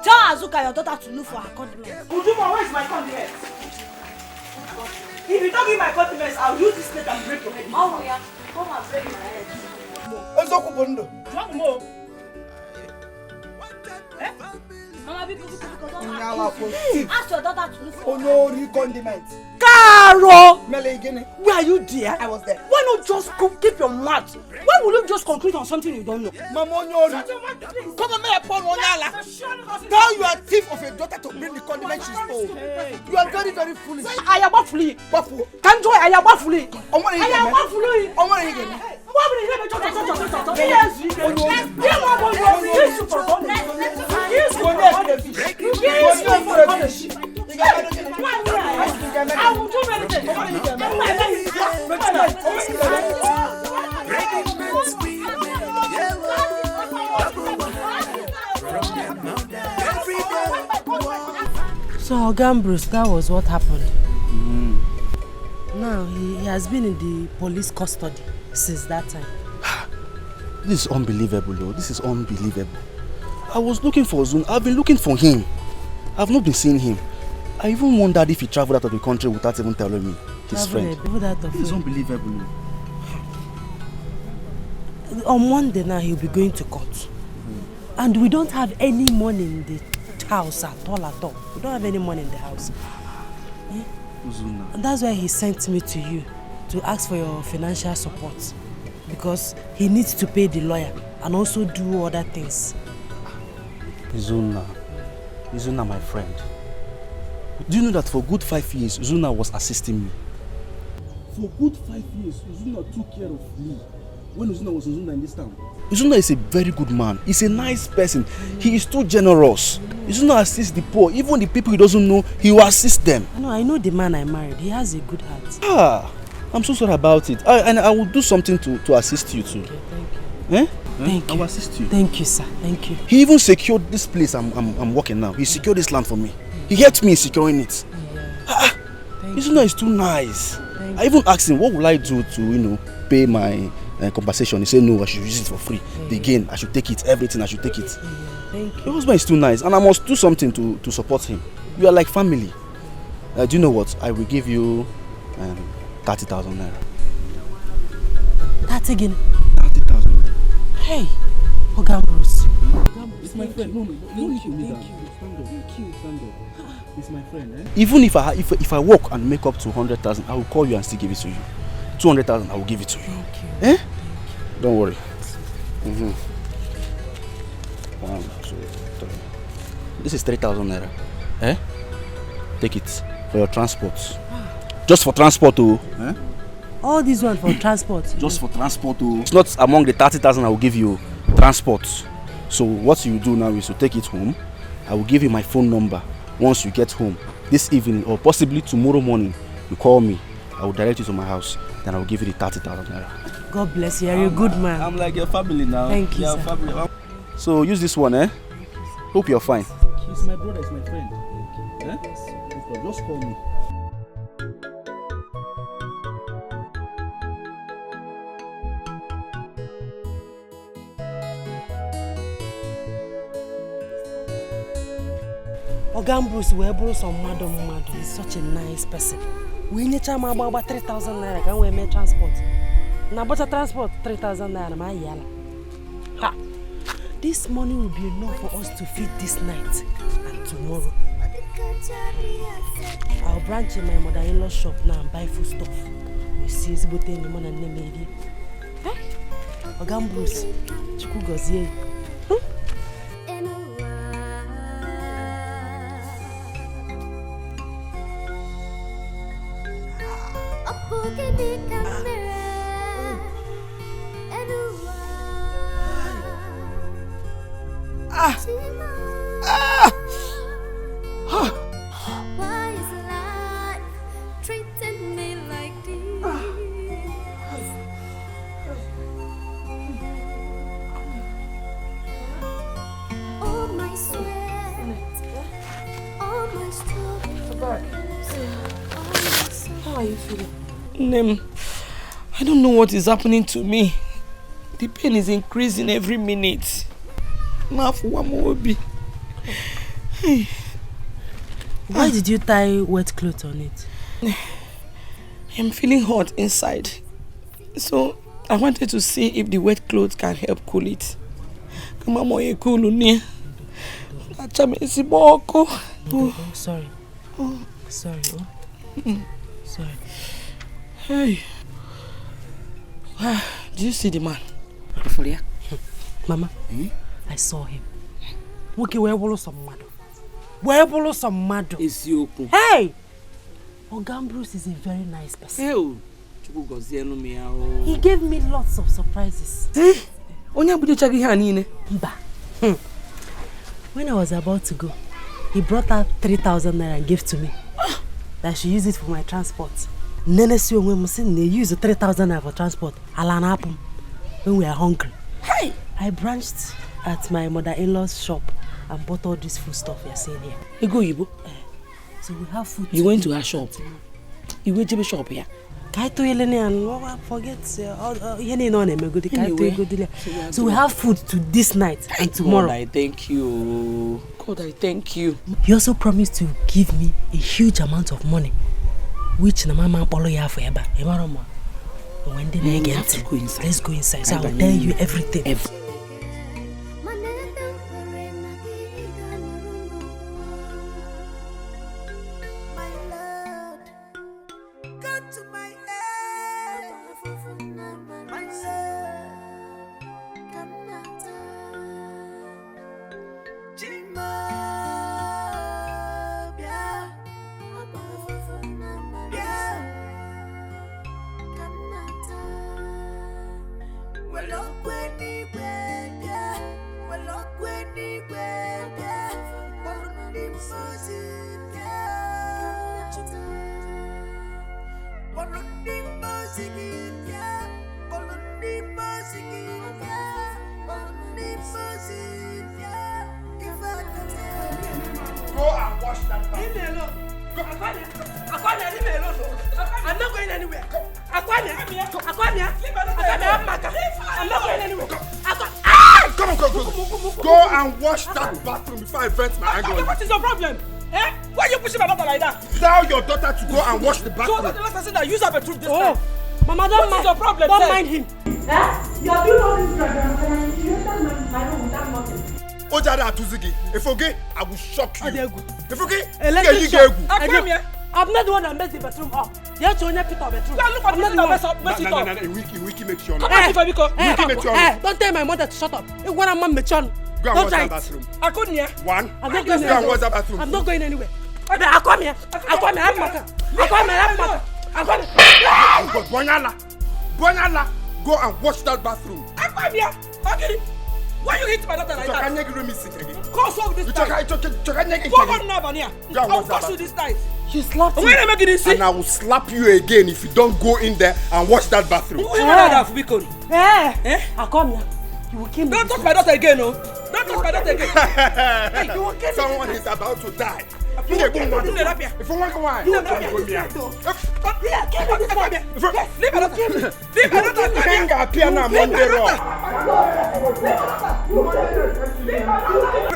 Tell Azuka your daughter to look for her condiments. Ujuma, where is my condiments? If you don't give my condiments, I'll use this plate and break your head. Oh yeah, come and break my head. More. Eh? Mama, Biko, don't ask your daughter to look for her. Oh no, condiments. Caro! Where are you there? I was there. Why not just keep your mouth? Why would you just conclude on something you don't know? Mama, no. Come on, tell your thief of a daughter to bring the condiment she stole. You are very, very foolish. I am not foolish. Can't joy, I am not foolish. I am not foolish. I will do anything. So, Gambros, that was what happened. Now, he has been in the police custody since that time. This is unbelievable, though. This is unbelievable. I was looking for Zun. I've been looking for him. I've not been seeing him. I even wondered if he traveled out of the country without even telling me, his friend. This is unbelievable. On Monday now, he'll be going to court. And we don't have any money in the house at all. We don't have any money in the house. And that's why he sent me to you to ask for your financial support. Because he needs to pay the lawyer and also do other things. Zuna, my friend. Do you know that for good 5 years, Zuna was assisting me? For good 5 years, Uzuna took care of me. When Uzuna was Uzuna in this town. Uzuna is a very good man. He's a nice person. He is too generous. Uzuna assists the poor. Even the people he doesn't know, he will assist them. No, I know the man I married. He has a good heart. Ah, I'm so sorry about it. And I will do something to assist you too. Okay, thank you. Eh? Thank I you. will assist you. Thank you, sir. Thank you. He even secured this place I'm working now. He secured this land for me. He helped me in securing it. Uzuna is too nice. I even asked him, what will I do to, pay my compensation? He said, no, I should use it for free. The gain, I should take it. Everything, I should take it. Thank you. Your husband is too nice, and I must do something to support him. You are like family. Do you know what? I will give you 30,000 naira. That again? 30,000 naira. Hey, Oga Bruce. It's my friend. No, thank you. Stand up. It's my friend. Even if I work and make up to 100,000, I will call you and still give it to you. 200,000, I will give it to you. Thank you. Eh? Don't worry. 1, 2, 3. This is 3,000 naira. Eh? Take it for your transport. Just for transport, oh. Eh? All this one for transport. Just for transport, oh. It's not among the 30,000 I will give you. Transport. So what you do now is to take it home. I will give you my phone number. Once you get home this evening or possibly tomorrow morning, you call me. I will direct you to my house. Then I will give you the 30,000 naira. God bless you. You're a good man. I'm like your family now. Thank you, sir. Family. So use this one, eh? Hope you're fine. He's my brother, he's my friend. Eh? Just call me. Oga Bruce wee bụrụ sọ mmadụ. He's such a nice person. We nyecha m agba 3,000 naira ka m wee mee transport. Na bọcha transport 3,000 naira ma yala. Ha! This money will be enough for us to feed this night and tomorrow. I'll branch in my mother-in-law's shop now and buy food stuff. You see, it's about any money and name it. Eh? Oga Bruce, Chukwu gozie. Why is life treating me like this? All my sweat, all my struggles. How are you feeling? Nem, I don't know what is happening to me. The pain is increasing every minute. Now for one more be. Why did you tie wet clothes on it? I'm feeling hot inside. So I wanted to see if the wet clothes can help cool it. Come on, you cool near. Oh, sorry. Sorry. Sorry. Hey. Do you see the man? Mama, I saw him. Okay, where will some mado? Where will some mado? Is you? Hey! Oga Bruce is a very nice person. He gave me lots of surprises. When I was about to go, he brought out 3,000 naira and gave to me. That I should use it for my transport. Nene si when we use the 3,000 naira for transport. When we are hungry. Hey! I branched at my mother-in-law's shop and bought all this food stuff you're seeing here. You go, Ibo? So we have food. You went to her shop? You went to the shop here? So we have food to this night and tomorrow. God, I thank you. God, I thank you. He also promised to give me a huge amount of money, which Mama Polo ya forever. When they get let's go inside. So I will tell you everything. and wash that back. Leave me alone. Aquania, leave me alone. I'm not going anywhere. Aquania, I'm not going anywhere. Come on. Go and wash that bathroom before I vent my anger. What is your problem? Eh? Why are you pushing my daughter like that? Tell your daughter to go and wash the bathroom. So that's the last person that use her bedroom this time. Mama, don't mind. What is your problem? Don't mind him. You are doing all this and you enter my room without nothing. Ojada Atuzigi, if okay, I will shock you. If okay, I'm not the one that messed the bedroom up. You have to only pick up bedroom. Look at the mess up. Wiki make sure. Don't tell my mother to shut up. You want a man mechon. Go and wash that bathroom. I couldn't hear. One. I'm not going anywhere. Go and wash that bathroom. I'm not going anywhere. I come here. Bonyala, go and wash that bathroom. I come here. Okay. Why you hit my daughter like that? Go solve this time. Go on now, Vania. I'll force you this time. She slapped me. And I will slap you again if you don't go in there and wash that bathroom. I come here. You will kill me. Don't touch my daughter again, no. Don't touch my daughter again. Hey, you will kill me. Someone is about to die. If you want to go on, you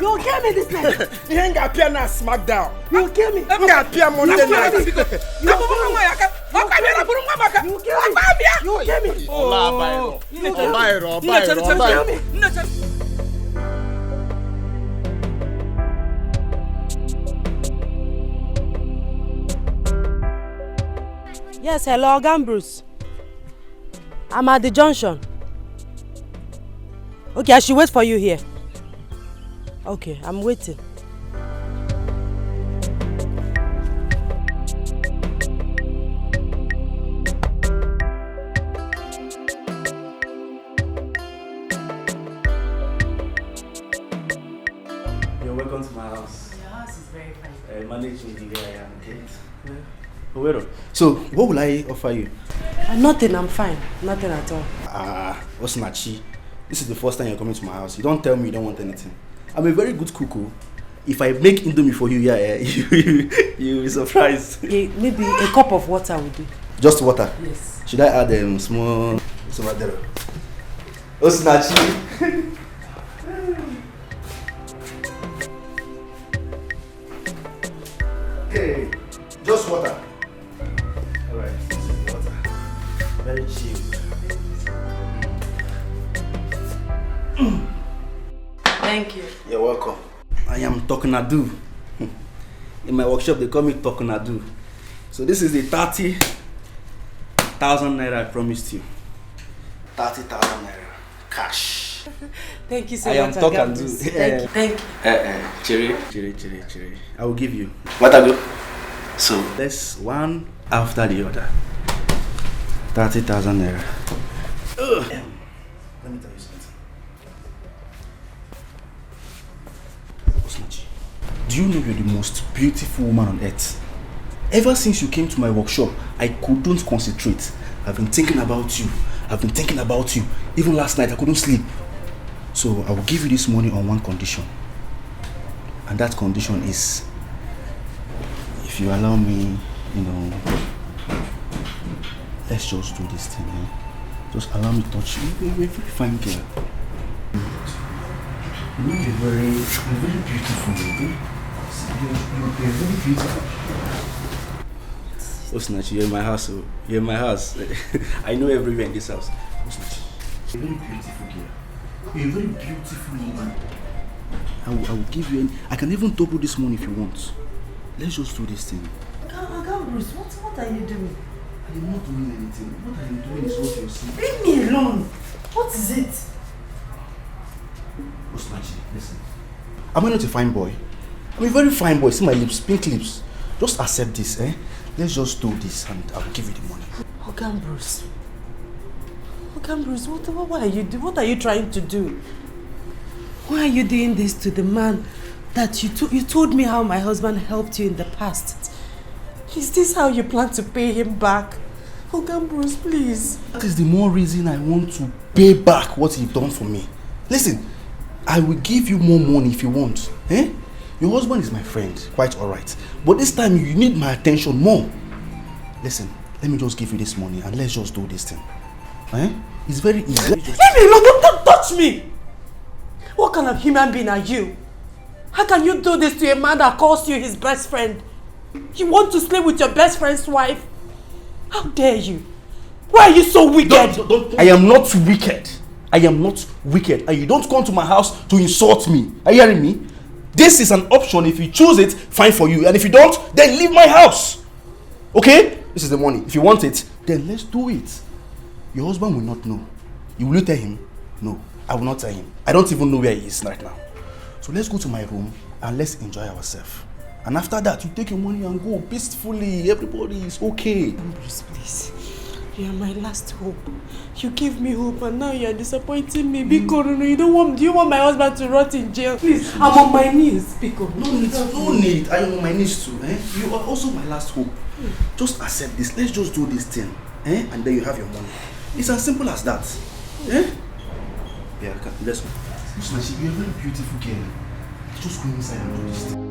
will kill me this night. You ain't got piano smackdown. You will kill me. You got piano Monday night. You will kill me. Yes, hello, Bruce. I'm at the junction. Okay, I should wait for you here. Okay, I'm waiting. You're welcome to my house. Your house is very fine. Managing the way I am, okay? Yeah. So, what will I offer you? Nothing, I'm fine. Nothing at all. Osinachi, this is the first time you're coming to my house. You don't tell me you don't want anything. I'm a very good cook. If I make indomie for you, you'll be surprised. Maybe a cup of water will do. Just water? Yes. Should I add small... Osinachi. Okay, just water. Alright, this is the water. Very cheap. Thank you. You're welcome. I am Tokunadu. In my workshop, they call me Tokunadu. So this is the 30,000 naira I promised you. 30,000 naira. Cash. Thank you so much. I am Tokunadu. Thank you. Cherry. I will give you. What I do? So let's one after the other. 30,000 naira. Let me tell you something. Osinachi, do you know you're the most beautiful woman on earth? Ever since you came to my workshop, I couldn't concentrate. I've been thinking about you. Even last night, I couldn't sleep. So I will give you this money on one condition. And that condition is, if you allow me, let's just do this thing, Just allow me to touch you. You're a very fine girl. You're very beautiful, You're very beautiful. Osinachi, you're in my house. You're in my house. I know everywhere in this house. Osinachi, you're a very beautiful girl. You're a very beautiful woman. I will give you I can even double this money if you want. Let's just do this thing. Bruce, what are you doing? I am not doing anything. What I am doing is what you're seeing. Leave me alone. What is it? Osinachi, listen. Am I not a fine boy? I'm a very fine boy. See my lips, pink lips. Just accept this, Let's just do this and I will give you the money. Bruce, Okay, Bruce, what are you trying to do? Why are you doing this to the man that you told me how my husband helped you in the past? Is this how you plan to pay him back? Okay, Bruce, please. That is the more reason I want to pay back what you've done for me. Listen, I will give you more money if you want. Eh? Your husband is my friend, quite alright. But this time you need my attention more. Listen, let me just give you this money and let's just do this thing. Eh? It's very easy. Leave me alone, don't touch me! What kind of human being are you? How can you do this to a man that calls you his best friend? You want to sleep with your best friend's wife? How dare you? Why are you so wicked? I am not wicked. I am not wicked. And you don't come to my house to insult me. Are you hearing me? This is an option. If you choose it, fine for you. And if you don't, then leave my house. Okay? This is the money. If you want it, then let's do it. Your husband will not know. Will you tell him? No, I will not tell him. I don't even know where he is right now. So let's go to my room and let's enjoy ourselves. And after that, you take your money and go peacefully. Everybody is okay. Bruce, please. You are my last hope. You gave me hope and now you are disappointing me. Biko, no, do you want my husband to rot in jail? Please, I'm on my knees. Biko. No need. I am on my knees too. Eh? You are also my last hope. Just accept this. Let's just do this thing. Eh? And then you have your money. It's as simple as that. Eh? Yeah, let's go. Listen, you're a very beautiful girl. Just go inside and do this thing.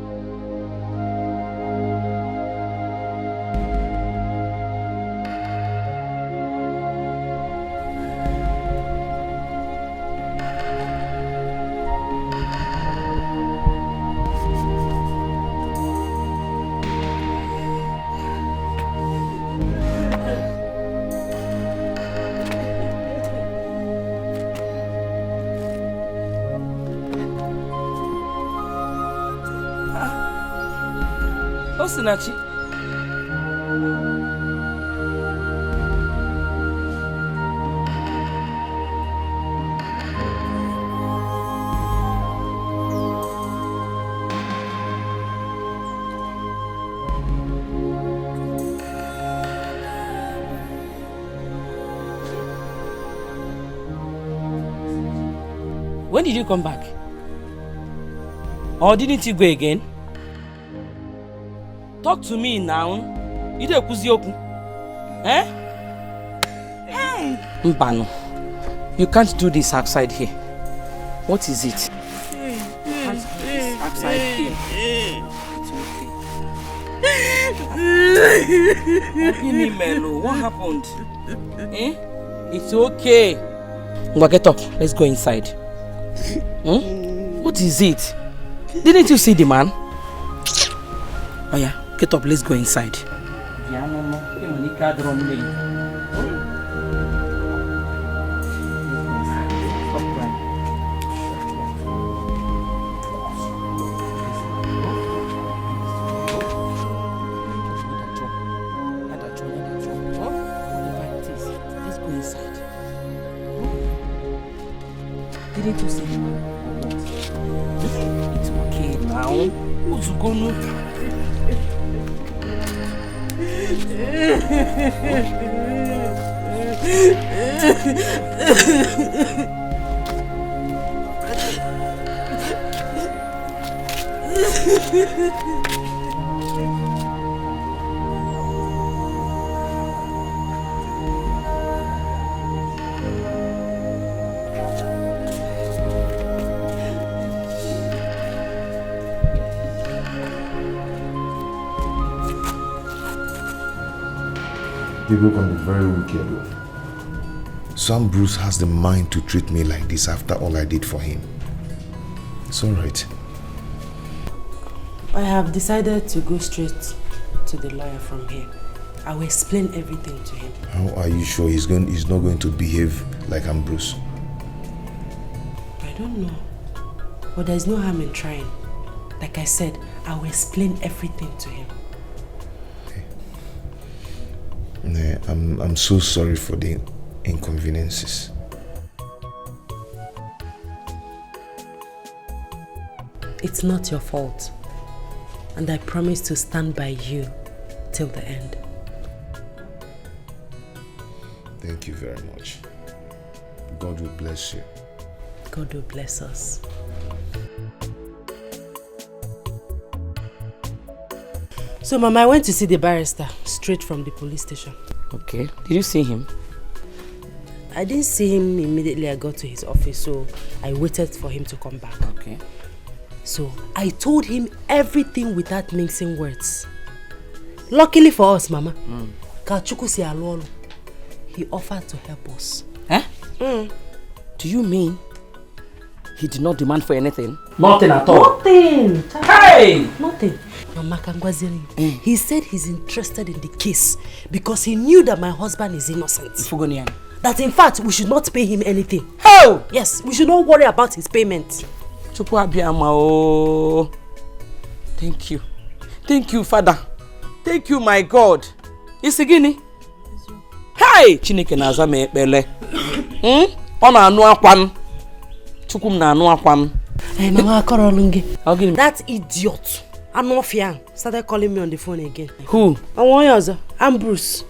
Osinachi. When did you come back? Or didn't you go again? Talk to me now. You don't kuzioku. Eh? Hey! Mbano, you can't do this outside here. What is it? Outside here. It's okay. What happened? Eh? It's okay. Ngwa, get up. Let's go inside. What is it? Didn't you see the man? Oh yeah, get up, let's go inside. Let's go inside. Didn't you see the man? It's okay now. Who's gonna? People can be very wicked. Some Bruce has the mind to treat me like this after all I did for him. It's alright. I have decided to go straight to the lawyer from here. I will explain everything to him. How are you sure he's not going to behave like I'm Bruce? I don't know. But there's no harm in trying. Like I said, I will explain everything to him. I'm so sorry for the inconveniences. It's not your fault. And I promise to stand by you till the end. Thank you very much. God will bless you. God will bless us. So, Mama, I went to see the barrister straight from the police station. Okay. Did you see him? I didn't see him immediately I got to his office, so I waited for him to come back. Okay. So, I told him everything without mixing words. Luckily for us, Mama, he offered to help us. Eh? Do you mean he did not demand for anything? Nothing at all? Nothing! Hey! Nothing. Mama Kangwaziri, he said he's interested in the case because he knew that my husband is innocent. That in fact, we should not pay him anything. How? Yes, we should not worry about his payment. Thank you. Thank you, Father. Thank you, my God. Isigini. Hey! Chineke na-aza m ekpele. Ọ na-anụ akwa m. Chukwu m na-anụ akwa m. Hey, Mama Korolungi. That idiot, Anofian, started calling me on the phone again. Who? I'm Bruce.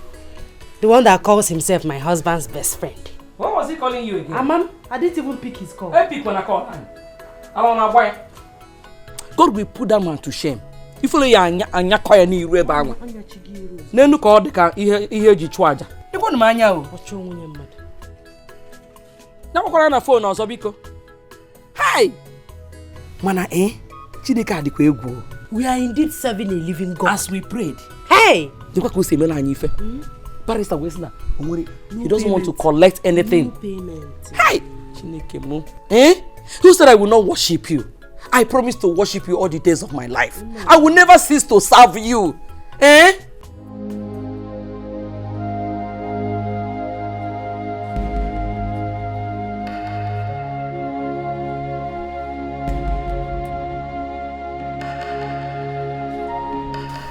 The one that calls himself my husband's best friend. What was he calling you again? Mom, I didn't even pick his call. I pick when I call. God will put that man to shame. If only anya kwaya ni iru ebe anwa. Nenu ka ọ dị ka ihe eji chụọ aja. Ịkwọ na anya o. Ọchụ nwunye mmadụ. Na gbakwara na phone ọzọ biko. Hi. Mana Chineke adịkwa egwu. We are indeed serving a living God. As we prayed. Hey! Dịkwa ka o si emela anyị ife. Barrister Wesna, he doesn't want to collect anything. No payment. Hi! Chineke mo. Who said I will not worship you? I promise to worship you all the days of my life. I will never cease to serve you.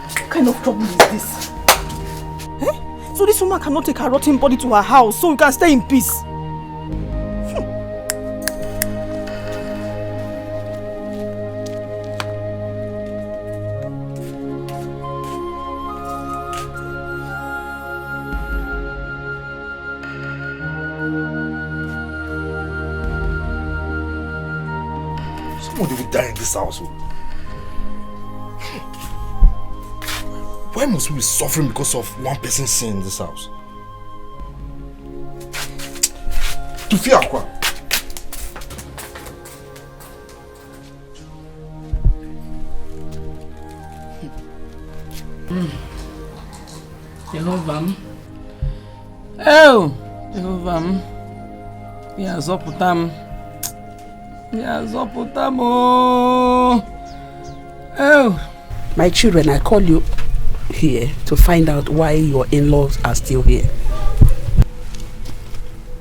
What kind of trouble is this? So this woman cannot take her rotten body to her house so we can stay in peace. Somebody will die in this house. Why must we be suffering because of one person's sin in this house? To fear quoi? Jehovah. Oh, Jehovah. Yazoputam. Oh. My children, I call you here to find out why your in-laws are still here.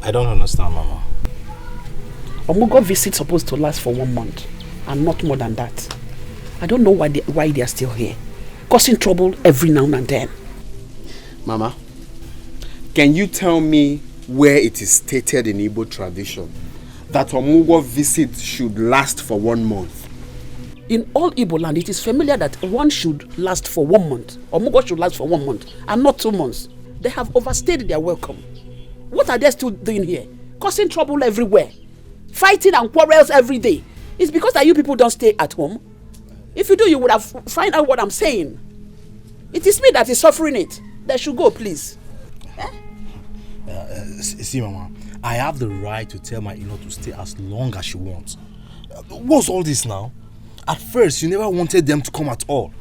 I don't understand, Mama. Omugo visit supposed to last for 1 month and not more than that. I don't know why they are still here, causing trouble every now and then. Mama, can you tell me where it is stated in Igbo tradition that Omugo visit should last for 1 month? In all Igbo land, it is familiar that one should last for 1 month. Omugo should last for 1 month and not 2 months. They have overstayed their welcome. What are they still doing here? Causing trouble everywhere. Fighting and quarrels every day. It's because that you people don't stay at home. If you do, you would have find out what I'm saying. It is me that is suffering it. They should go, please. See, Mama, I have the right to tell my in-law to stay as long as she wants. What's all this now? At first, you never wanted them to come at all.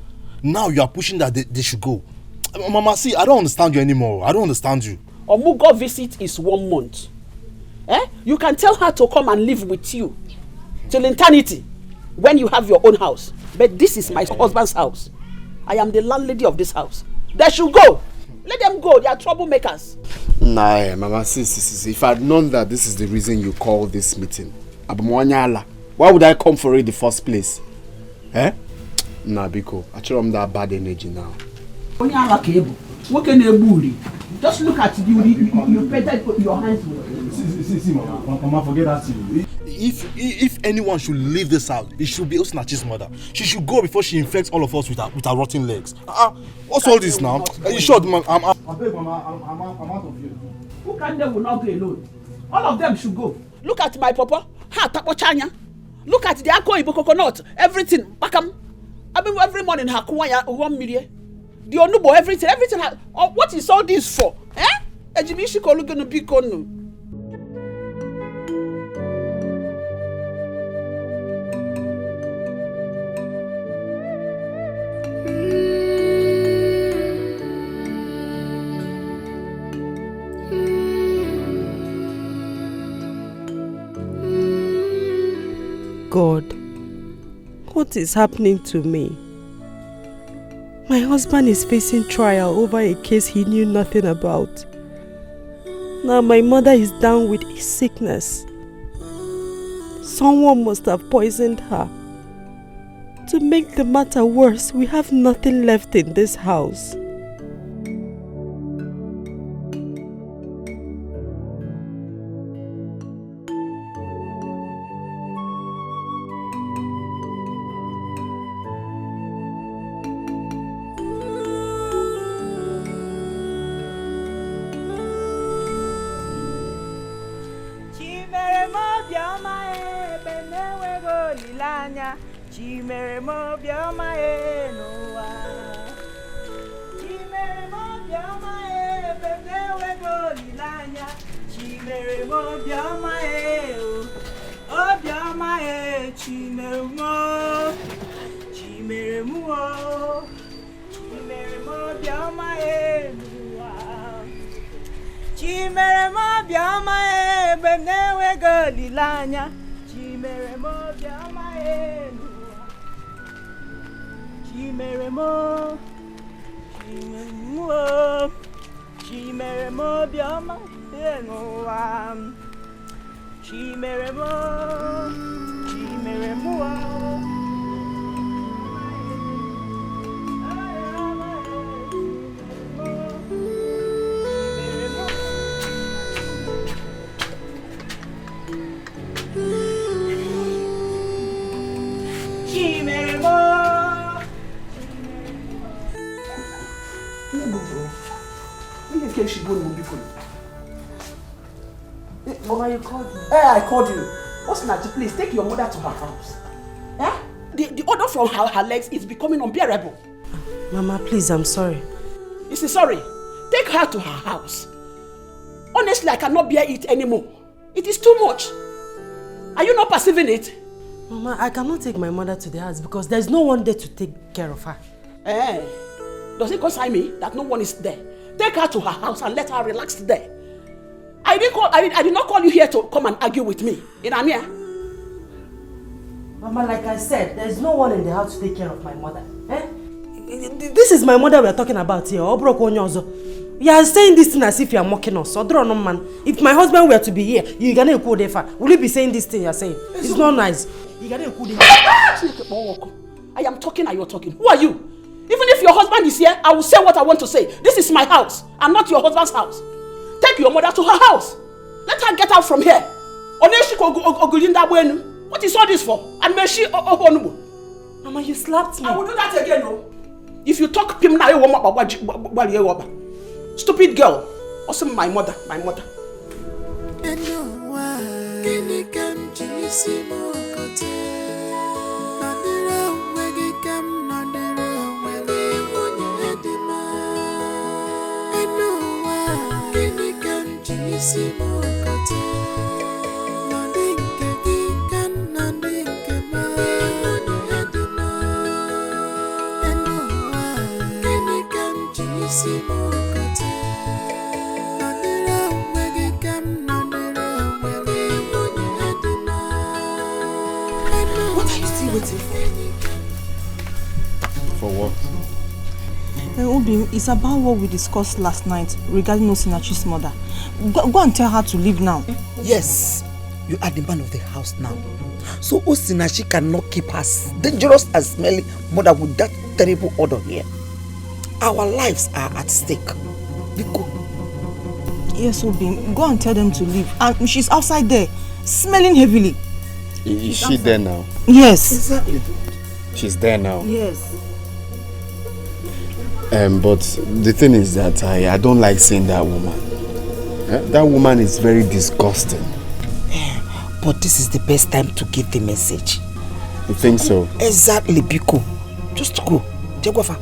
Now you are pushing that they should go. Mama, see, I don't understand you anymore. I don't understand you. Omugo visit is 1 month. You can tell her to come and live with you till eternity when you have your own house. But this is my husband's house. I am the landlady of this house. They should go. Let them go. They are troublemakers. Nah, Mama, see. If I had known that this is the reason you call this meeting, why would I come for it in the first place? Nah, Biko, I show them that bad energy now. Just look at you painted your hands with. See, Mama, forget that. If anyone should leave this house, it should be Osinachi's mother. She should go before she infects all of us with her rotten legs. What's all this now? You sure, man? I'm out of here. Who can they will not go alone? All of them should go. Look at my papa. Ha tapochanya. Look at the Akko Ibo coconut. Everything. Bakam. I mean every morning ha kuwaya 1 million. The onubo everything. What is all this for? Eh? Ejibishi ko lu gonna be kono. God, what is happening to me? My husband is facing trial over a case he knew nothing about. Now my mother is down with a sickness. Someone must have poisoned her. To make the matter worse, we have nothing left in this house. Chimere mo bioma e noa. Chimere mo bioma e benewe go lilanya. Chimere mo bioma e o bioma e chimere mo. Chimere mo. Chimere mo bioma e noa. Chimere mo bioma e benewe go lilanya. Chimere mo bioma e noa. Chimere mo, chimere mo bioma enoa. Chimere mo. Chimere mo. Mama, you called me. Eh, I called you. What's Nachi, please take your mother to her house. Eh? The odor from her legs is becoming unbearable. Mama, please, I'm sorry. You see, sorry. Take her to her house. Honestly, I cannot bear it anymore. It is too much. Are you not perceiving it? Mama, I cannot take my mother to the house because there's no one there to take care of her. Eh? Does it concern me that no one is there? Take her to her house and let her relax there. I did not call you here to come and argue with me. In Amia. Mama, like I said, there's no one in the house to take care of my mother. Eh? This is my mother we're talking about here. You are saying this thing as if you are mocking us. If my husband were to be here, you're gonna go there. Will you be saying this thing you're saying? It's not nice. I am talking and you're talking. Who are you? Even if your husband is here, I will say what I want to say. This is my house and not your husband's house. Take your mother to her house. Let her get out from here. What is all this for? And may she Mama, you slapped me. I will do that again, no? If you talk him now, stupid girl. Also my mother. What are you still waiting for? For what? Obim, it's about what we discussed last night regarding Osinachi's mother. Go and tell her to leave now. Yes, you are the man of the house now. So Osinachi cannot keep her dangerous and smelly mother with that terrible odor here. Our lives are at stake. Biko. Yes, Obim, go and tell them to leave. And she's outside there, smelling heavily. Is she there now? Yes. Exactly. She's there now? Yes. But the thing is that I don't like seeing that woman. That woman is very disgusting. But this is the best time to give the message. You think so? Exactly, Biko. Just go. Jaguafa.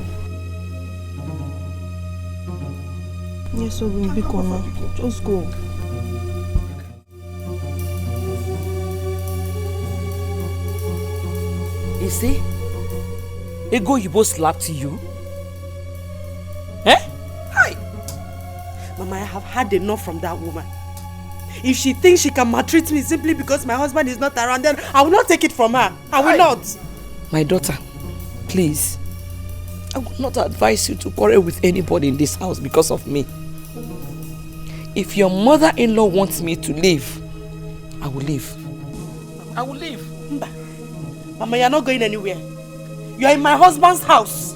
Yes, Biko, no. Just go. You see? Ego Yibo slapped you? Eh? Hi. Mama, I have had enough from that woman. If she thinks she can maltreat me simply because my husband is not around, then I will not take it from her. I will not. My daughter, please. I would not advise you to quarrel with anybody in this house because of me. If your mother-in-law wants me to leave, I will leave. I will leave. Mba. Mama, you are not going anywhere. You are in my husband's house.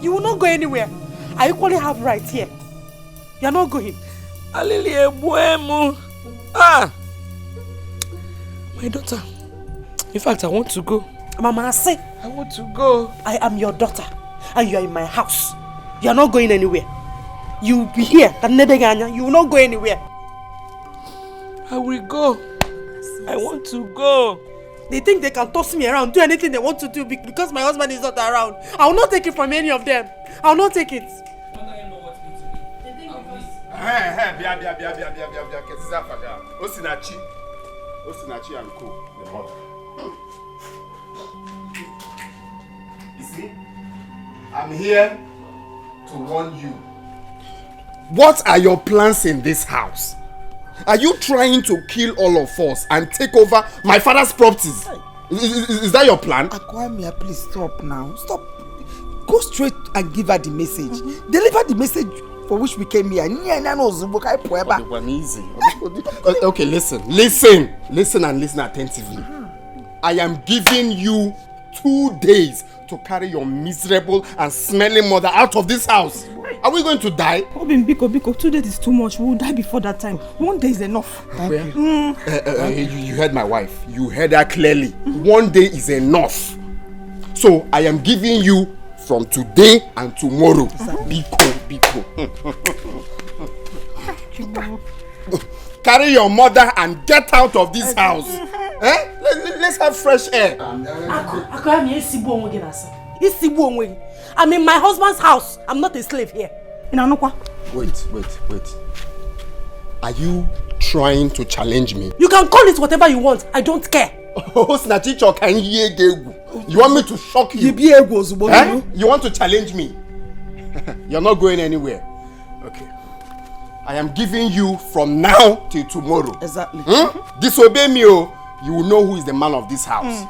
You will not go anywhere. I equally have rights here. You are not going. Ah! My daughter. In fact, I want to go. Mama, I say, I want to go. I am your daughter. And you are in my house. You are not going anywhere. You will be here. You will not go anywhere. I will go. I want to go. They think they can toss me around, do anything they want to do because my husband is not around. I will not take it from any of them. I will not take it. Osinachi and Co. The mother. You see, I'm here to warn you. What are your plans in this house? Are you trying to kill all of us and take over my father's properties? Is that your plan? Akwamia, please stop now. Stop. Go straight and give her the message. Deliver the message for which we came here. Okay, listen and listen attentively. I am giving you 2 days to carry your miserable and smelling mother out of this house. Are we going to die? Biko, 2 days is too much. We will die before that time. 1 day is enough. You heard my wife. You heard her clearly. 1 day is enough. So I am giving you from today and tomorrow. Biko. Carry your mother and get out of this house. Let's have fresh air. I'm in my husband's house. I'm not a slave here. Wait. Are you trying to challenge me? You can call it whatever you want. I don't care. You want me to shock you? You want to challenge me? You're not going anywhere. Okay. I am giving you from now till tomorrow. Exactly. Disobey me, you will know who is the man of this house.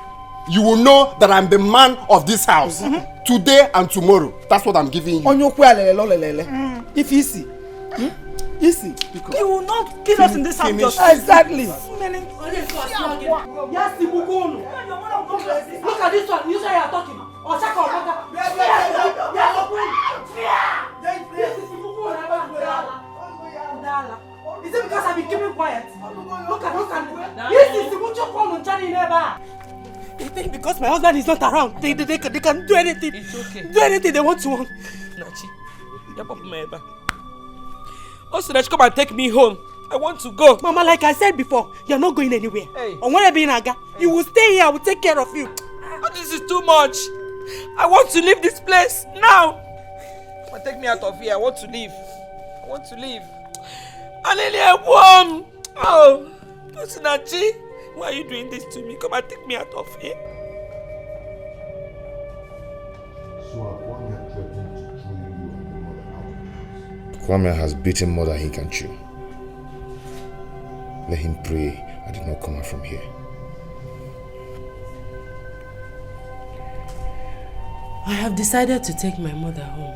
You will know that I'm the man of this house. Today and tomorrow. That's what I'm giving you. If easy. Easy. You will not kill us in this house. Exactly. Look at this one. You say you are talking. Is it because I've been keeping quiet? Look at this is the mutual phone on Charlie never. They think because my husband is not around, they can do anything. It's okay. Do anything they want to. Nachi, Nachi, come and take me home. I want to go. Mama, like I said before, you're not going anywhere. Hey. On when I be in Aga, you will stay here. I will take care of you. Oh, this is too much. I want to leave this place now. Come and take me out of here. I want to leave. Alelia, warm. Oh, Nachi, why are you doing this to me? Come and take me out of here. Kwame has beaten more than he can chew. Let him pray I did not come out from here. I have decided to take my mother home.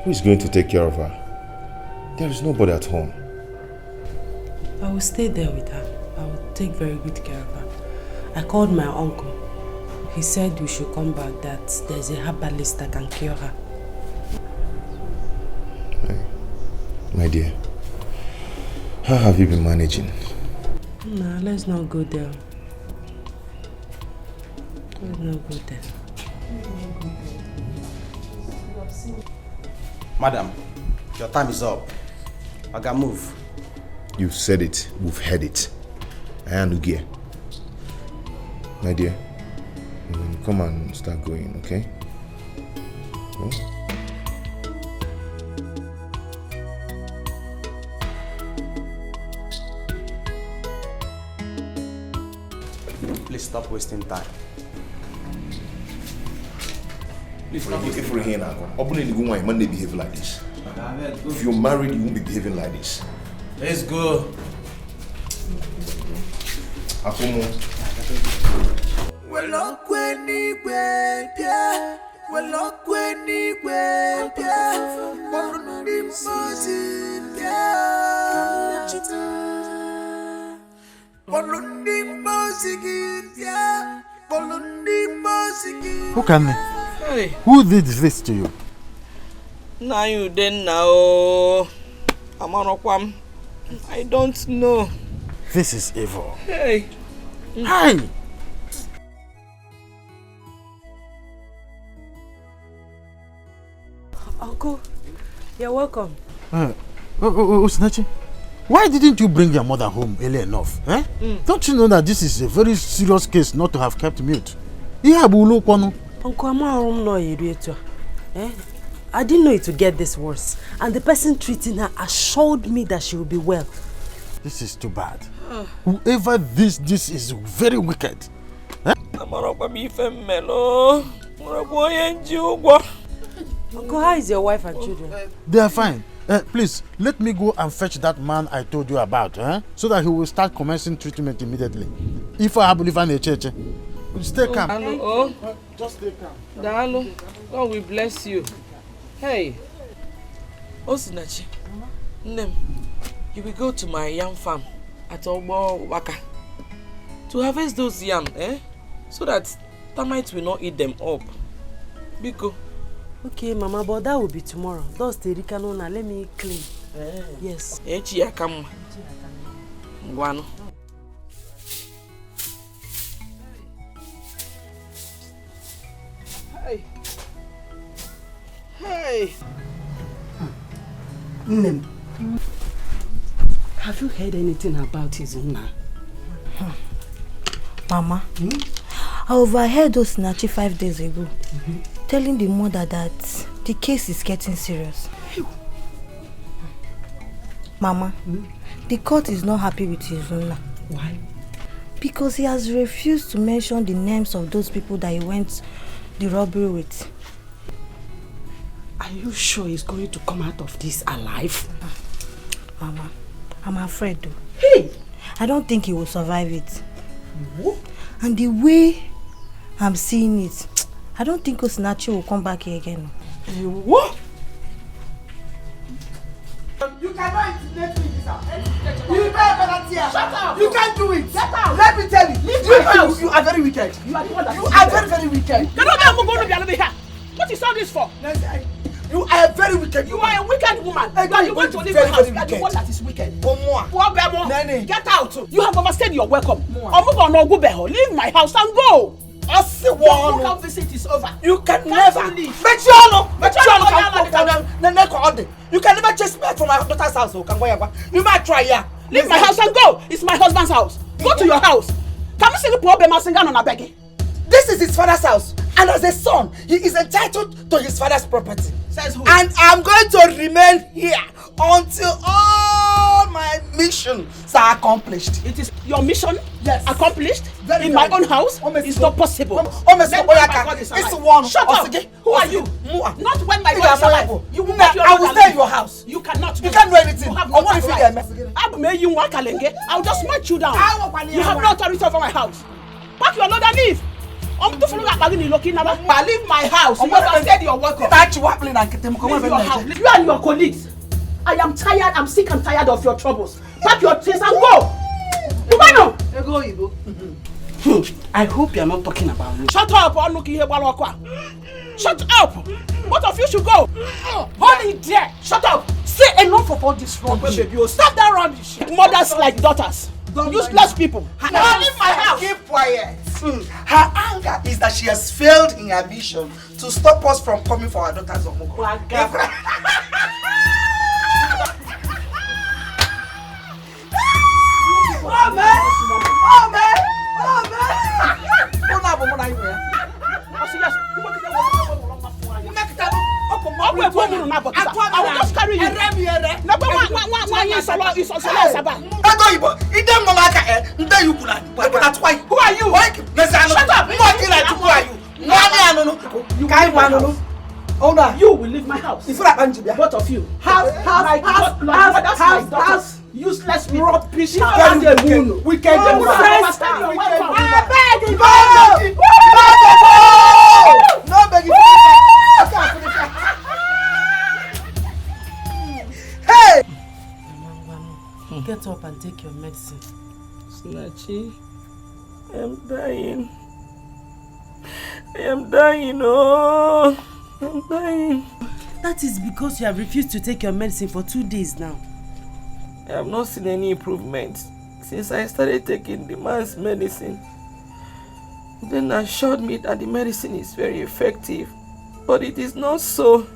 Who is going to take care of her? There is nobody at home. I will stay there with her. I will take very good care of her. I called my uncle. He said we should come back, that there's a herbalist that can cure her. My dear, how have you been managing? Nah, let's not go there. Let's not go there. Madam, your time is up. I can move. You've said it. We've heard it. I am Ugie. My dear, come and start going, okay? Oh. Please stop wasting time. If you're here now, you might behave like this. If you're married, you won't be behaving like this. Let's go. Akumo. Who can me? Hey. Who did this to you? Now you then now. Amanokwam. I don't know. This is evil. Hey. Hi! Uncle, you're welcome. Osinachi, why didn't you bring your mother home early enough? Eh? Don't you know that this is a very serious case not to have kept mute? Uncle, I didn't know it would get this worse. And the person treating her assured me that she will be well. This is too bad. Whoever this is very wicked. Eh? Uncle, how is your wife and children? They are fine. Please, let me go and fetch that man I told you about, so that he will start commencing treatment immediately. If I believe in a church, stay calm. Just stay calm. Dalo, God will bless you. Hey, Osinachi, Nem, you will go to my yam farm at Obo Waka to harvest those yam, so that termites will not eat them up. Biko. Okay, Mama, but that will be tomorrow. Those Terikano, let me clean. Yes. Echiakam. Guano. Hey. Hey. Nem. Have you heard anything about his owner? Mama, I overheard Osinachi 5 days ago. Telling the mother that the case is getting serious. Mama, the court is not happy with his owner. Why? Because he has refused to mention the names of those people that he went the robbery with. Are you sure he's going to come out of this alive? Mama, I'm afraid though. Hey! I don't think he will survive it. What? And the way I'm seeing it, I don't think Osinachi will come back here again. What? You cannot intimidate me in this house. You better here. Shut up. You can't do it. Get out. Let me tell you. Leave my house. You are very wicked. You are the one that you are very, very wicked. What is all this for? You are a very wicked woman. You are a wicked woman. You want to leave my house. You are the one that is wicked. Get out. You have overstayed your welcome. Leave my house and go. Your local visit is over. You can never leave. You can never chase me from my daughter's house. You might try here. Leave my house and go. It's my husband's house. Go to your house. Can you see the poor Bema Singan on a begging? This is his father's house. And as a son, he is entitled to his father's property. Says who? And I'm going to remain here until all my missions are accomplished. It is your mission? Yes. Accomplished? Very in my own house? It's not possible. It's one. Shut up! Who are you? Not when my God is alive. You will not. I will stay in your house. You cannot. You can't do anything. You have no right. I'll just smash you down. You have no authority over my house. Pack your load and leave. Leave my house. You must stay your work. Leave your house. You and your colleagues. I am tired. I'm sick and tired of your troubles. Pack your things and go. I hope you are not talking about me. Shut up! Shut up! Both of you should go. Hold it there. Shut up. Say enough of all this rubbish. Stop that rubbish. Mothers like daughters. Useless people. Leave my house. Keep quiet. Her anger is that she has failed in her mission to stop us from coming for our daughter's omugo. Who are you? Shut up! Who are you? You will leave my house. Both of you. House. Useless rubbish. We can go. No begging. Hey! Get up and take your medicine. Snatchy, I am dying, oh, I'm dying. That is because you have refused to take your medicine for 2 days now. I have not seen any improvement since I started taking the man's medicine. Then assured me that the medicine is very effective, but it is not so.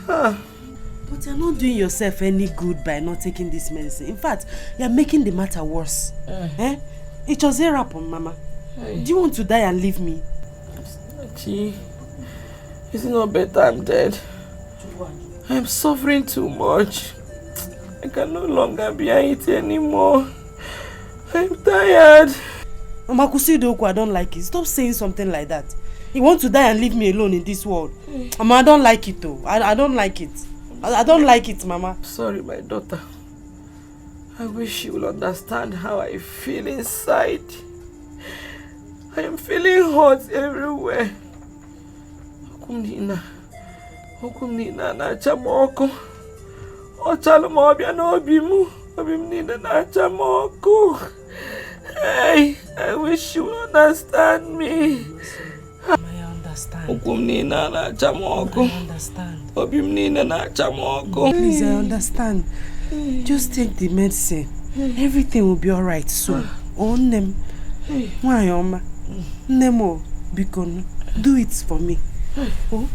But you're not doing yourself any good by not taking this medicine. In fact, you're making the matter worse. It was a rap on Mama. Do you want to die and leave me? Gee, is it not better I'm dead? I'm suffering too much. I can no longer bear it anymore. I'm tired. Mama Kusidoku, I don't like it. Stop saying something like that. You want to die and leave me alone in this world. Mama, I don't like it though. I don't like it. I don't like it, Mama. Sorry, my daughter. I wish you will understand how I feel inside. I am feeling hot everywhere. Okumnina na chamoko. Ochalmo obia no obimu. Obimnina na chamoko. Hey, I wish you will understand me. I understand. Okumnina na chamoko. I understand. Obimnina na chamoko. Please, I understand. Just take the medicine. Everything will be alright soon. On them. Why, Oma? Nemo, Bikon, do it for me. Oh,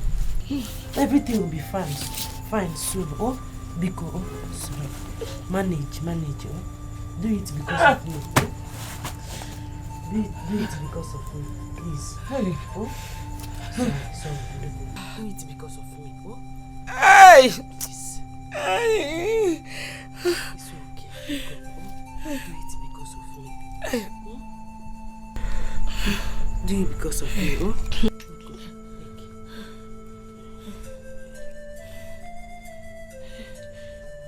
everything will be fine. Fine soon. Oh, Biko, oh, sorry. Manage. Oh, do it because of me. Do it because of me, please. Oh, sorry. Do it because of me. Oh, hey! Hey! It's okay. Do it because of me. Do it because of me, oh?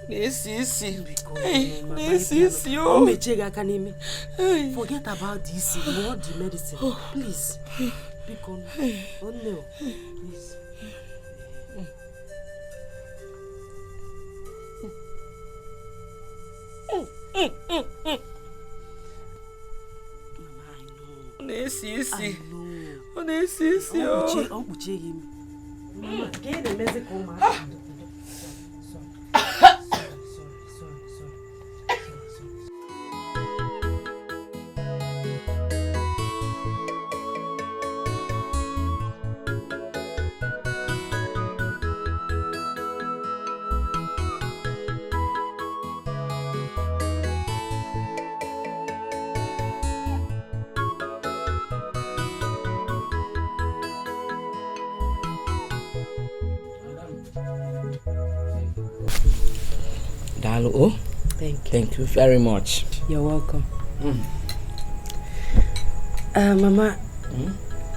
This is you. Forget about this. You want the medicine. Please. Because, oh no. Please. Dalo, thank you very much. You're welcome. Mama,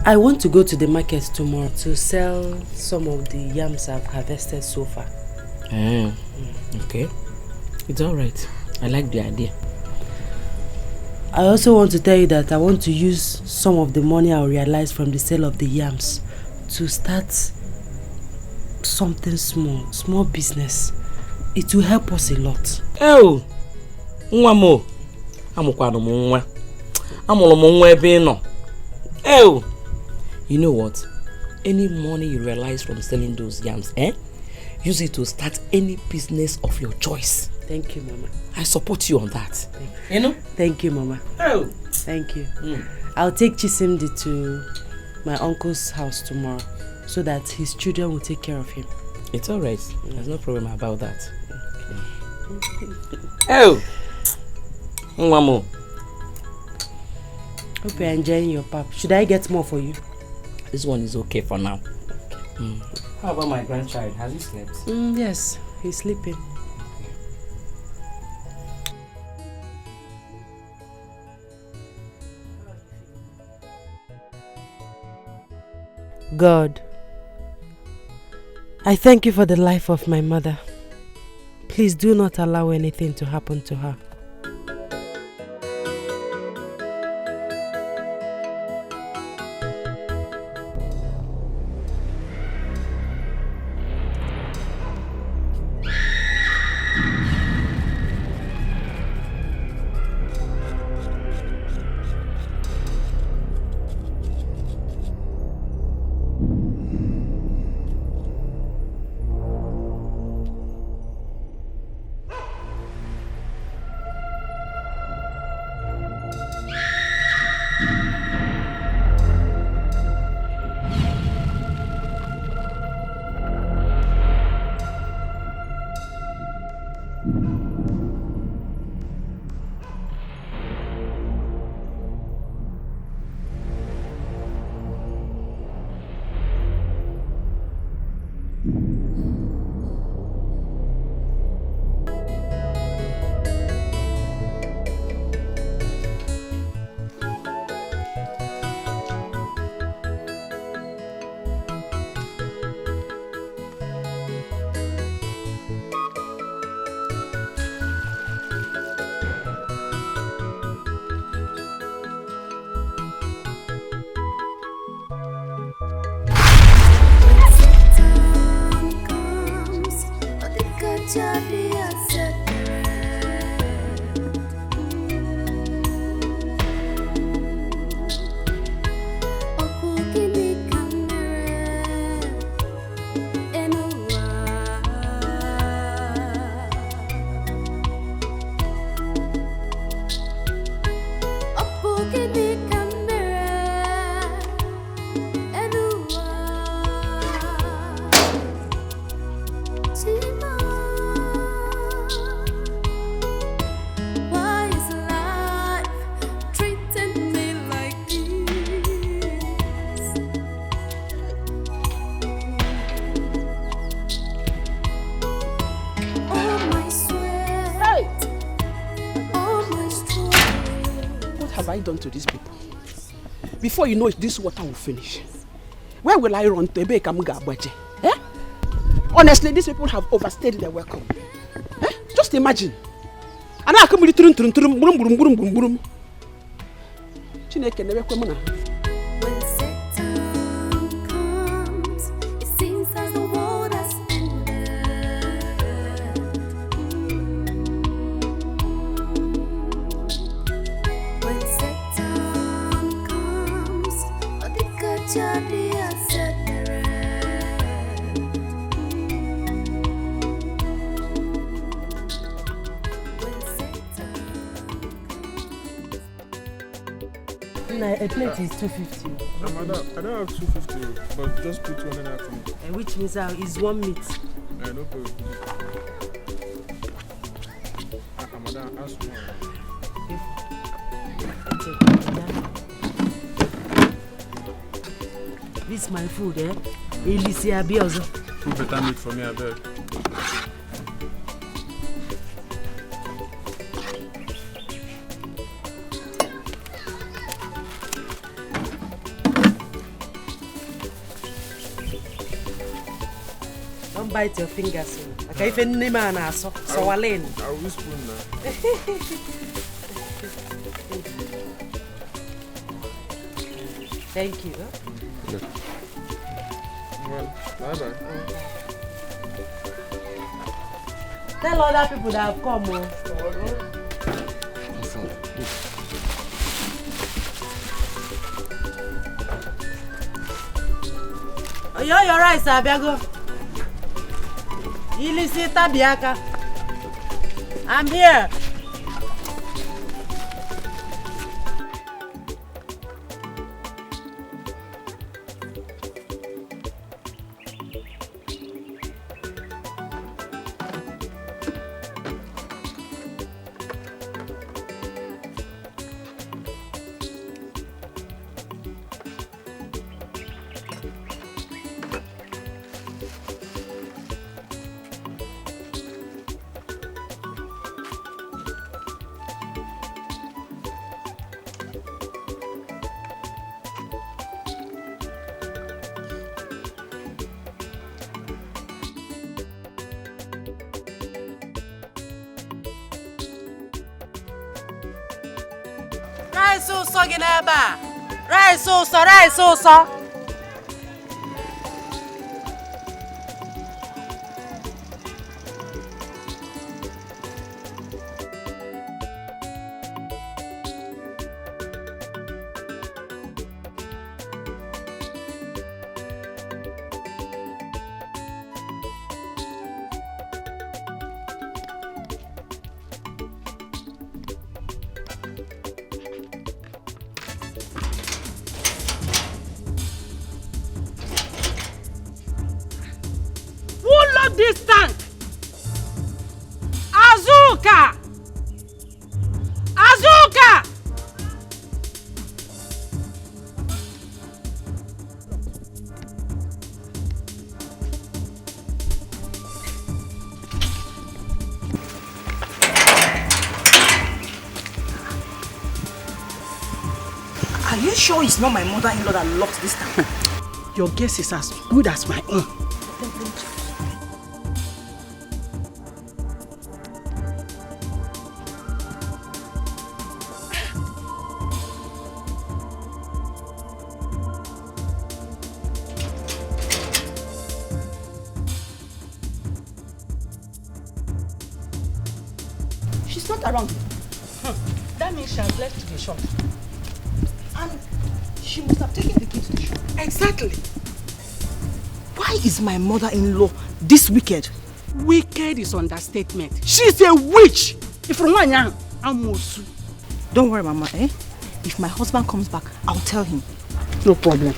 I want to go to the market tomorrow to sell some of the yams I've harvested so far. Okay, it's all right. I like the idea. I also want to tell you that I want to use some of the money I'll realize from the sale of the yams to start something small business. It will help us a lot. Oh, Nwamo, amukwano mwa, amolo mwa ebe no. Oh, you know what? Any money you realize from selling those yams, use it to start any business of your choice. Thank you, Mama. I support you on that. You know? Thank you, Mama. Oh, thank you. I'll take Chisimdi to my uncle's house tomorrow so that his children will take care of him. It's all right. There's no problem about that. Oh, Mamo. Hope you're enjoying your pap. Should I get more for you? This one is okay for now. How about my grandchild? Has he slept? Yes, he's sleeping. God, I thank you for the life of my mother. Please do not allow anything to happen to her. Done to these people. Before you know it, this water will finish. Where will I run to? Eh? Honestly, these people have overstayed their welcome. Eh? Just imagine. And I come with the Chineke never come. A plate is 250. Madam, I don't have 250, but just put one in after me. Which means it's one meat. No problem. Madam, ask more. This is my food, eh? Elisia Biozo. Food better meat for me, I beg. Bite your fingers. Okay, if any man has so Walen. I will spoon now. Thank you. Yeah. Well, bye-bye. Tell other people that have come. Oh, you're right, Sabiago. Ilisita Biaka. I'm here. Rice ụsọ gị n'ebe a. Rice ụsọ. This tank. Azuka. Are you sure it's not my mother-in-law that locked this tank? Your guess is as good as my own. She's not around. That means she has left the shop. And she must have taken the key to the shop. Exactly. Why is my mother-in-law this wicked? Wicked is understatement. She's a witch. If you're one young, I'm also. Don't worry, Mama. If my husband comes back, I'll tell him. No problem.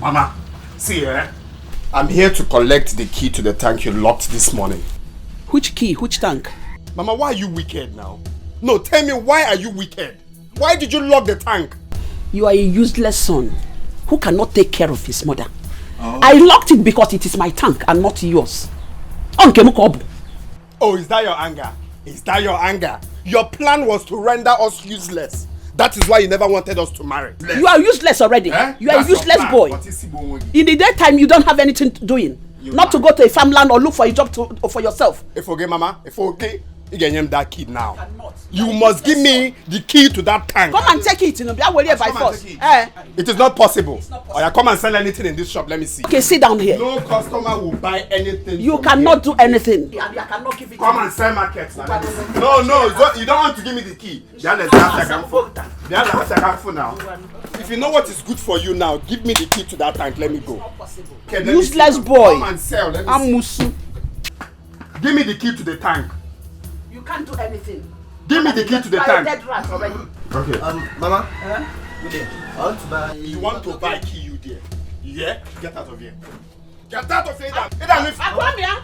Mama, see I'm here to collect the key to the tank you locked this morning. Which key? Which tank? Mama, why are you wicked now? No, tell me, why are you wicked? Why did you lock the tank? You are a useless son who cannot take care of his mother. Oh. I locked it because it is my tank and not yours. Oh, is that your anger? Is that your anger? Your plan was to render us useless. That is why you never wanted us to marry. You are useless already. You are a useless boy. In the daytime, you don't have anything to doing. Not to go to a farmland or look for a job for yourself. If okay, Mama, if okay, you can name that kid now. You must give me the key to that tank. Come and take it. By force. It is not possible. Or you come and sell anything in this shop. Let me see. Okay, sit down here. No customer will buy anything. You cannot do anything. Cannot give it. Come and sell markets. No, you don't want to give me the key. Now. If you know what is good for you now, give me the key to that tank. Let me go. Okay, useless boy. Come and sell. Let me I'm Musu. Give me the key to the tank. You can't do anything. Give me the key to the tank. Dead rat already. Okay. Mama. I want to buy. You want to buy key, you dear? Yeah? Get out of here. Get out of here. Come here.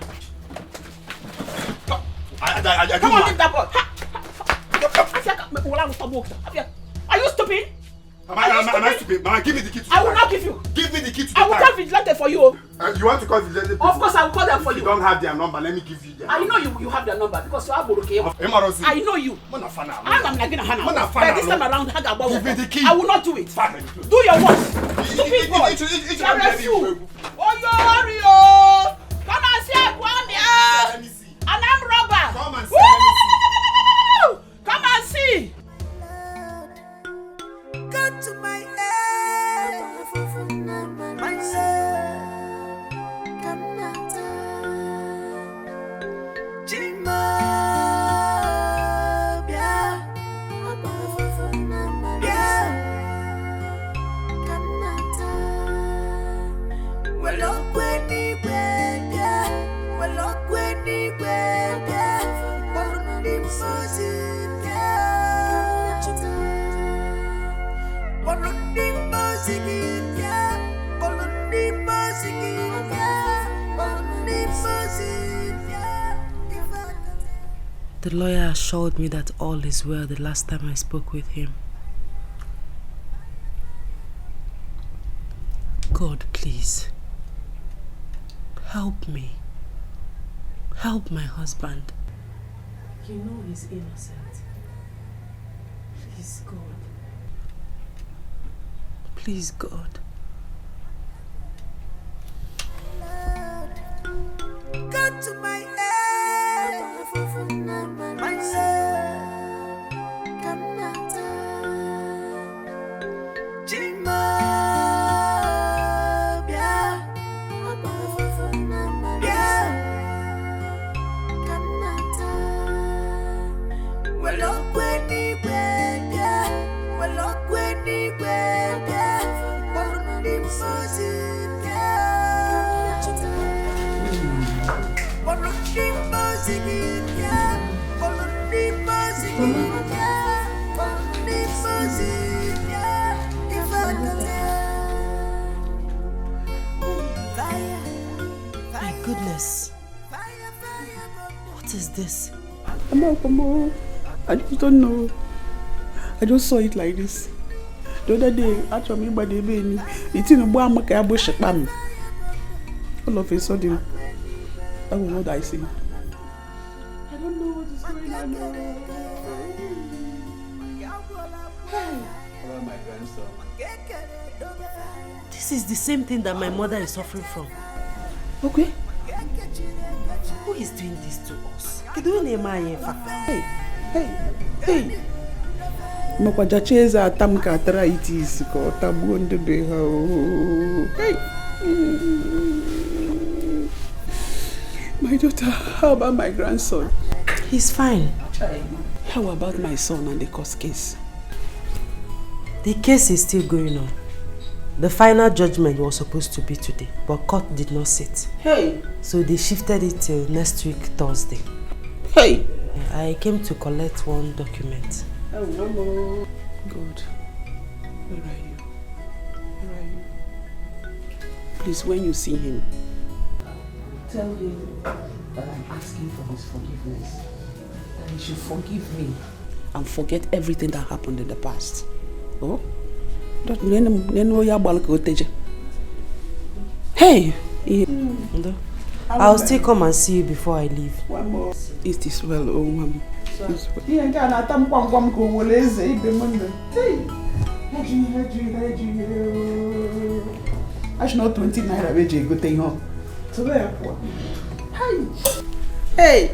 Come on, leave that boy. Are you stupid? Am I stupid? Mama, give me the key to the tank. I will not give you. Give me the key to the tank. I will call vigilante for you. You want to call vigilante? Of course, I will call them for you. You don't have their number. Let me give you their number. I know you have their number because you have Boroke. I know you. I'm not gonna hana. But this time around, give me the key. I will not do it. Do your work. Stupid boy. You're a fool. Oh, Yorio. Come and see Akwamia. And I'm robber. Come and see. Come and see. Go to my head, myself, come out, Jima, come out. Well, up when he went, well, up when he went, but he was The lawyer assured me that all is well the last time I spoke with him. God, please, help me. Help my husband. You know he's innocent. Please, God. Please, God. Come to my aid, my son, come not Jima, yeah, come not well up when he went, yeah, well up when he went, yeah, well he was in, yeah. My goodness. What is this? I just don't know. I just saw it like this. The other day, actually, by the baby, it's in a bar, all of a sudden, I don't know what I see. I don't know what is going on. Hello, my grandson. This is the same thing that my mother is suffering from. Okay. Who is doing this to us? Hey. Makwajacheza atamka arthritis ko tabuonde beha. Hey. My daughter, how about my grandson? He's fine. How about my son and the court case? The case is still going on. The final judgment was supposed to be today, but court did not sit. Hey! So they shifted it till next week, Thursday. Hey! I came to collect one document. Oh, Mama. God. Where are you? Where are you? Please, when you see him, tell him that I'm asking for his forgiveness. That he should forgive me and forget everything that happened in the past. Oh? Hey! I'll still come and see you before I leave. One more. Is this well, oh mom? I should not 20 naira wage a good thing home. So there, hey!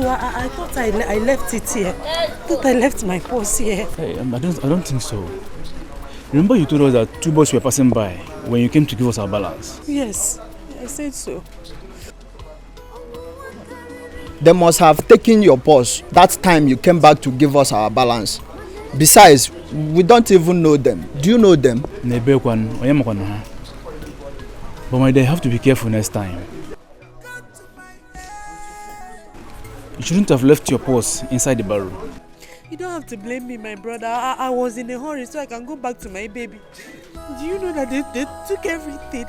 No, I thought I left it here. I thought I left my purse here. Hey, I don't think so. Remember you told us that 2 boys were passing by when you came to give us our balance? Yes, I said so. They must have taken your purse that time you came back to give us our balance. Besides, we don't even know them. Do you know them? But my dear, you have to be careful next time. You shouldn't have left your purse inside the barrel. You don't have to blame me, my brother. I was in a hurry so I can go back to my baby. Do you know that they took everything?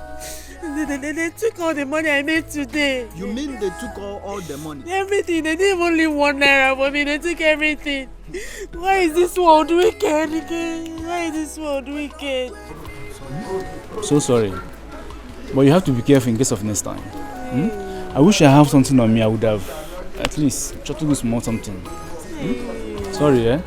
They took all the money I made today. You mean they took all the money? Everything. They didn't even leave 1 naira for me. They took everything. Why is this world wicked again? Why is this world wicked? So sorry. But you have to be careful in case of next time. I wish I have something on me. I would have at least tried to do small something. Sorry, eh?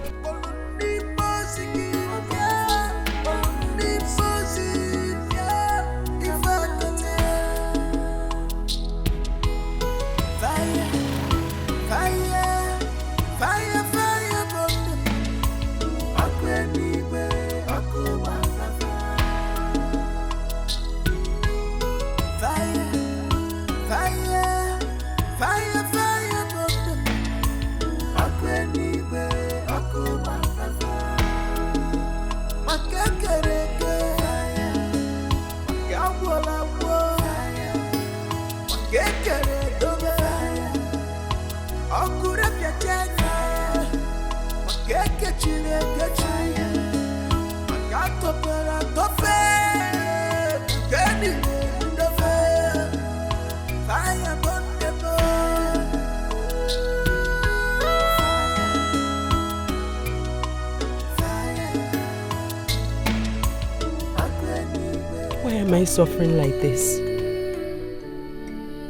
Why am I suffering like this?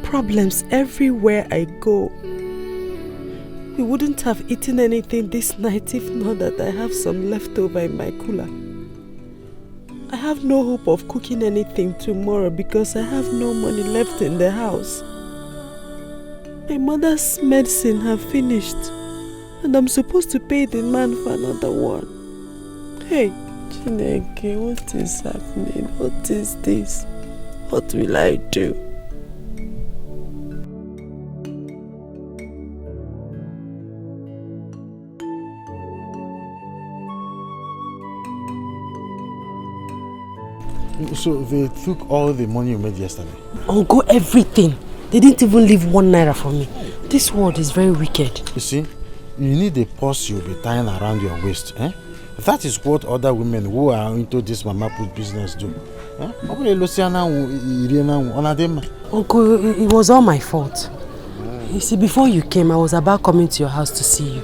Problems everywhere I go. We wouldn't have eaten anything this night if not that I have some leftover in my cooler. I have no hope of cooking anything tomorrow because I have no money left in the house. My mother's medicine have finished and I'm supposed to pay the man for another one. Hey, Chineke, what is happening? What is this? What will I do? So they took all the money you made yesterday? Uncle, everything. They didn't even leave 1 naira for me. This world is very wicked. You see, you need a purse you'll be tying around your waist. Eh? That is what other women who are into this mama put business do. Eh? Uncle, it was all my fault. You see, before you came, I was about coming to your house to see you.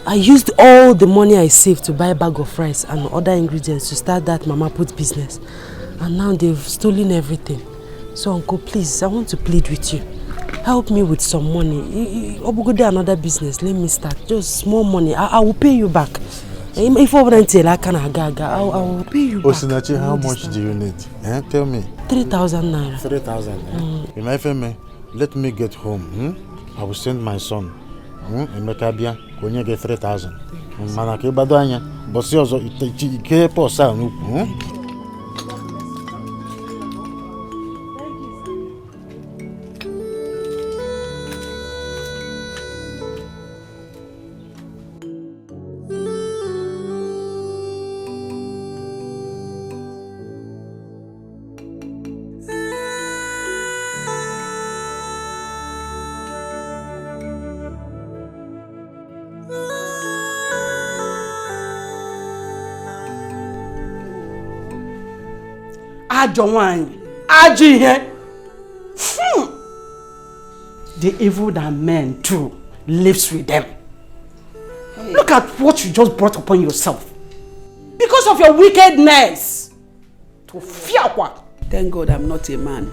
I used all the money I saved to buy a bag of rice and other ingredients to start that mama put business. And now they've stolen everything. So uncle, please, I want to plead with you. Help me with some money. Go do another business, let me start. Just small money. I will pay you back. If I wouldn't tell, I will pay you back. Osinachi, how much do you need? Eh? Tell me. 3,000 naira. 3,000. In FMA, let me get home. I will send my son. Emeka bia, konye get 3,000. Mana ke bado anya, bosi ozo ike po sa nuku. The evil that men do lives with them. Hey. Look at what you just brought upon yourself. Because of your wickedness. To fear what? Thank God I'm not a man.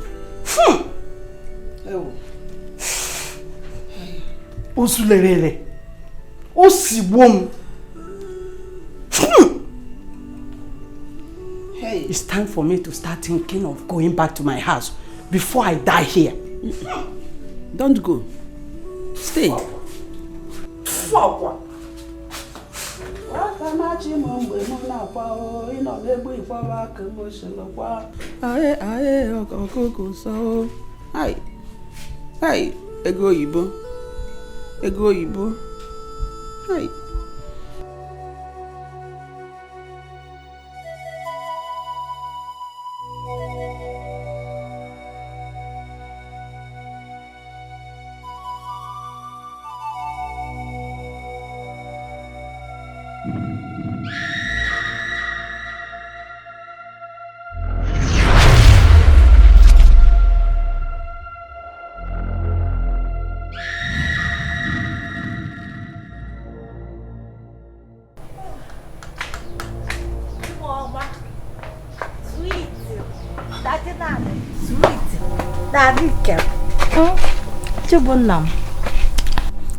Osulerele. Osiwom. Hey, it's time for me to start thinking of going back to my house before I die here. Don't go. Stay. Fuck. Wakanachi mumbe muna kwao ino nebu ikwawa kemoshelo kwa aye okoko so ai ego yibo ai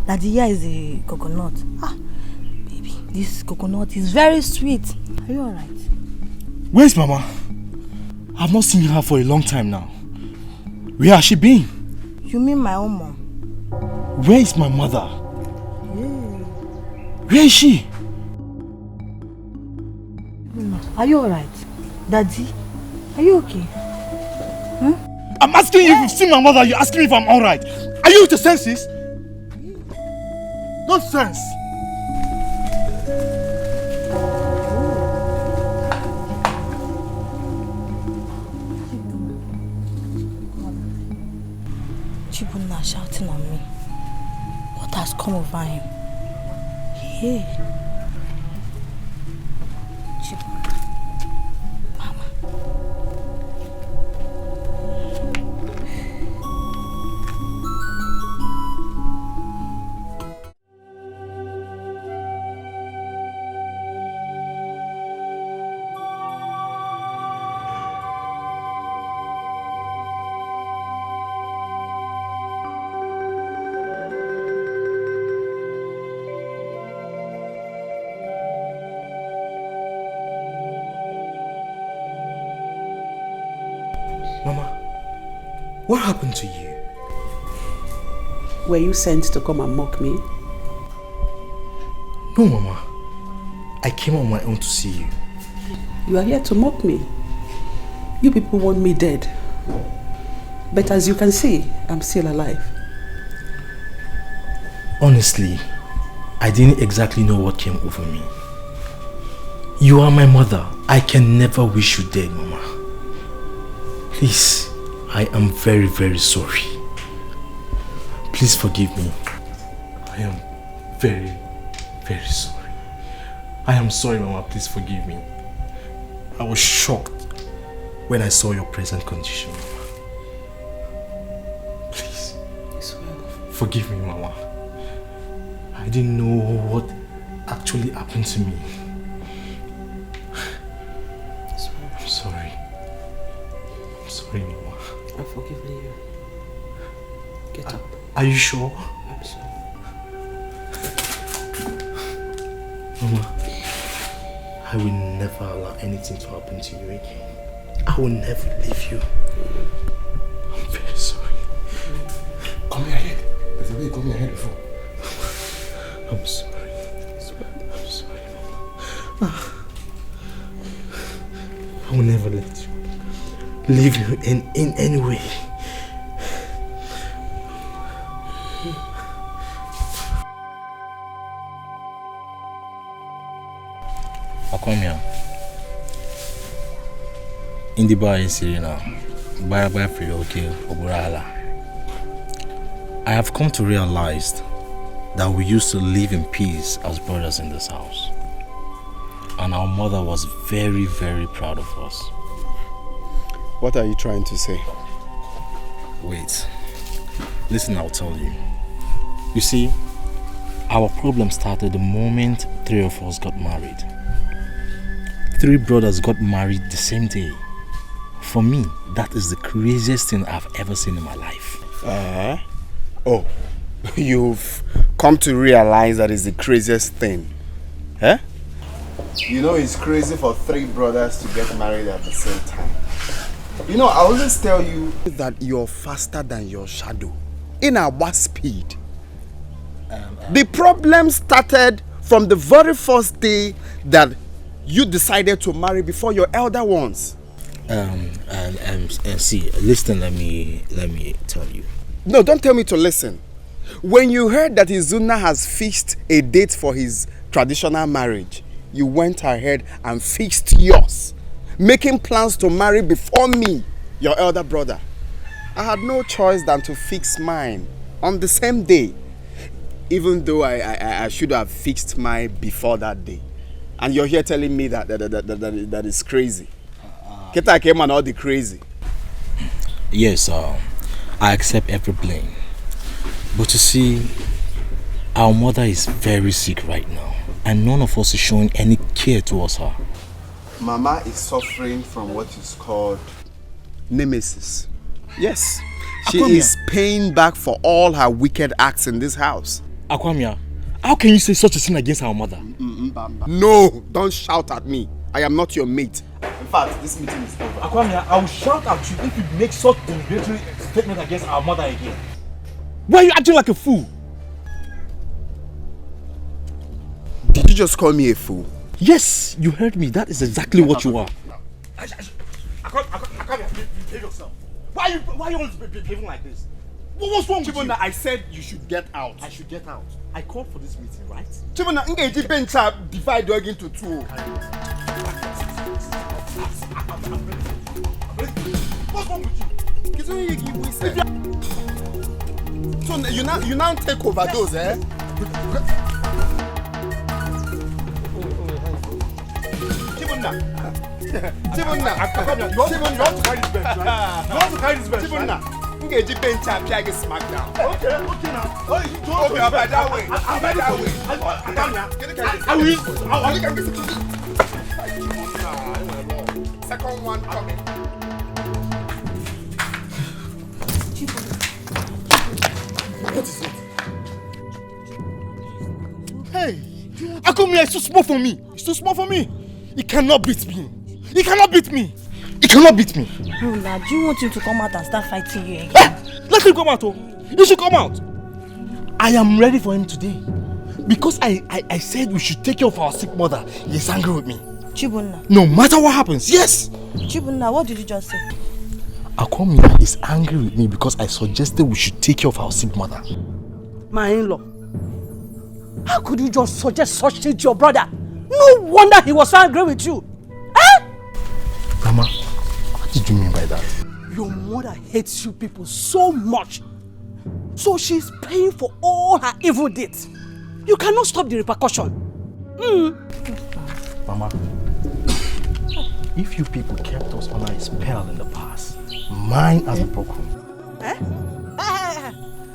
Daddy, here is a coconut. Baby, this coconut is very sweet. Are you alright? Where's Mama? I've not seen her for a long time now. Where has she been? You mean my own mom? Where is my mother? Yeah. Where is she? Are you alright? Daddy, are you okay? I'm asking you if you've seen my mother. You're asking me if I'm alright. Are you with your senses? Nonsense! Chibunna shouting on me. What has come over him? Yeah. What happened to you? Were you sent to come and mock me? No, Mama. I came on my own to see you. You are here to mock me. You people want me dead. But as you can see, I'm still alive. Honestly, I didn't exactly know what came over me. You are my mother. I can never wish you dead, Mama. Please, I am very, very sorry. Please forgive me. I am very, very sorry. I am sorry, Mama. Please forgive me. I was shocked when I saw your present condition, Mama. Please, forgive me, Mama. I didn't know what actually happened to me. I'm sorry. I'm sorry, Mama. I've forgiven you. Get up. Are you sure? I'm sure. Mama, I will never allow anything to happen to you again. I will never leave you. I'm very sorry. Come here. There's a way, come here before. I'm sorry. I'm sorry, Mama. I will never let you leave you in any way. Akomia. In the bar in Serena, by free okay, Oburala. I have come to realize that we used to live in peace as brothers in this house. And our mother was very, very proud of us. What are you trying to say? Wait. Listen, I'll tell you. You see, our problem started the moment 3 of us got married. 3 brothers got married the same day. For me, that is the craziest thing I've ever seen in my life. Oh, you've come to realize that is the craziest thing. Eh? You know it's crazy for 3 brothers to get married at the same time. You know, I always tell you that you're faster than your shadow. In our speed. The problem started from the very first day that you decided to marry before your elder ones. See, listen, let me tell you. No, don't tell me to listen. When you heard that Izuna has fixed a date for his traditional marriage, you went ahead and fixed yours, making plans to marry before me, your elder brother. I had no choice than to fix mine on the same day, even though I should have fixed mine before that day. And you're here telling me that is crazy. Keta came and all the crazy. Yes, I accept every blame. But you see, our mother is very sick right now, and none of us is showing any care towards her. Mama is suffering from what is called nemesis. Yes, she is paying back for all her wicked acts in this house. Akwamia, how can you say such a thing against our mother? No, don't shout at me. I am not your mate. In fact, this meeting is over. Akwamia, I will shout at you if you make such a derogatory statement against our mother again. Why are you acting like a fool? Did you just call me a fool? Yes, you heard me. That is exactly what you are. Akwamia, behave yourself. Why are you always behaving like this? What's wrong with you? I said you should get out. I should get out. I called for this meeting, right? Chibona, Ngeji Bencha divide dog into two. What's wrong with you? So you now take over those, eh? Chibona, you want to carry this bench, right? You want to carry this bench, right? Ngeji bench and Piagi smackdown. Okay now. Oh, you don't go by that way. I'm by that way. Second one coming. What is it? Hey, Akumia is too small for me. It's too small for me. He cannot beat me. He cannot beat me. He cannot beat me. No, Dad, do you want him to come out and start fighting you again? Let him come out, oh. He should come out. I am ready for him today. Because I said we should take care of our sick mother. He is angry with me. Chibunna. No matter what happens, yes. Chibunna, what did you just say? Akwamia is angry with me because I suggested we should take care of our sick mother. My in-law, how could you just suggest such thing to your brother? No wonder he was so angry with you. Eh? Mama, what did you mean by that? Your mother hates you people so much. So she's paying for all her evil deeds. You cannot stop the repercussion. Mama, if you people kept us under a spell in the past, mine has been broken. Eh?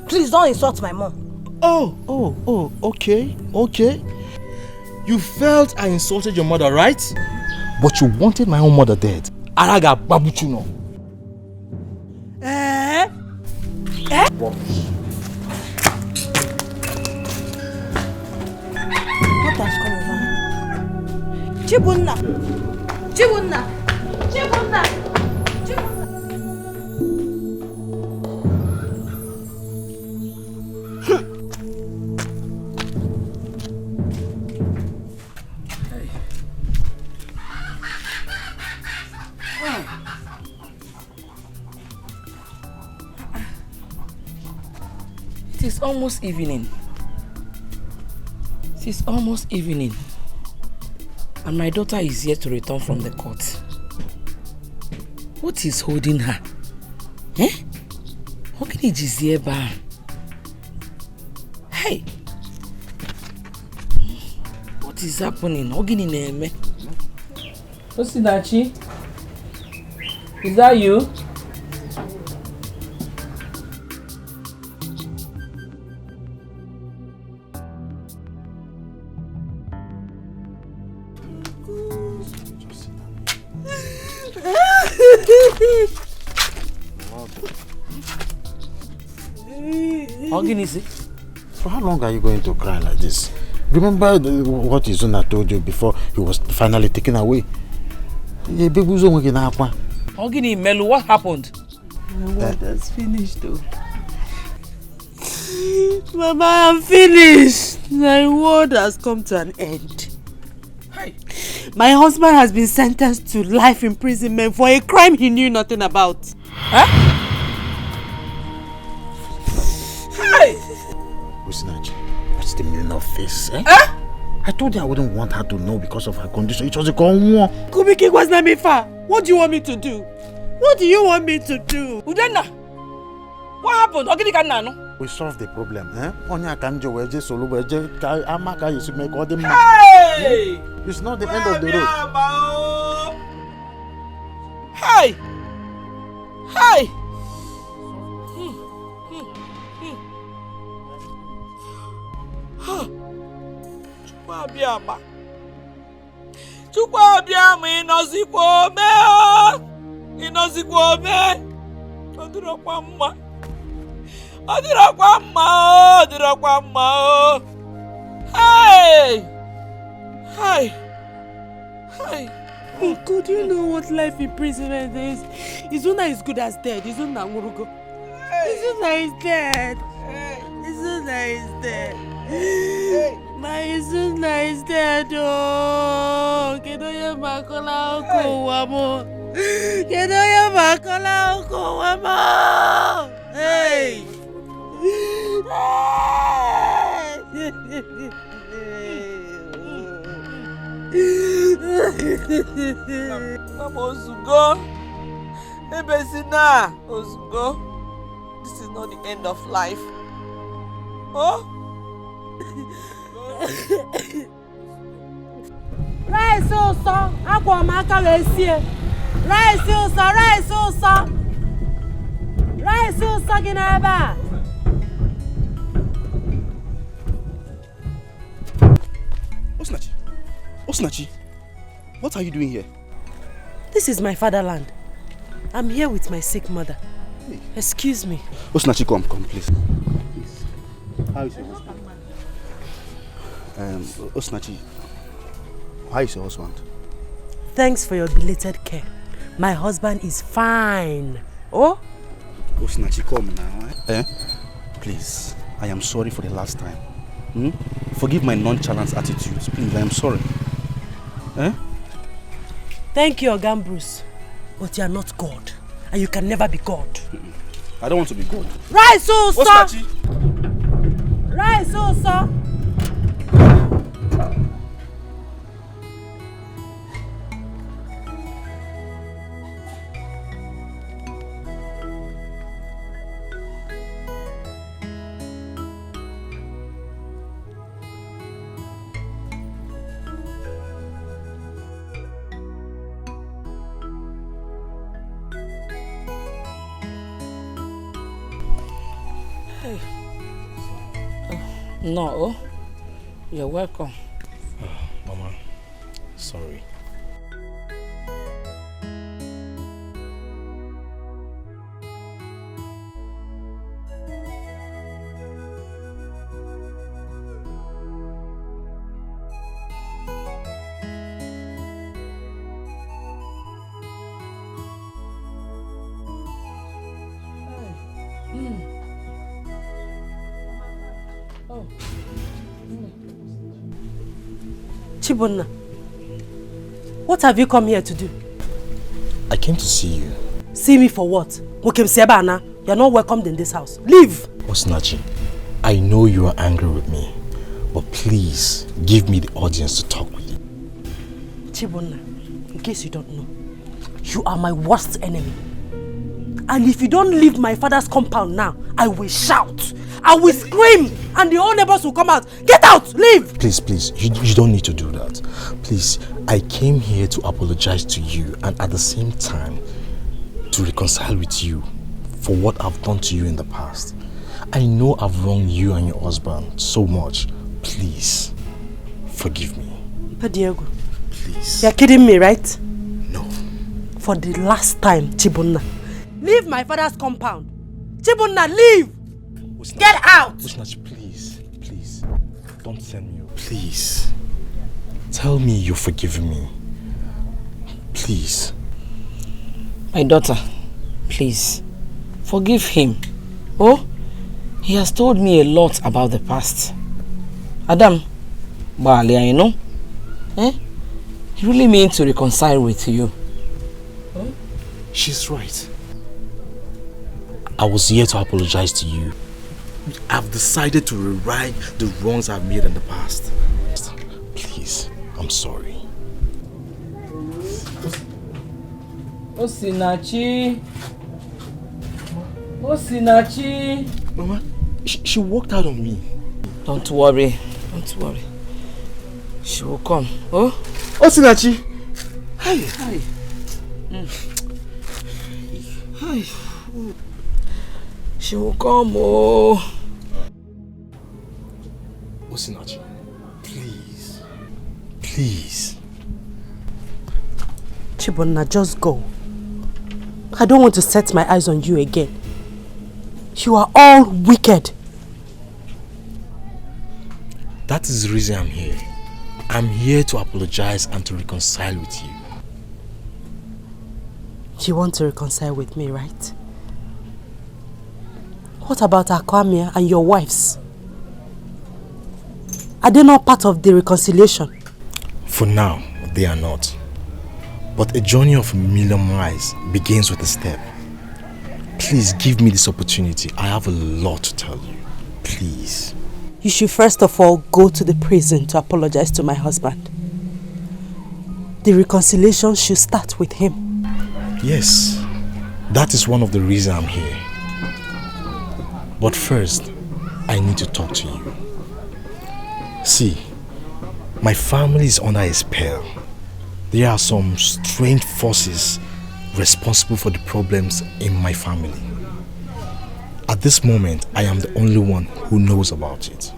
Please don't insult my mom. Oh, okay. You felt I insulted your mother, right? But you wanted my own mother dead. Araga babuchuno. Rubbish. What has come over? Chibunna. It is almost evening. And my daughter is yet to return from the court. What is holding her? Hey! What is happening? Osinachi? Is that you? For how long are you going to cry like this? Remember what Izuna told you before he was finally taken away? Ogini Melu, what happened? My word has finished though. Mama, I'm finished. My world has come to an end. Hey. My husband has been sentenced to life imprisonment for a crime he knew nothing about. Huh? Hey! Usinachi, what's the meaning of this? Eh? Huh? I told you I wouldn't want her to know because of her condition. It was a congo. Kubiki was not me far. What do you want me to do? What do you want me to do? Udenna, what happened? We solved the problem. Eh? Hey! It's not the end of the road. Hey! Hey! Chukwu abịama ịnọzikwa ome ịnọzikwa ome ọ dịrọkwa mma ọ dịrọkwa mma ọ dịrọkwa mma o hey hey hey. God, you know what life imprisonment is? Izuna is good as dead. Izuna Ngurugo. Izuna is dead. Izuna is dead. My Izuna is dead. Oh, Kedoya Makola Oko Wamo. Kedoya Makola Oko Wamo. Hey. Mama Ozugo, Ebesina Ozugo, this is not the end of life. Oh? Rice also, Aqua Maka Lesia. Rice also, rice also. Rice also, Ginaba. Osinachi. Osinachi, what are you doing here? This is my fatherland. I'm here with my sick mother. Excuse me. Osinachi, come, please. How is your husband? Osinachi, how is your husband? Thanks for your belated care. My husband is fine. Oh? Osinachi, come now. Eh? Please, I am sorry for the last time. Forgive my nonchalant attitudes. Please, I am sorry. Eh? Thank you, Ogan Bruce. But you are not God. And you can never be God. I don't want to be God. Right, so, sir! Right, so, sir! No, you're welcome. Mama, sorry. Chibunna, what have you come here to do? I came to see you. See me for what? Sebana, you're not welcomed in this house. Leave! Osinachi, I know you are angry with me, but please give me the audience to talk with you. Chibunna, in case you don't know, you are my worst enemy. And if you don't leave my father's compound now, I will shout. I will scream. And the whole neighbors will come out. Get out! Leave! Please, you don't need to do that. Please, I came here to apologize to you and at the same time to reconcile with you for what I've done to you in the past. I know I've wronged you and your husband so much. Please, forgive me. But Diego, please. You're kidding me, right? No. For the last time, Chibunna, leave my father's compound. Chibunna, leave! Get out! Usinachi, please. Don't send me. Please. Tell me you're forgiving me. Please. My daughter, please. Forgive him. Oh? He has told me a lot about the past. Adam, Balia, you know? He really means to reconcile with you. She's right. I was here to apologize to you. I've decided to rewrite the wrongs I've made in the past. Please, I'm sorry. Osinachi. Osinachi. Mama, she walked out on me. Don't worry. Don't worry. She will come. Oh? Osinachi. Hi. Hi. Hi. She will come. Oh. Osinachi, please. Please. Chibonna, just go. I don't want to set my eyes on you again. You are all wicked. That is the reason I'm here. I'm here to apologize and to reconcile with you. You want to reconcile with me, right? What about Akwamia and your wives? Are they not part of the reconciliation? For now, they are not. But a journey of a million miles begins with a step. Please give me this opportunity. I have a lot to tell you. Please. You should first of all go to the prison to apologize to my husband. The reconciliation should start with him. Yes, that is one of the reasons I'm here. But first, I need to talk to you. See, my family is under a spell. There are some strange forces responsible for the problems in my family. At this moment, I am the only one who knows about it.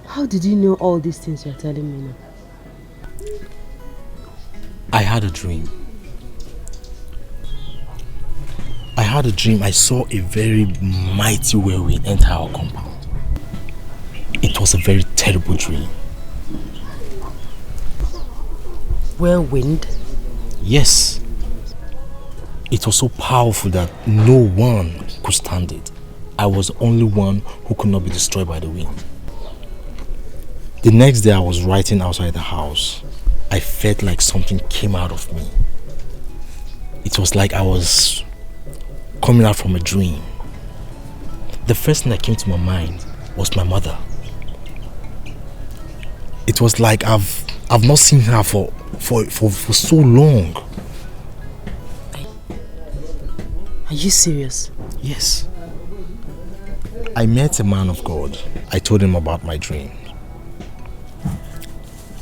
How did you know all these things you're telling me now? I had a dream. I saw a very mighty whirlwind enter our compound. It was a very terrible dream. Whirlwind? Yes. It was so powerful that no one could stand it. I was the only one who could not be destroyed by the wind. The next day I was writing outside the house. I felt like something came out of me. It was like I was coming out from a dream. The first thing that came to my mind was my mother. It was like I've not seen her for so long. Are you serious? Yes. I met a man of God. I told him about my dream.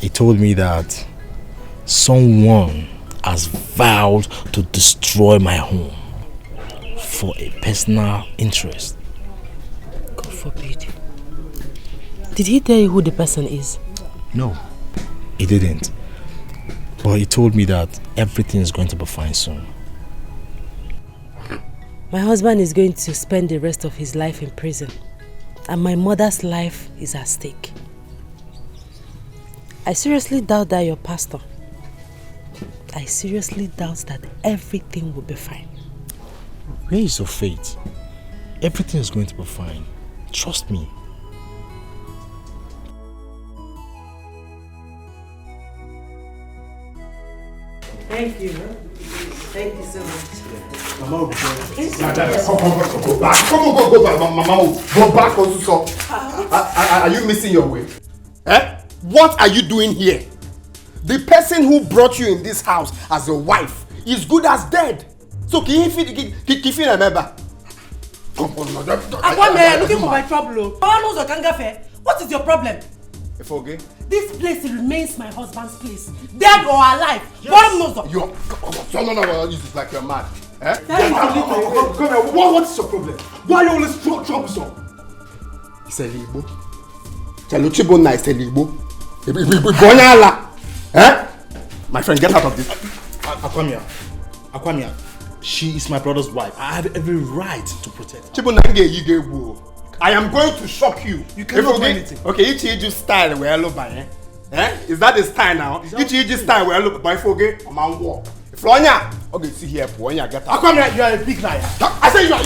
He told me that someone has vowed to destroy my home for a personal interest. God forbid. Did he tell you who the person is? No, he didn't. But he told me that everything is going to be fine soon. My husband is going to spend the rest of his life in prison, and my mother's life is at stake. I seriously doubt that you're pastor. I seriously doubt that everything will be fine. Where is your faith? Everything is going to be fine. Trust me. Thank you. Thank you so much. Mama will be Go back. Go back. Mama, go back also. Are you missing your way? What are you doing here? The person who brought you in this house as a wife is good as dead. So can you remember? Come on, Akwame, looking for my trouble. What is your problem? Okay. This place remains my husband's place, dead or alive. Yes. No, this is like you're mad. Come here. What is your problem? Why are you always troublesome? It's a Igbo. Chaluchibona is a Igbo. My friend, get out of this. Akwamia, she is my brother's wife. I have every right to protect her. Chibona you get woo. I am going to shock you. You cannot do anything. Okay, you just style where I look by. Is that the style now? You just style where I look by. Forget a man walk. Flonya, okay, see here, Flonya, get out. Come here, you are a big liar. I say you are.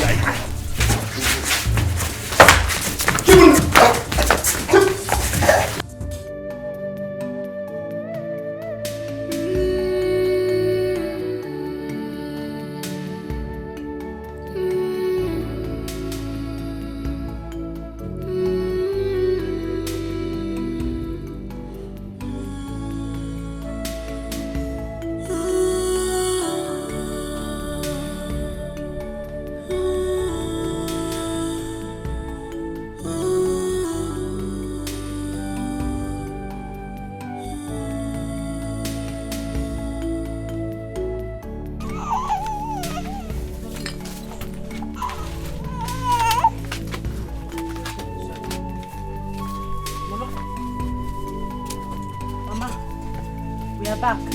Back. It's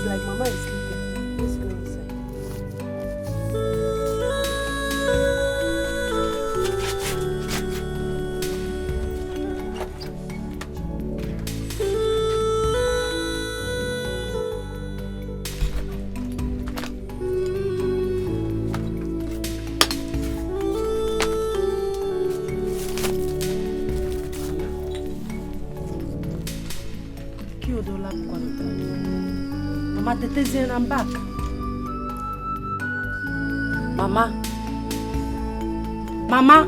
like Mama is sleeping. Let's go inside. Mama, Tetezi, I'm back. Mama. Mama.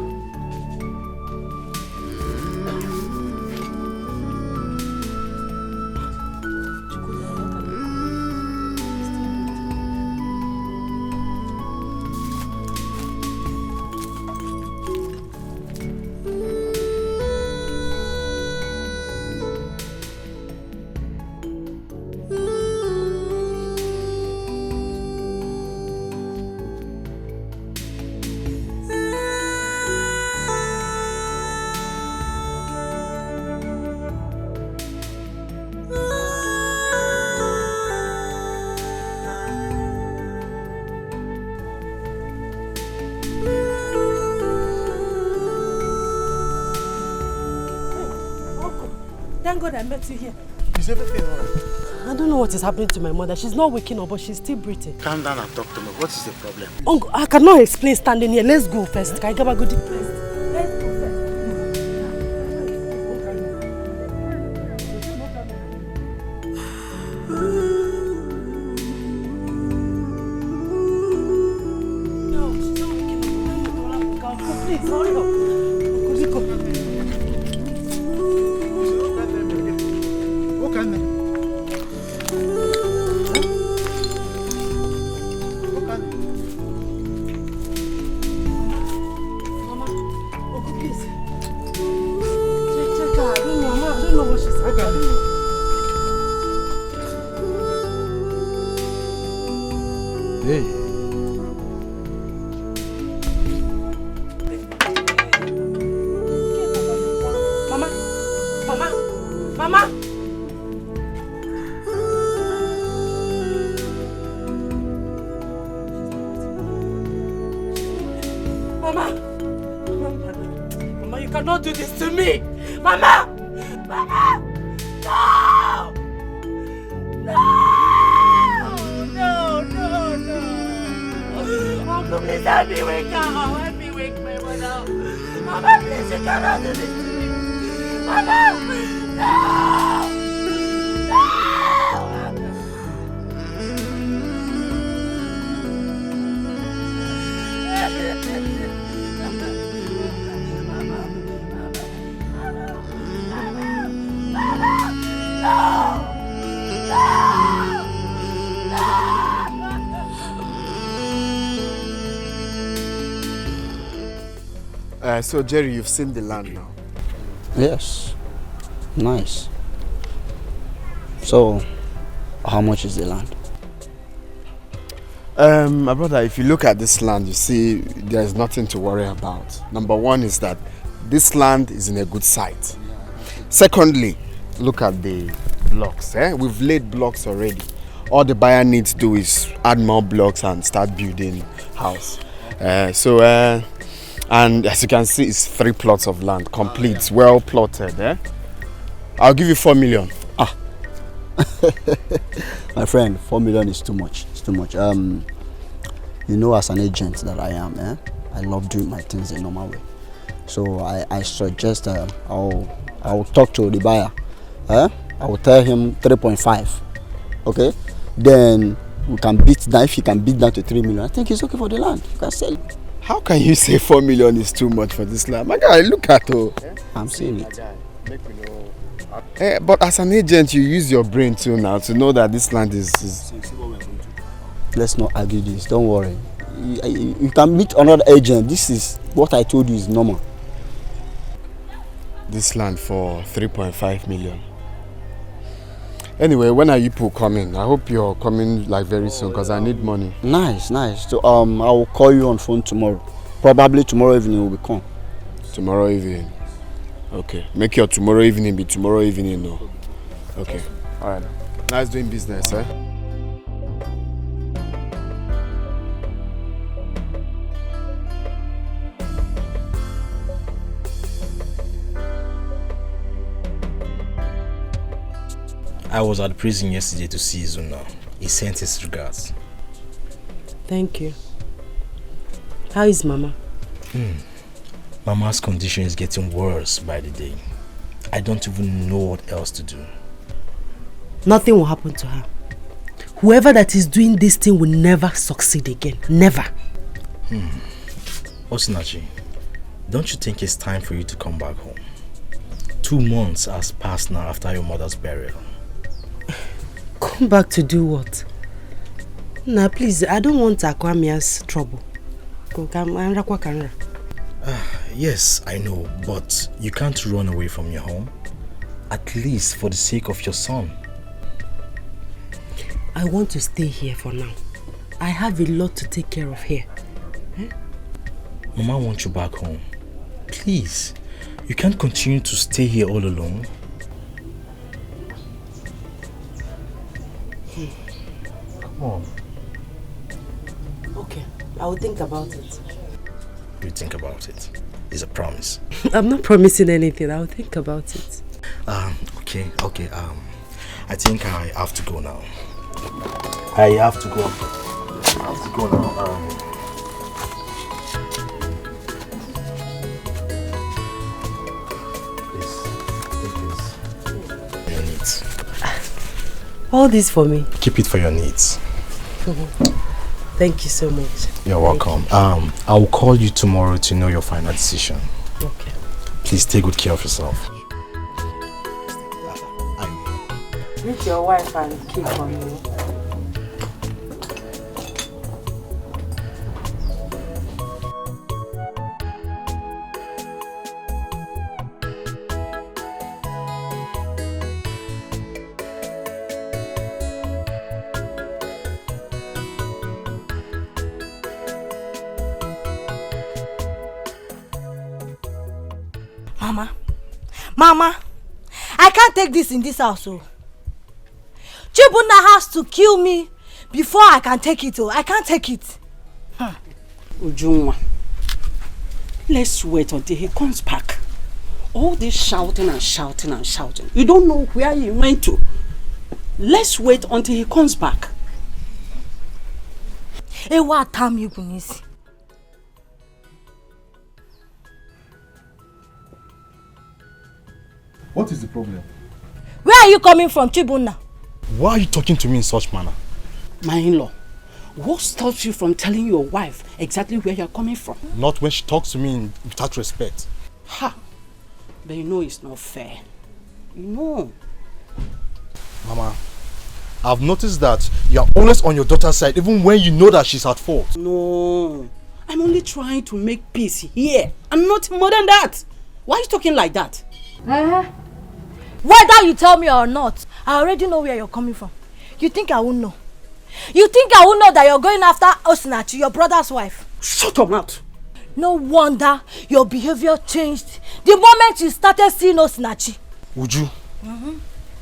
Thank God I met you here. Is everything alright? I don't know what is happening to my mother. She's not waking up, but she's still breathing. Calm down and talk to me. What is the problem? Uncle, I cannot explain standing here. Let's go first. Can I get a good place? Let's go first. No, she's not waking up. Please, hurry up. Do this to me! Mama! Mama! No! No! No, no, no! Uncle, please help me wake her up. Help me wake my mother up. Mama, please, you cannot do this to me. Mama! No! No! So Jerry, you've seen the land now? Yes. Nice. So, how much is the land? My brother, if you look at this land, you see there's nothing to worry about. Number one is that this land is in a good site. Secondly, look at the blocks. We've laid blocks already. All the buyer needs to do is add more blocks and start building house. And as you can see, it's 3 plots of land, complete, well plotted. I'll give you 4 million. My friend, 4 million is too much. It's too much. You know, as an agent that I am, I love doing my things the normal way. So I suggest I'll talk to the buyer. I will tell him 3.5. Okay? Then we can beat down. If he can beat down to 3 million, I think it's okay for the land. You can sell it. How can you say 4 million is too much for this land? My guy, look at it. I'm saying it. But as an agent, you use your brain too now to know that this land is... Let's not argue this. Don't worry. You can meet another agent. This is what I told you is normal. This land for 3.5 million. Anyway, when are you people coming? I hope you're coming like very soon because I need money. Nice. So I will call you on phone tomorrow. Probably tomorrow evening we will come. Tomorrow evening. Okay. Make your tomorrow evening be tomorrow evening, no. Okay. Alright. Nice doing business, I was at the prison yesterday to see Zuna. He sent his regards. Thank you. How is Mama? Mama's condition is getting worse by the day. I don't even know what else to do. Nothing will happen to her. Whoever that is doing this thing will never succeed again. Never. Osinachi, don't you think it's time for you to come back home? 2 months has passed now after your mother's burial. Come back to do what? Nah, please, I don't want Akwamia's trouble. Yes, I know, but you can't run away from your home. At least for the sake of your son. I want to stay here for now. I have a lot to take care of here. Mama wants you back home. Please, you can't continue to stay here all alone. Come on. Okay, I will think about it. You think about it. It's a promise. I'm not promising anything. I will think about it. Okay. I think I have to go now. I have to go now. Your needs. All this for me? Keep it for your needs. Thank you so much. You're welcome. I will call you tomorrow to know your final decision. Okay. Please take good care of yourself. Meet your wife and keep on you. Mama, I can't take this in this house. Chibuna has to kill me before I can take it. I can't take it. Ujunwa, let's wait until he comes back. All this shouting and shouting and shouting. You don't know where he went to. Let's wait until he comes back. What time you can see? What is the problem? Where are you coming from, Chibuna? Why are you talking to me in such manner? My in-law, what stops you from telling your wife exactly where you're coming from? Not when she talks to me without respect. Ha! But you know it's not fair. You know. Mama, I've noticed that you're always on your daughter's side even when you know that she's at fault. No. I'm only trying to make peace here. I'm not more than that. Why are you talking like that? Whether you tell me or not, I already know where you're coming from. You think I won't know? You think I won't know that you're going after Osinachi, your brother's wife? Shut up, mouth. No wonder your behavior changed the moment you started seeing Osinachi. Would you?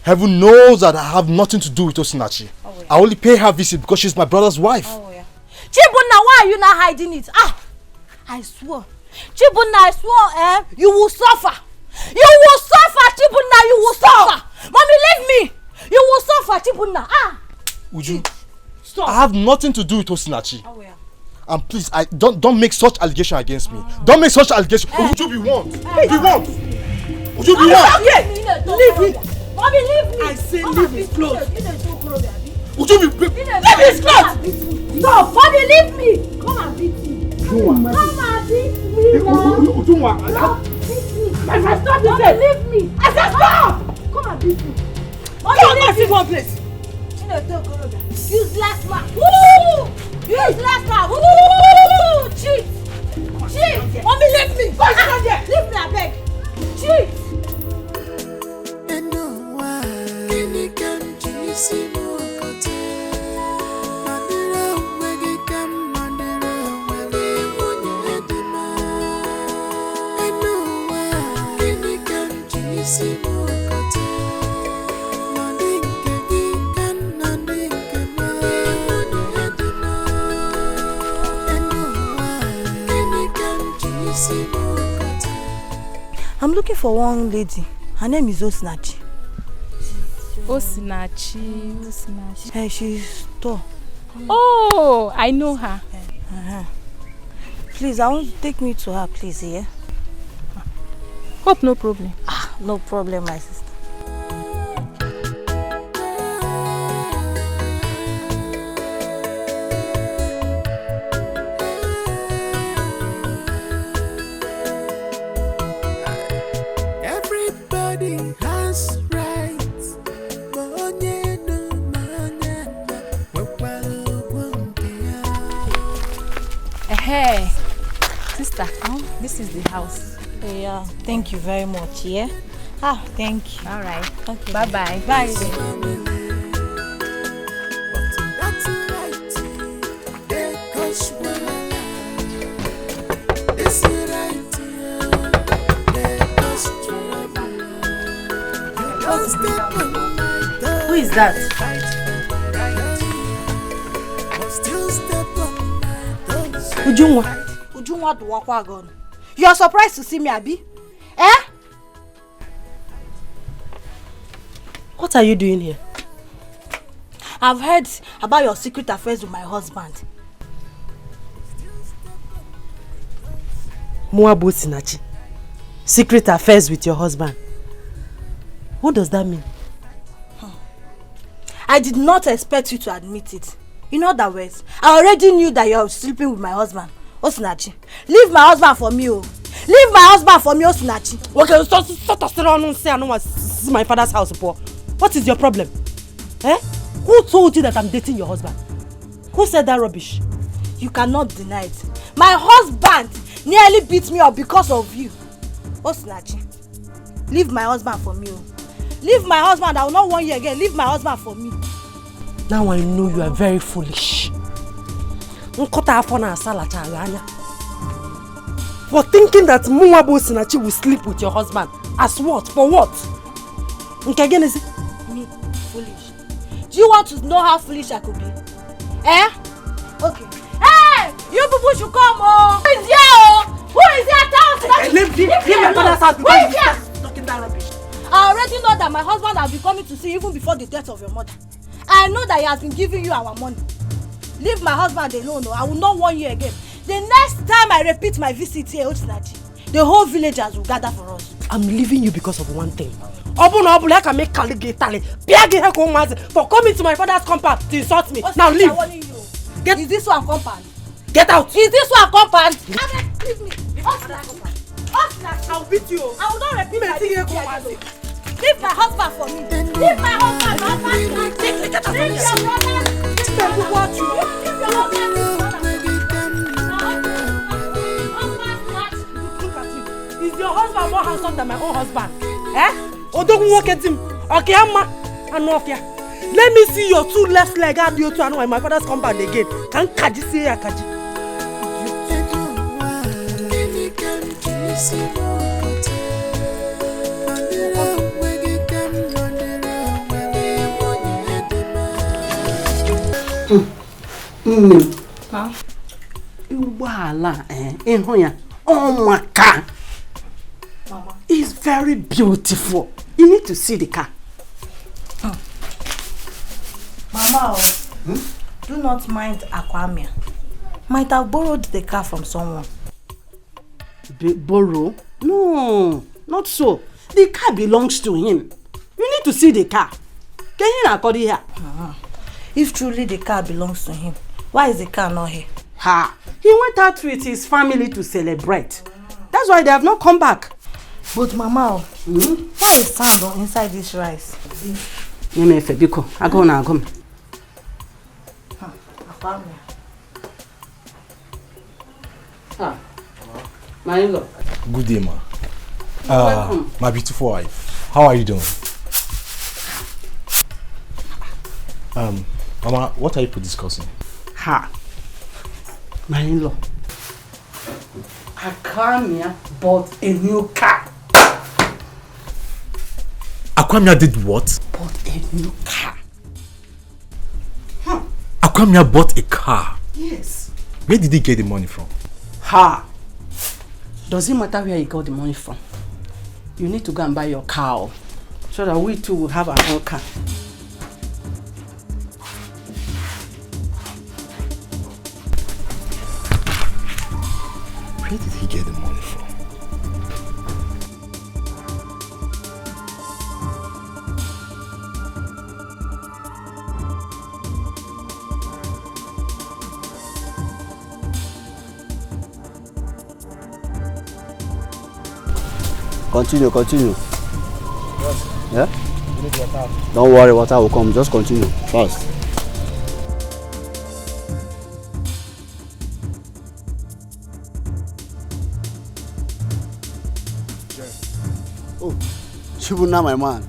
Heaven knows that I have nothing to do with Osinachi. I only pay her visit because she's my brother's wife. Chibunna, why are you not hiding it? I swore. Chibunna, I swore, you will suffer. You will suffer, Chibunna, you will suffer. Mommy, leave me. You will suffer, Chibunna. Uju, stop. I have nothing to do with Osinachi. And please, don't make such allegation against me. Don't make such allegation. Uju, be warned. Be warned. Uju, be warned. Leave me. Mommy, leave me. I say leave his clothes. Uju, leave his clothes. Stop. Mommy, leave me. Come and beat me. Come and beat me. Stop. Stop. Mommy, leave me. I said stop. Come and beat me. Mommy, leave me one place. Useless man. Woo! Useless man. Woo! Cheat. Cheat. Mommy, leave me. Leave me, I beg. Cheat. I'm looking for one lady. Her name is Osinachi. Osinachi. Hey, she's tall. Oh, I know her. Please, I want to take me to her, please, yeah? Hope no problem. No problem, my sister. Everybody has rights. Hey, sister, this is the house. Yeah, thank you very much, yeah? Thank you. All right. Okay. Bye-bye. Bye. Who is that? Ujunwa do wakwa gon. You are surprised to see me, Abi? Eh? What are you doing here? I've heard about your secret affairs with my husband. Muabu Sinachi. Secret affairs with your husband. What does that mean? I did not expect you to admit it. In other words, I already knew that you are sleeping with my husband. Osinachi, leave my husband for me, oh. Leave my husband for me, Osinachi. Okay, stop around say I don't want to see my father's house, Paul. What is your problem? Eh? Who told you that I'm dating your husband? Who said that rubbish? You cannot deny it. My husband nearly beat me up because of you. Osinachi, leave my husband for me, oh. Leave my husband. I will not want you again. Leave my husband for me. Now I know you are very foolish. For thinking that Muabu Sinachi will sleep with your husband. As what? For what? Again, is it? Me? Foolish? Do you want to know how foolish I could be? Eh? Okay. Hey! You people should come, oh! Who is here, oh? Who is here? Tell us! Leave my father's house because you're talking that rubbish. I already know that my husband has been coming to see you even before the death of your mother. I know that he has been giving you our money. Leave my husband alone, I will not want you again. The next time I repeat my visit here, Osinachi, the whole villagers will gather for us. I'm leaving you because of one thing. I can make for coming to my father's compound to insult me. Osinachi, now leave. Is this one compound? Get out. Is this one compound? Leave me. Osinachi, I'll beat you. I will not repeat my visit here. Leave my husband for me. Leave my husband. Leave your brother. Watch you. Is your husband more handsome than my own husband? Eh? Or don't walk at him. Okay, let me see your two left leg and you two in my father's compound again. Can Kaji see ya Kaji? It's very beautiful. You need to see the car. Mama, do not mind Aquamia. Might have borrowed the car from someone. Borrow? No, not so. The car belongs to him. You need to see the car. Can you not call it here? If truly the car belongs to him, why is the car not here? He went out with his family to celebrate. That's why they have not come back. But Mama, why is sand inside this rice? My in-law. Good day, ma. Welcome. My beautiful wife. How are you doing? Mama, what are you discussing? My in-law. Akwamia bought a new car. Akwamia did what? Bought a new car. Akwamia bought a car. Yes. Where did he get the money from? Does it matter where you got the money from? You need to go and buy your car so that we too will have our own car. Where did he get the money from? Continue. Yes. Yeah? You need water. Don't worry, water will come. Just continue. Fast. Oh, Chibuna, my man.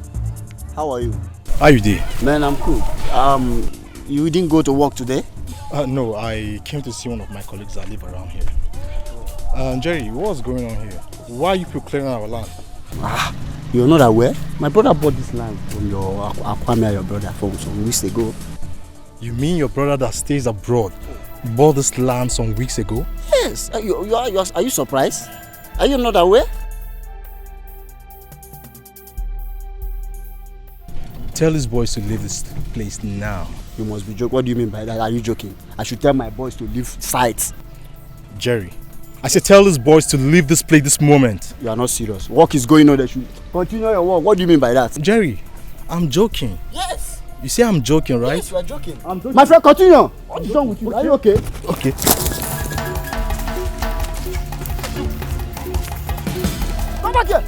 How are you? How you doing? Man, I'm cool. You didn't go to work today? No, I came to see one of my colleagues that live around here. Jerry, what's going on here? Why are you people clearing our land? You're not aware? My brother bought this land from your Akwamia, your brother, from some weeks ago. You mean your brother that stays abroad bought this land some weeks ago? Yes. Are you surprised? Are you not aware? Tell these boys to leave this place now. You must be joking. What do you mean by that? Are you joking? I should tell my boys to leave sites. Jerry, I said tell these boys to leave this place this moment. You are not serious. Work is going on. They should continue your work. What do you mean by that? Jerry, I'm joking. Yes. You say I'm joking, right? Yes, you are joking. I'm joking. My friend, continue. What's wrong with you? Are you okay? Okay. Come back here.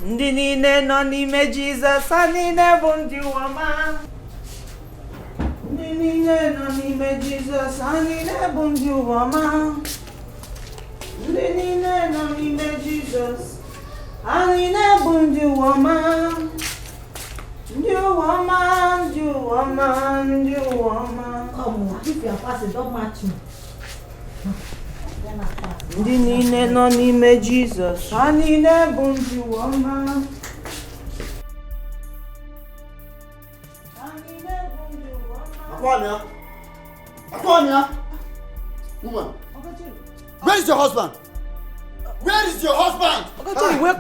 Ndị niile nọ n'ime Jizọs, ha niile bụ ndị ụwa. Ndị niile nọ n'ime Jizọs, ha niile bụ ndị ụwa. Ndị niile nọ n'ime Jizọs, ha niile bụ ndị ụwa. Ndị ụwa, ndị ụwa, ndị ụwa. Come on, if you are passing, don't match me. Ndị niile nọ n'ime Jizọs, ha niile bụ ndị ụwa. Akwamia! Woman! Where is your husband? Where is your husband?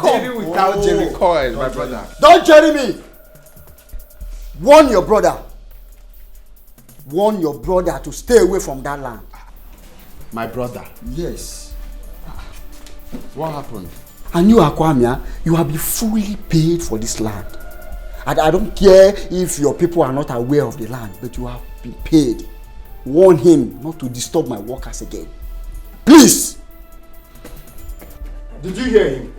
Jerry without Jerry Coyle, my brother. Don't Jerry me! Warn your brother. Warn your brother to stay away from that land. My brother? Yes. What happened? And you, Akwamia, you have been fully paid for this land. And I don't care if your people are not aware of the land, but you have been paid. Warn him not to disturb my workers again. Please! Did you hear him?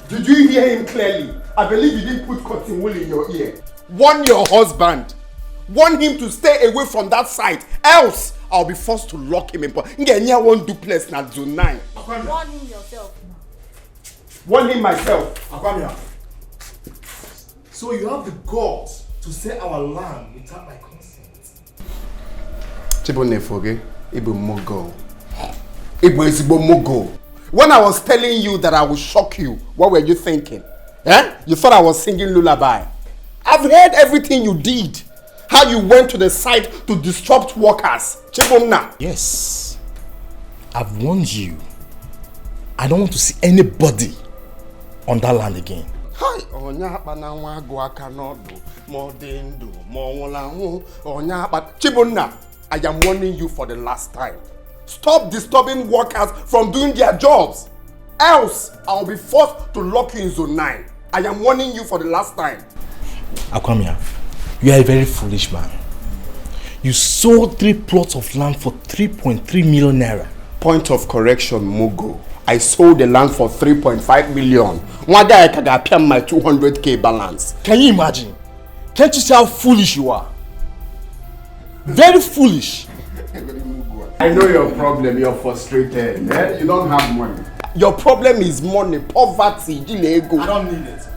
Did you hear him clearly? I believe you didn't put cotton wool in your ear. Warn your husband. Warn him to stay away from that site. Else, I'll be forced to lock him in. Ngenya won't do place na zone 9. Warn him yourself. Warn him myself. Akwamia. So you have the guts to sell our land without my consent? Chibone foge, ibu mogo. When I was telling you that I would shock you, what were you thinking? Eh? You thought I was singing lullaby. I've heard everything you did. How you went to the site to disrupt workers. Chibomna. Yes. I've warned you. I don't want to see anybody on that land again. Hi. Chibomna, I am warning you for the last time. Stop disturbing workers from doing their jobs. Else, I will be forced to lock you in zone 9. I am warning you for the last time. Akwamia, you are a very foolish man. You sold 3 plots of land for 3.3 million naira. Point of correction, Mugo. I sold the land for 3.5 million. One day I can pay my 200k balance. Can you imagine? Can't you see how foolish you are? Very foolish. I know your problem. You're frustrated. Eh? You don't have money. Your problem is money, poverty. I don't need it.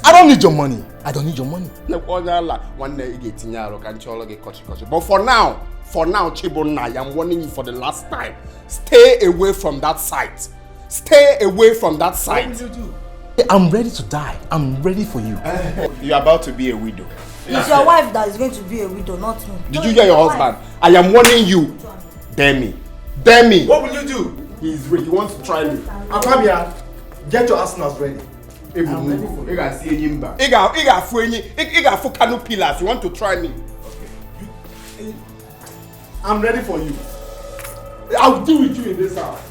I don't need your money. I don't need your money. But for now, Chibona, I am warning you for the last time. Stay away from that site. Stay away from that site. What will you do? I'm ready to die. I'm ready for you. You're about to be a widow. It's your wife that is going to be a widow, not me. Did you hear your husband? I am warning you. Dare me. Dare me. What will you do? He wants to try me. Akwamia, get your arsenals ready. I'm ready for you. Pillars. You want to try me? Okay. I'm ready for you. I'll deal with you in this house.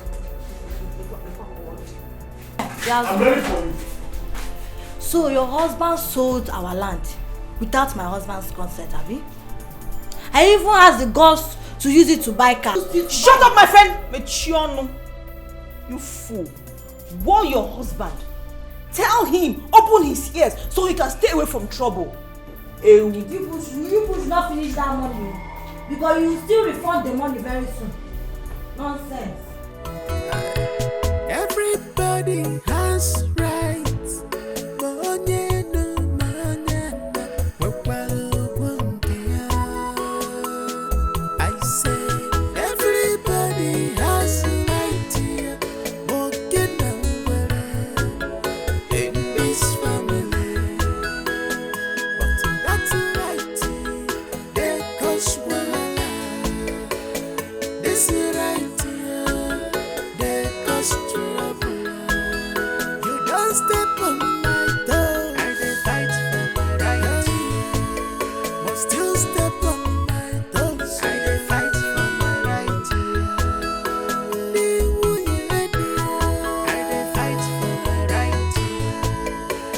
I'm ready for you. So your husband sold our land without my husband's consent, have you? I even asked the guys to use it to buy cars. Shut up, my friend! Mechiano. You fool. Warn your husband. Tell him, open his ears so he can stay away from trouble. You people should not finish that money because you will still refund the money very soon. Nonsense. Everybody has rights. I say everybody has right here. In this family, but that's right. They cause wahala. This right here, they cause trouble. You don't step on my toes. I dey fight for my right, but still step on my toes. I dey fight for my right. I dey fight for my right.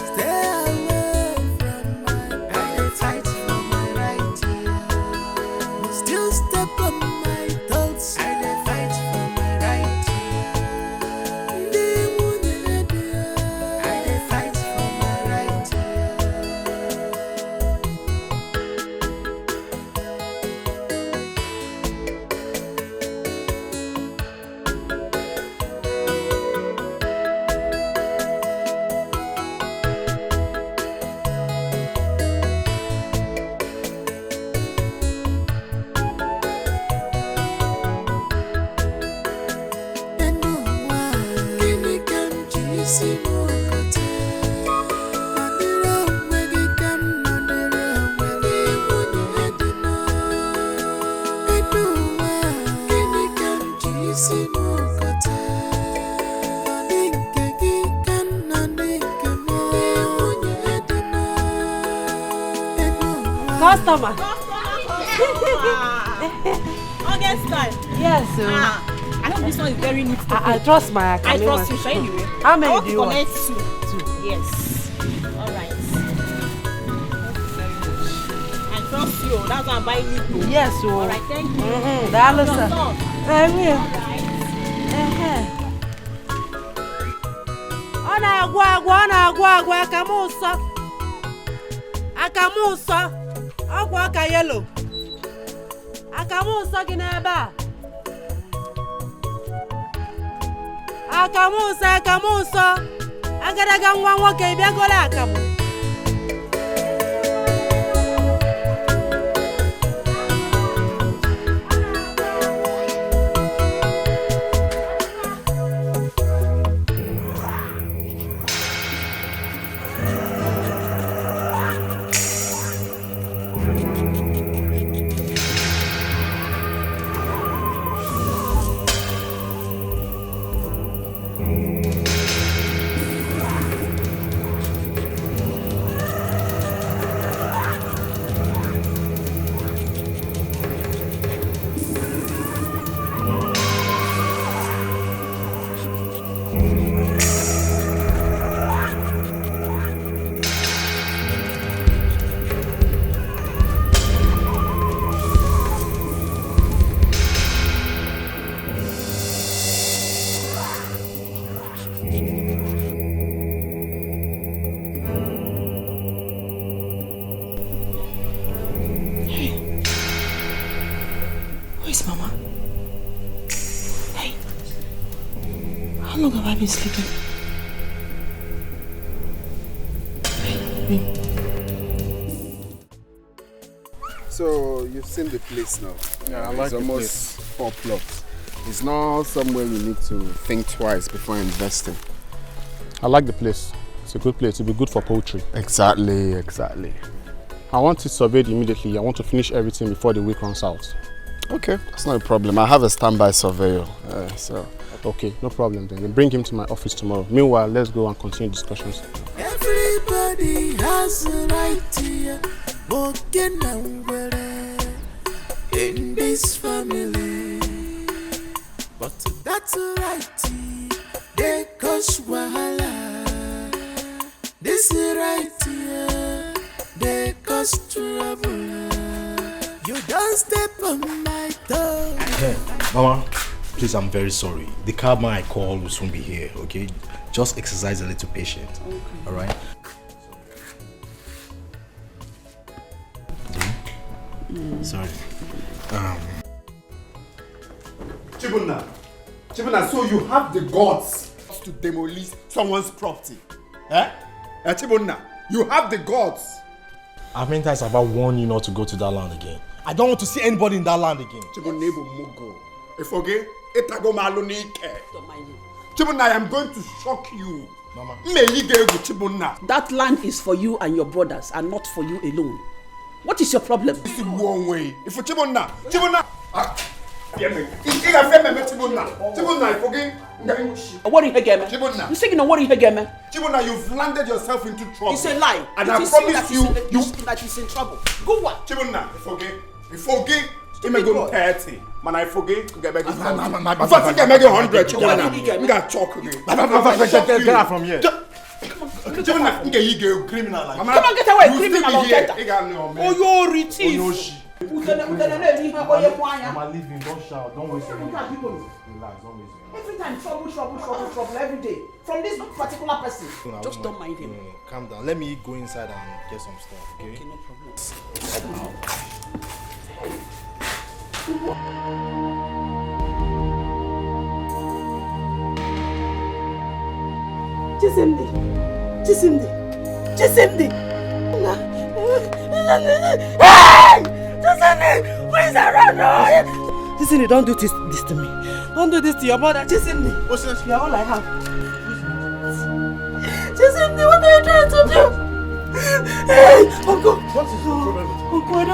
Stay away from my. I dey fight for my right, but still step on my toes. I dey fight for my right. I dey fight for my right. Customer. August time. Yes, I hope this one is very neat. I trust my I trust you, so anyway. How many do you want? Collect two. Yes. All right. I trust you. That's why I'm buying you. Yes, so. All right, thank you. That looks I will. Akamuso. Agwa aka yellow. Akamuso gị n'ebe a. Akamuso. Agadaga nwa nwoke bịagola akamu. Mama. Hey. How long have I been sleeping? So you've seen the place now. Yeah, I like it's the almost 4 plots. It's not somewhere you need to think twice before investing. I like the place. It's a good place. It'll be good for poultry. Exactly. I want it surveyed immediately. I want to finish everything before the week runs out. Okay, that's not a problem. I have a standby surveyor. Okay, no problem then. Bring him to my office tomorrow. Meanwhile, let's go and continue discussions. Everybody has a right to walking in this family, but that's a right. They cause wahala. This is right. They cause trouble. You don't step on my toe. Hey, Mama, please, I'm very sorry. The cabman I called will soon be here, okay? Just exercise a little patience, okay. All right? Sorry. Chibunna, so you have the guts to demolish someone's property? Chibunna, you have the guts. How many times have I warned you not to go to that land again? I don't want to see anybody in that land again. Chibunna, I am going to shock you. Mama. That land is for you and your brothers and not for you alone. What is your problem? This is one way. If for Chibunna, Chibunna, you've landed yourself into trouble. It's a lie. And I promise you, that he's in trouble. Go what? Chibunna, you forget. You may go 30. Man, I forget. You get back 100. Chibunna, you got chalk again. Get out from here. Chibunna, you get criminal. Come on, get away, criminal. Oh, you're rich. Mama, leave him. Don't shout. Don't waste your time. Relax. Don't waste your time. Every time, trouble, every day. From this particular person. Just don't mind him. Calm down. Let me go inside and get some stuff, okay? Okay, no problem. Chisimdi. Hey! Chisimdi, where's around? Chisimdi, don't do this to me. Don't do this to your mother. Chisimdi, you're all I have. Chisimdi, what are you trying to do? Hey, Uncle. What is the problem? Uncle, I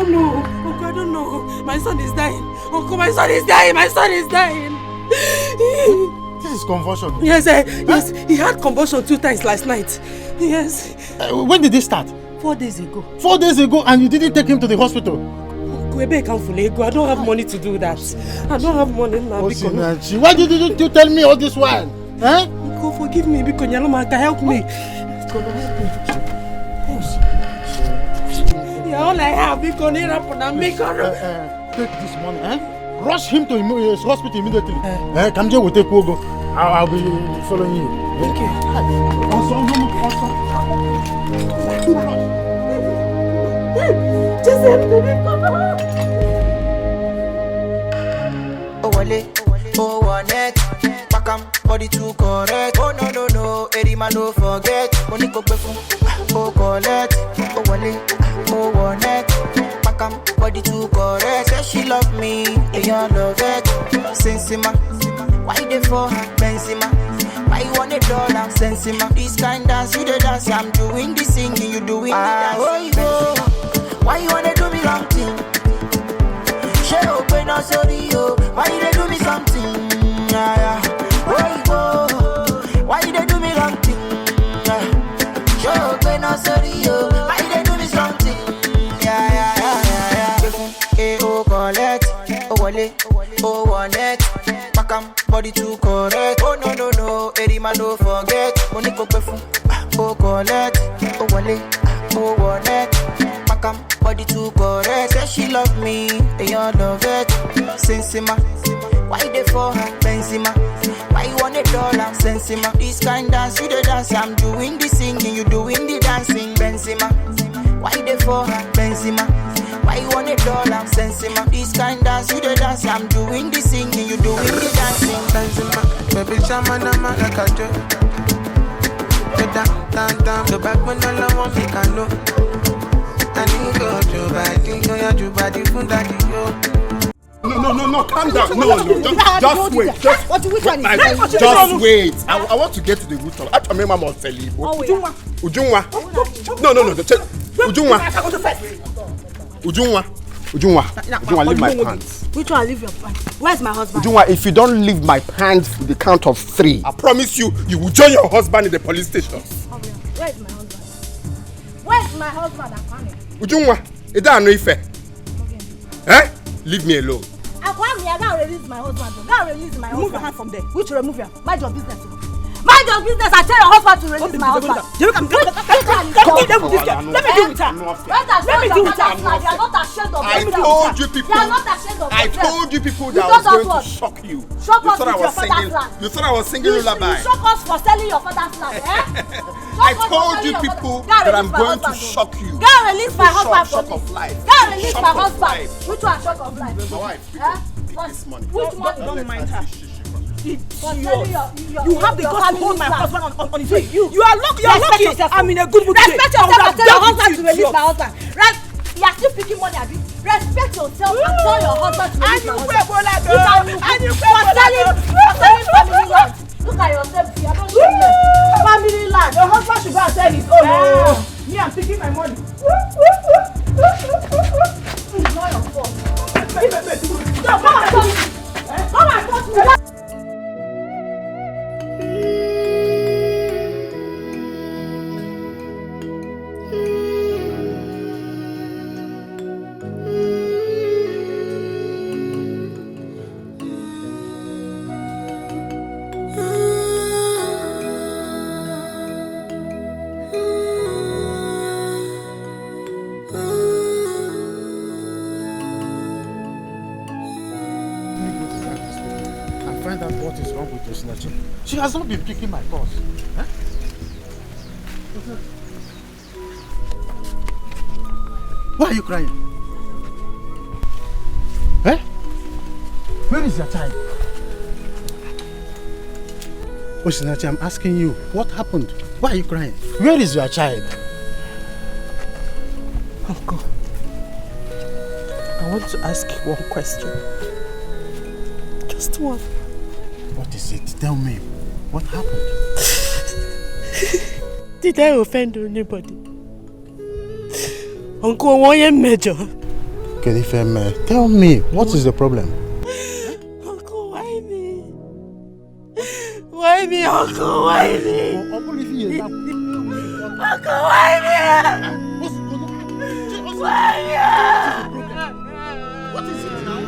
don't know. My son is dying. Uncle, my son is dying. This is convulsion. Yes, he had convulsion 2 times last night. Yes. When did this start? 4 days ago. 4 days ago, and you didn't take him to the hospital? I don't have money to do that. I don't have money now. Why did you tell me all this while? Huh? Uncle, forgive me because Nyaloma can help me. Yeah, all I have because take this money, rush him to his hospital immediately. Kamje will take Wogo. I'll be following you. Okay. Oh, one neck, back body too correct. Oh no, Eddie man don't forget. Money go oh collect. Oh one neck, back body too correct. Say she love me, and you love it. Sensima, why they for her Benzema? Why you want $1 Sensima? This kind dance, you the dance. I'm doing the singing, you doing the dance. Why you wanna do me wrong thing? She open up sorry yo. Why they do me something? Why they do me wrong thing? She open up sorry yo. Why they do me something? Oh collect, oh wale, oh one neck, makam body too correct. Oh no, Eddie man don't forget. Money go befu, oh collect, oh wale, oh one neck. Body too correct. Say she love me, and you love it. Sensima, why they for her Benzema? Why you want $1 Sensima? This kind dance, you the dance. I'm doing the singing, you doing the dancing. Benzema, why they for her Benzema? Why I want $1. Sensima, this kind dance, you the dance. I'm doing the singing, you doing the dancing. Sensima, baby, shaman, I'm like a joke. The back when all I want me can know. I need go to body, go to body, fun daddy, yo. No, calm down. No, just wait. Just wait. I want to get to the root of it. I remember must tell you. Ujunwa. No. Ujunwa, leave my pants. Which one leave your pants? Where's my husband? Ujunwa, if you don't leave my pants with the count of 3, I promise you will join your husband in the police station. Where's my husband? Where's my husband? Ujunwa, is that no effect? Eh? Leave me alone. I can't release my husband. Remove your hand from there. Which remove your? Mind your business. Mind your business. I tell your husband to release my husband. Let me deal with her. Let me deal with her. You are not ashamed of yourself. I told you people. You are not ashamed of yourself. I told you people that I was going to shock you. Shock us with your father's land. You thought I was singing lullaby. You shock us for selling your father's land, eh? I told you people that I'm going to shock you. Go and release my husband for Shock of life. Go and release my husband. Which one shock of life? My wife. This money. Which one? Don't mind her. You have the guts to hold my husband on his way. You are lucky. I'm in a good mood. Respect yourself and tell your husband to release my husband. You are still picking money, Abi. Respect yourself and tell your husband to release my husband. For selling family land. Look at yourself, you are not showing them. Family land. Your husband should go and sell his own. Me, I'm taking my money. It's not your fault. Come and touch me. Come and touch me. She has not been picking my calls. Huh? Why are you crying? Eh? Where is your child? Osinachi, I'm asking you, what happened? Why are you crying? Where is your child? Uncle, I want to ask you one question. Just one. What is it? Tell me. What happened? Did I offend anybody? Uncle, why am major? Kedifeme, tell me, what is the problem? Uncle, why me? Why me, Uncle? Why me? Uncle, why me? Why me? What is it now?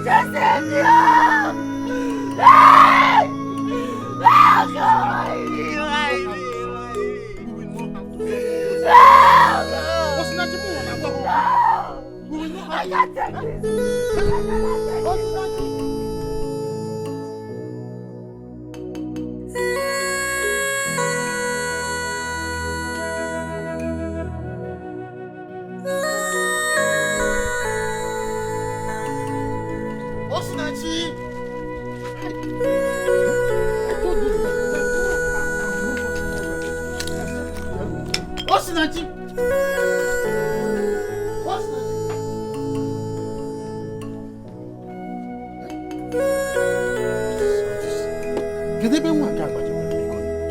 Just let me up! Hey! Why me? I can't take this!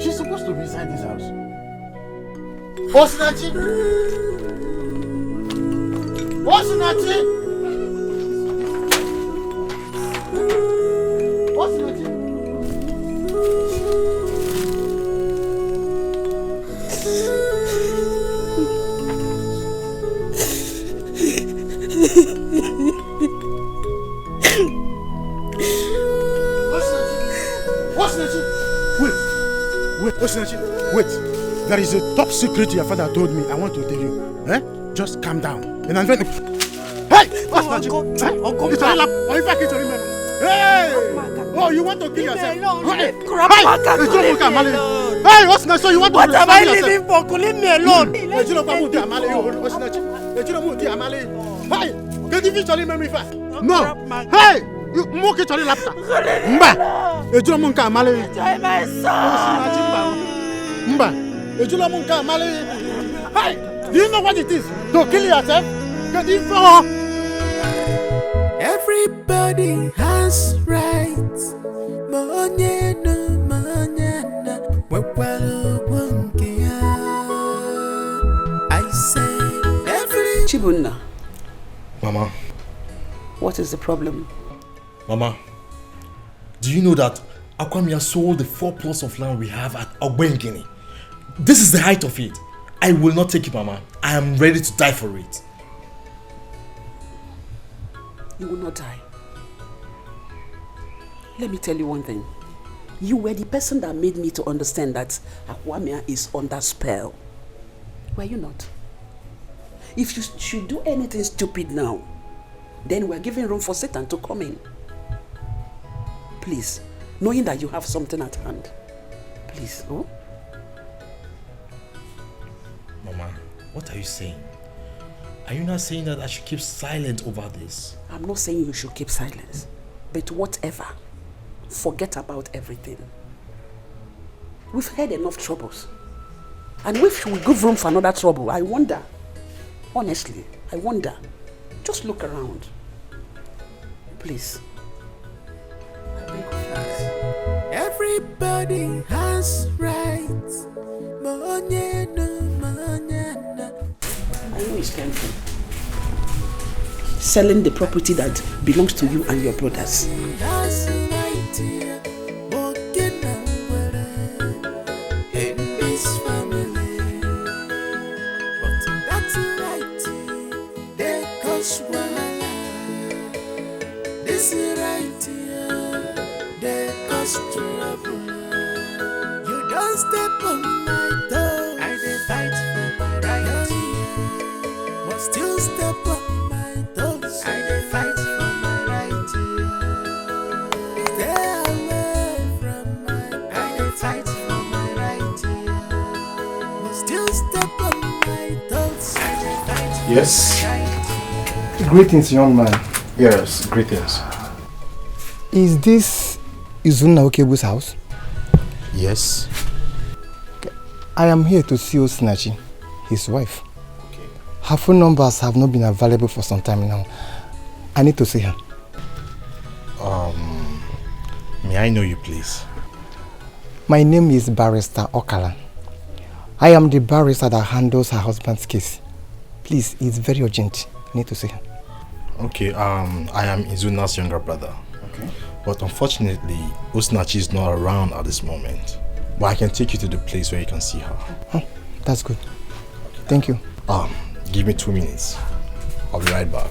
She's supposed to be inside this house. Osinachi! Osinachi! Osinachi! Wait, there is a top secret your father told me. I want to tell you. Eh? Just calm down. And I'm going to... Hey! Uncle! It's all up. Or if I can remember. Hey! Oh, you want to kill yourself? Hey! Hey! Hey! What's my son? You want to What am I living for? uncle, leave me alone. Hey, no. Hey, you moke chali lapta. Mba. Ejula munka amale. Enjoy my son. Mba. Ejula munka amale. Hey, do you know what it is to kill yourself? Get it for. Everybody has rights. I say every Chibunna. Mama. What is the problem? Mama, do you know that Akwamia sold the 4 plots of land we have at Ogbengini? This is the height of it. I will not take it, Mama. I am ready to die for it. You will not die. Let me tell you one thing. You were the person that made me to understand that Akwamia is under spell. Were you not? If you should do anything stupid now, then we're giving room for Satan to come in. Please, knowing that you have something at hand. Please, oh? Mama, what are you saying? Are you not saying that I should keep silent over this? I'm not saying you should keep silence. But whatever, forget about everything. We've had enough troubles. And if we give room for another trouble, I wonder. Honestly, I wonder. Just look around. Please. everybody has rights. I know it's painful. Selling the property that belongs to you and your brothers. That's right. In this family, but that's right. They cause wahala. This is right. They cause trouble. You don't step on my toe. I dey fight for my right. But still step on my toes. I dey fight for my right. Stay away from my. I dey fight for my right. But still step on my toes. I dey fight for Yes. my right. Greetings, young man. Yes, greetings. Is this Izunna Okebu's house? Yes. I am here to see Osinachi, his wife. Her phone numbers have not been available for some time now. I need to see her. May I know you, please? My name is Barrister Okala. I am the barrister that handles her husband's case. Please, it's very urgent. I need to see her. Okay, I am Izuna's younger brother. Okay. But unfortunately, Osinachi is not around at this moment. But I can take you to the place where you can see her. Oh, that's good. Thank you. Give me 2 minutes. I'll be right back.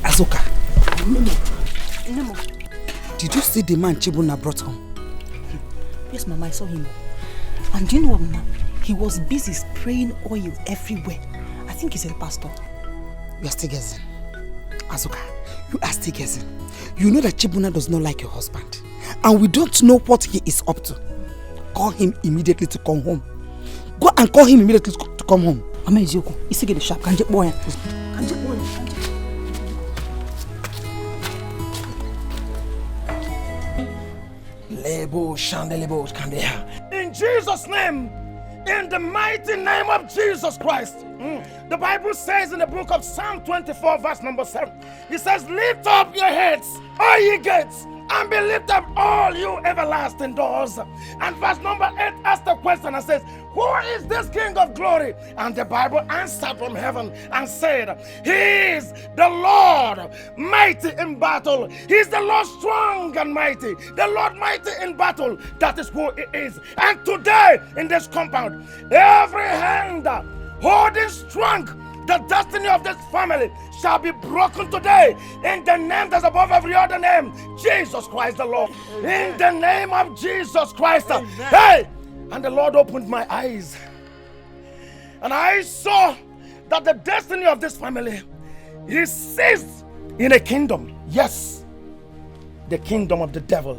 Azoka. Did you see the man Chibuna brought home? Yes, Mama, I saw him. And do you know what, Mama? He was busy spraying oil everywhere. I think he's a pastor. You are still guessing. Azuka, you are still guessing. You know that Chibuna does not like your husband. And we don't know what he is up to. Call him immediately to come home. Go and call him immediately to come home. Mama Ezioko, you see get the sharp. Kanjek boy. In Jesus' name, in the mighty name of Jesus Christ. The Bible says in the book of Psalm 24 verse number 7, it says, lift up your heads, all ye gates, and be lifted up all you everlasting doors. And verse number 8 asks the question and says, who is this King of glory? And the Bible answered from heaven and said, he is the Lord mighty in battle. He is the Lord strong and mighty. The Lord mighty in battle. That is who he is. And today in this compound, every hand holding strong the destiny of this family shall be broken today in the name that's above every other name, Jesus Christ the Lord. In the name of Jesus Christ. Hey! And the Lord opened my eyes, and I saw that the destiny of this family is seized in a kingdom. Yes, the kingdom of the devil.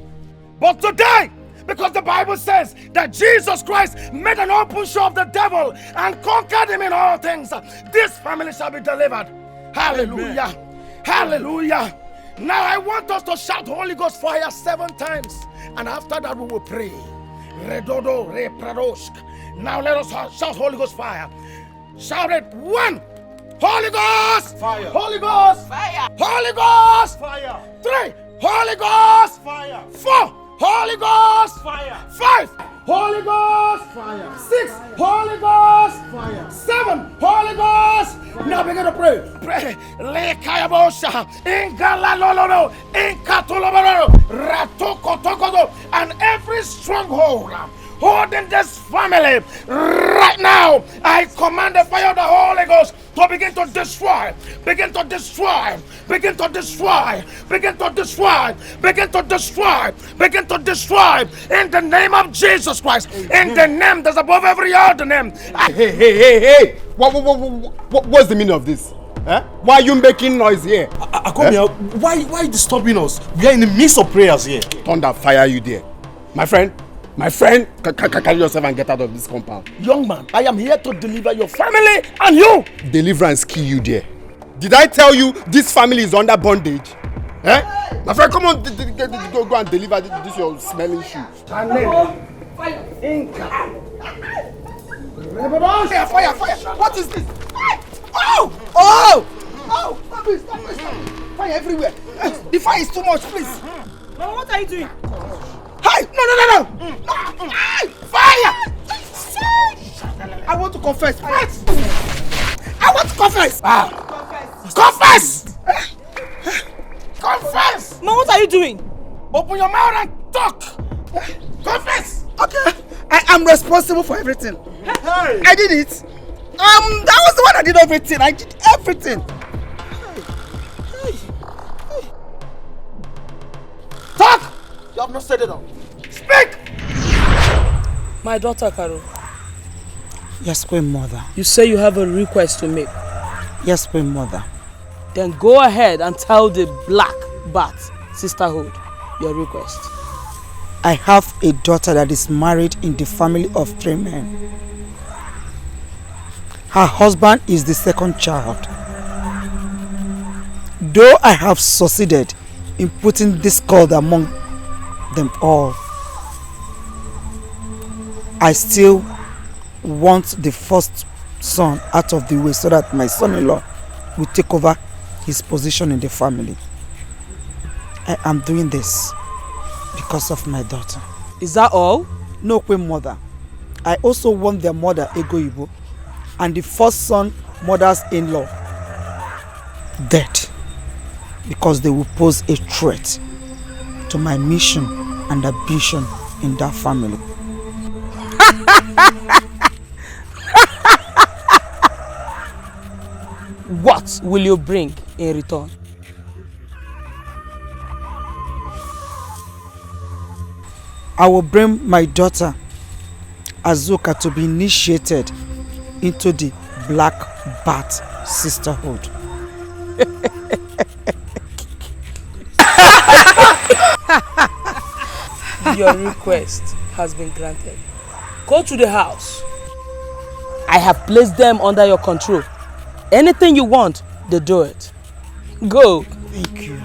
But today, because the Bible says that Jesus Christ made an open show of the devil and conquered him in all things, this family shall be delivered. Hallelujah. Amen. Hallelujah. Now I want us to shout Holy Ghost fire 7 times. And after that we will pray. Redodo, repradoshk. Now let us shout Holy Ghost fire. Shout it. 1. Holy Ghost. Fire. Holy Ghost. Fire. Holy Ghost. Fire. 3. Holy Ghost. Fire. 4. Holy Ghost! Fire! 5! Holy Ghost! Fire! 6! Holy Ghost! Fire! 7! Holy Ghost! Fire. Now begin to pray. Pray. Lekayabosha. Ingalalolo. Inkatuloboro. Ratokotokodo. And every stronghold holding this family right now, I command the fire of the Holy Ghost to begin to destroy, begin to destroy, begin to destroy, begin to destroy, begin to destroy, begin to destroy in the name of Jesus Christ, in the name that's above every other name. Hey! What's the meaning of this? Why are you making noise here? Akomia, why are you disturbing us? We are in the midst of prayers here. Thunder fire you there. My friend, carry yourself and get out of this compound. Young man, I am here to deliver your family and you. Deliverance kill you there. Did I tell you this family is under bondage? My friend, come on, go and deliver this your smelling shoe. Fire! What is this? Oh! Stop it! Fire everywhere. The fire is too much, please. Mama, what are you doing? Hey! No! Fire! I want to confess. I want to confess. Confess! Confess! Mama, what are you doing? Open your mouth and talk. Confess! Okay. I am responsible for everything. Hey. I did it. That was the one I did everything. I did everything. Talk! You have not said it all. Speak! My daughter, Carol. Yes, Queen Mother. You say you have a request to make. Yes, Queen Mother. Then go ahead and tell the Black Bat Sisterhood your request. I have a daughter that is married in the family of 3 men. Her husband is the 2nd child. Though I have succeeded in putting discord among them all, I still want the first son out of the way so that my son-in-law will take over his position in the family. I am doing this because of my daughter. Is that all? No, Queen Mother. I also want their mother, Ego Ibo, and the first son, mother's-in-law, dead, because they will pose a threat to my mission and ambition in that family. What will you bring in return? I will bring my daughter Azuka to be initiated into the Black Bat Sisterhood. Your request has been granted. Go to the house. I have placed them under your control. Anything you want, they do it. Go. Thank you.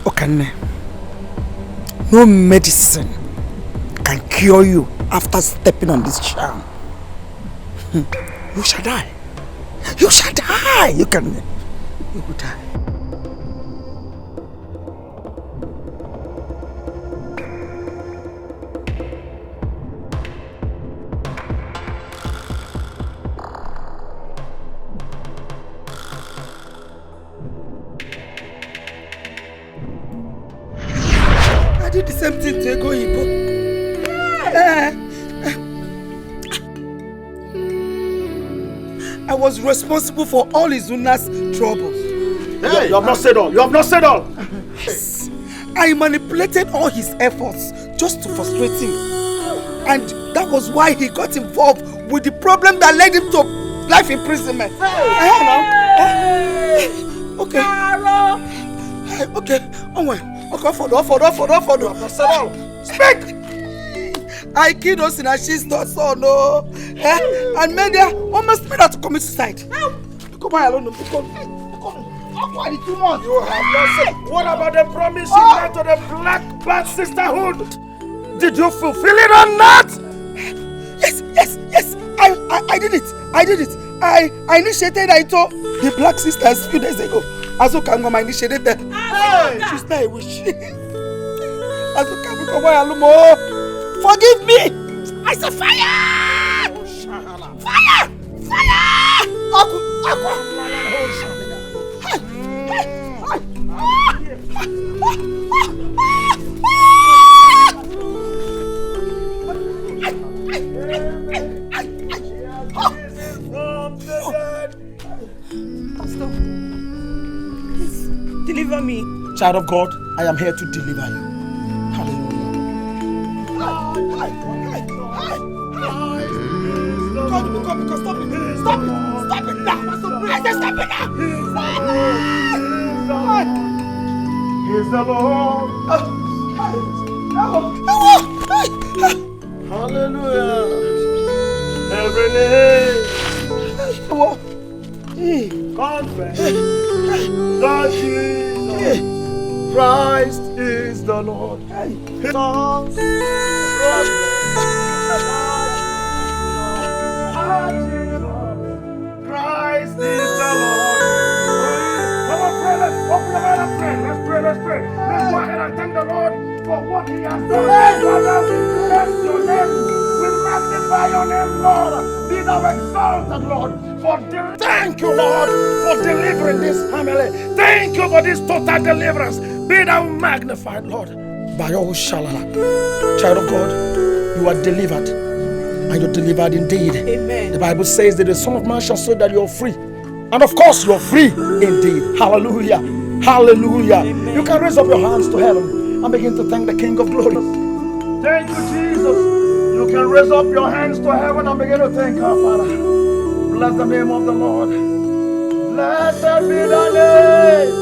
Okane, no medicine can cure you after stepping on this charm. You shall die. You shall die. You will die. I did the same thing to Ego Ibo. I was responsible for all his Una's troubles. Hey, you have not said all. You have not said all. Yes. I manipulated all his efforts just to frustrate him. And that was why he got involved with the problem that led him to life imprisonment. Okay. Okay. Speak! I killed us in a she's not so no. And made her almost made her to commit suicide. Come on, alone. You have not said. What about the promise you made to the Black Bat Sisterhood? Did you fulfill it or not? Yes. I did it. I initiated Aito, the Black Sisters, a few days ago. Azokangoma initiated them. She's not a witch. Azokangoma, forgive me! I said fire! Fire! Pastor, please deliver me. Child of God, I am here to deliver you. Come, stop it now! I said stop it now! He's the Lord. Hallelujah. Every name confess that Jesus Christ is the Lord. Christ is the Lord. Come on, pray. Let's open the mind and pray. Let's pray. Let's go ahead and thank the Lord for what He has done. Father, we bless your name. We magnify your name, Lord. Be thou exalted, Lord. Thank you, Lord, for delivering this family. Thank you for this total deliverance. Be thou magnified, Lord. By all shalala. Child of God, you are delivered. And you're delivered indeed. Amen. The Bible says that the Son of Man shall say that you're free. And of course, you're free indeed. Hallelujah. Hallelujah. Amen. You can raise up your hands to heaven and begin to thank the King of Glory. Thank you, Jesus. You can raise up your hands to heaven and begin to thank our Father. Bless the name of the Lord. Blessed be the name.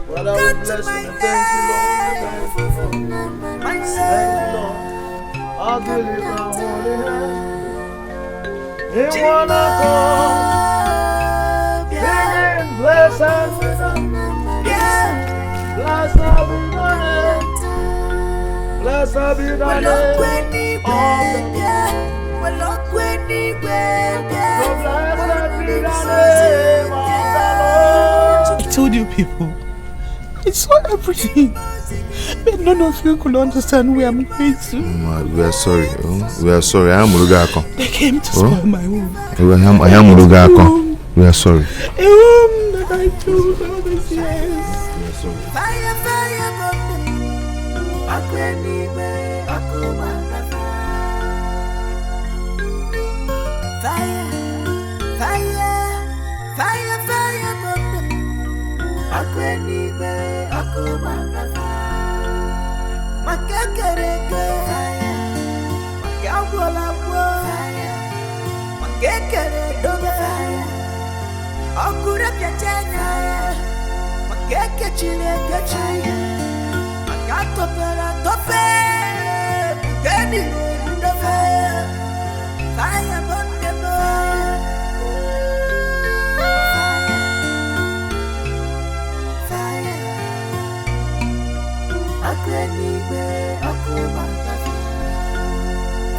Father, we bless you. Thank you, Lord. Thank you, Lord. I'll give you my holy hand. In one accord, singing blessed. Blessed be the name. Blessed be the name of I told you people, I saw everything, but none of you could understand where I'm going to. We are sorry. We are sorry. I am Murugako. They came to spoil my home. I am Murugako. We are sorry. A home that I told all these years. We are sorry.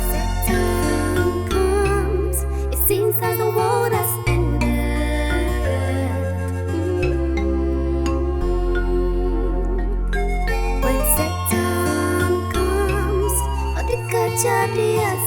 Satan comes, it seems that the world has ended. When Satan comes, all the culture they are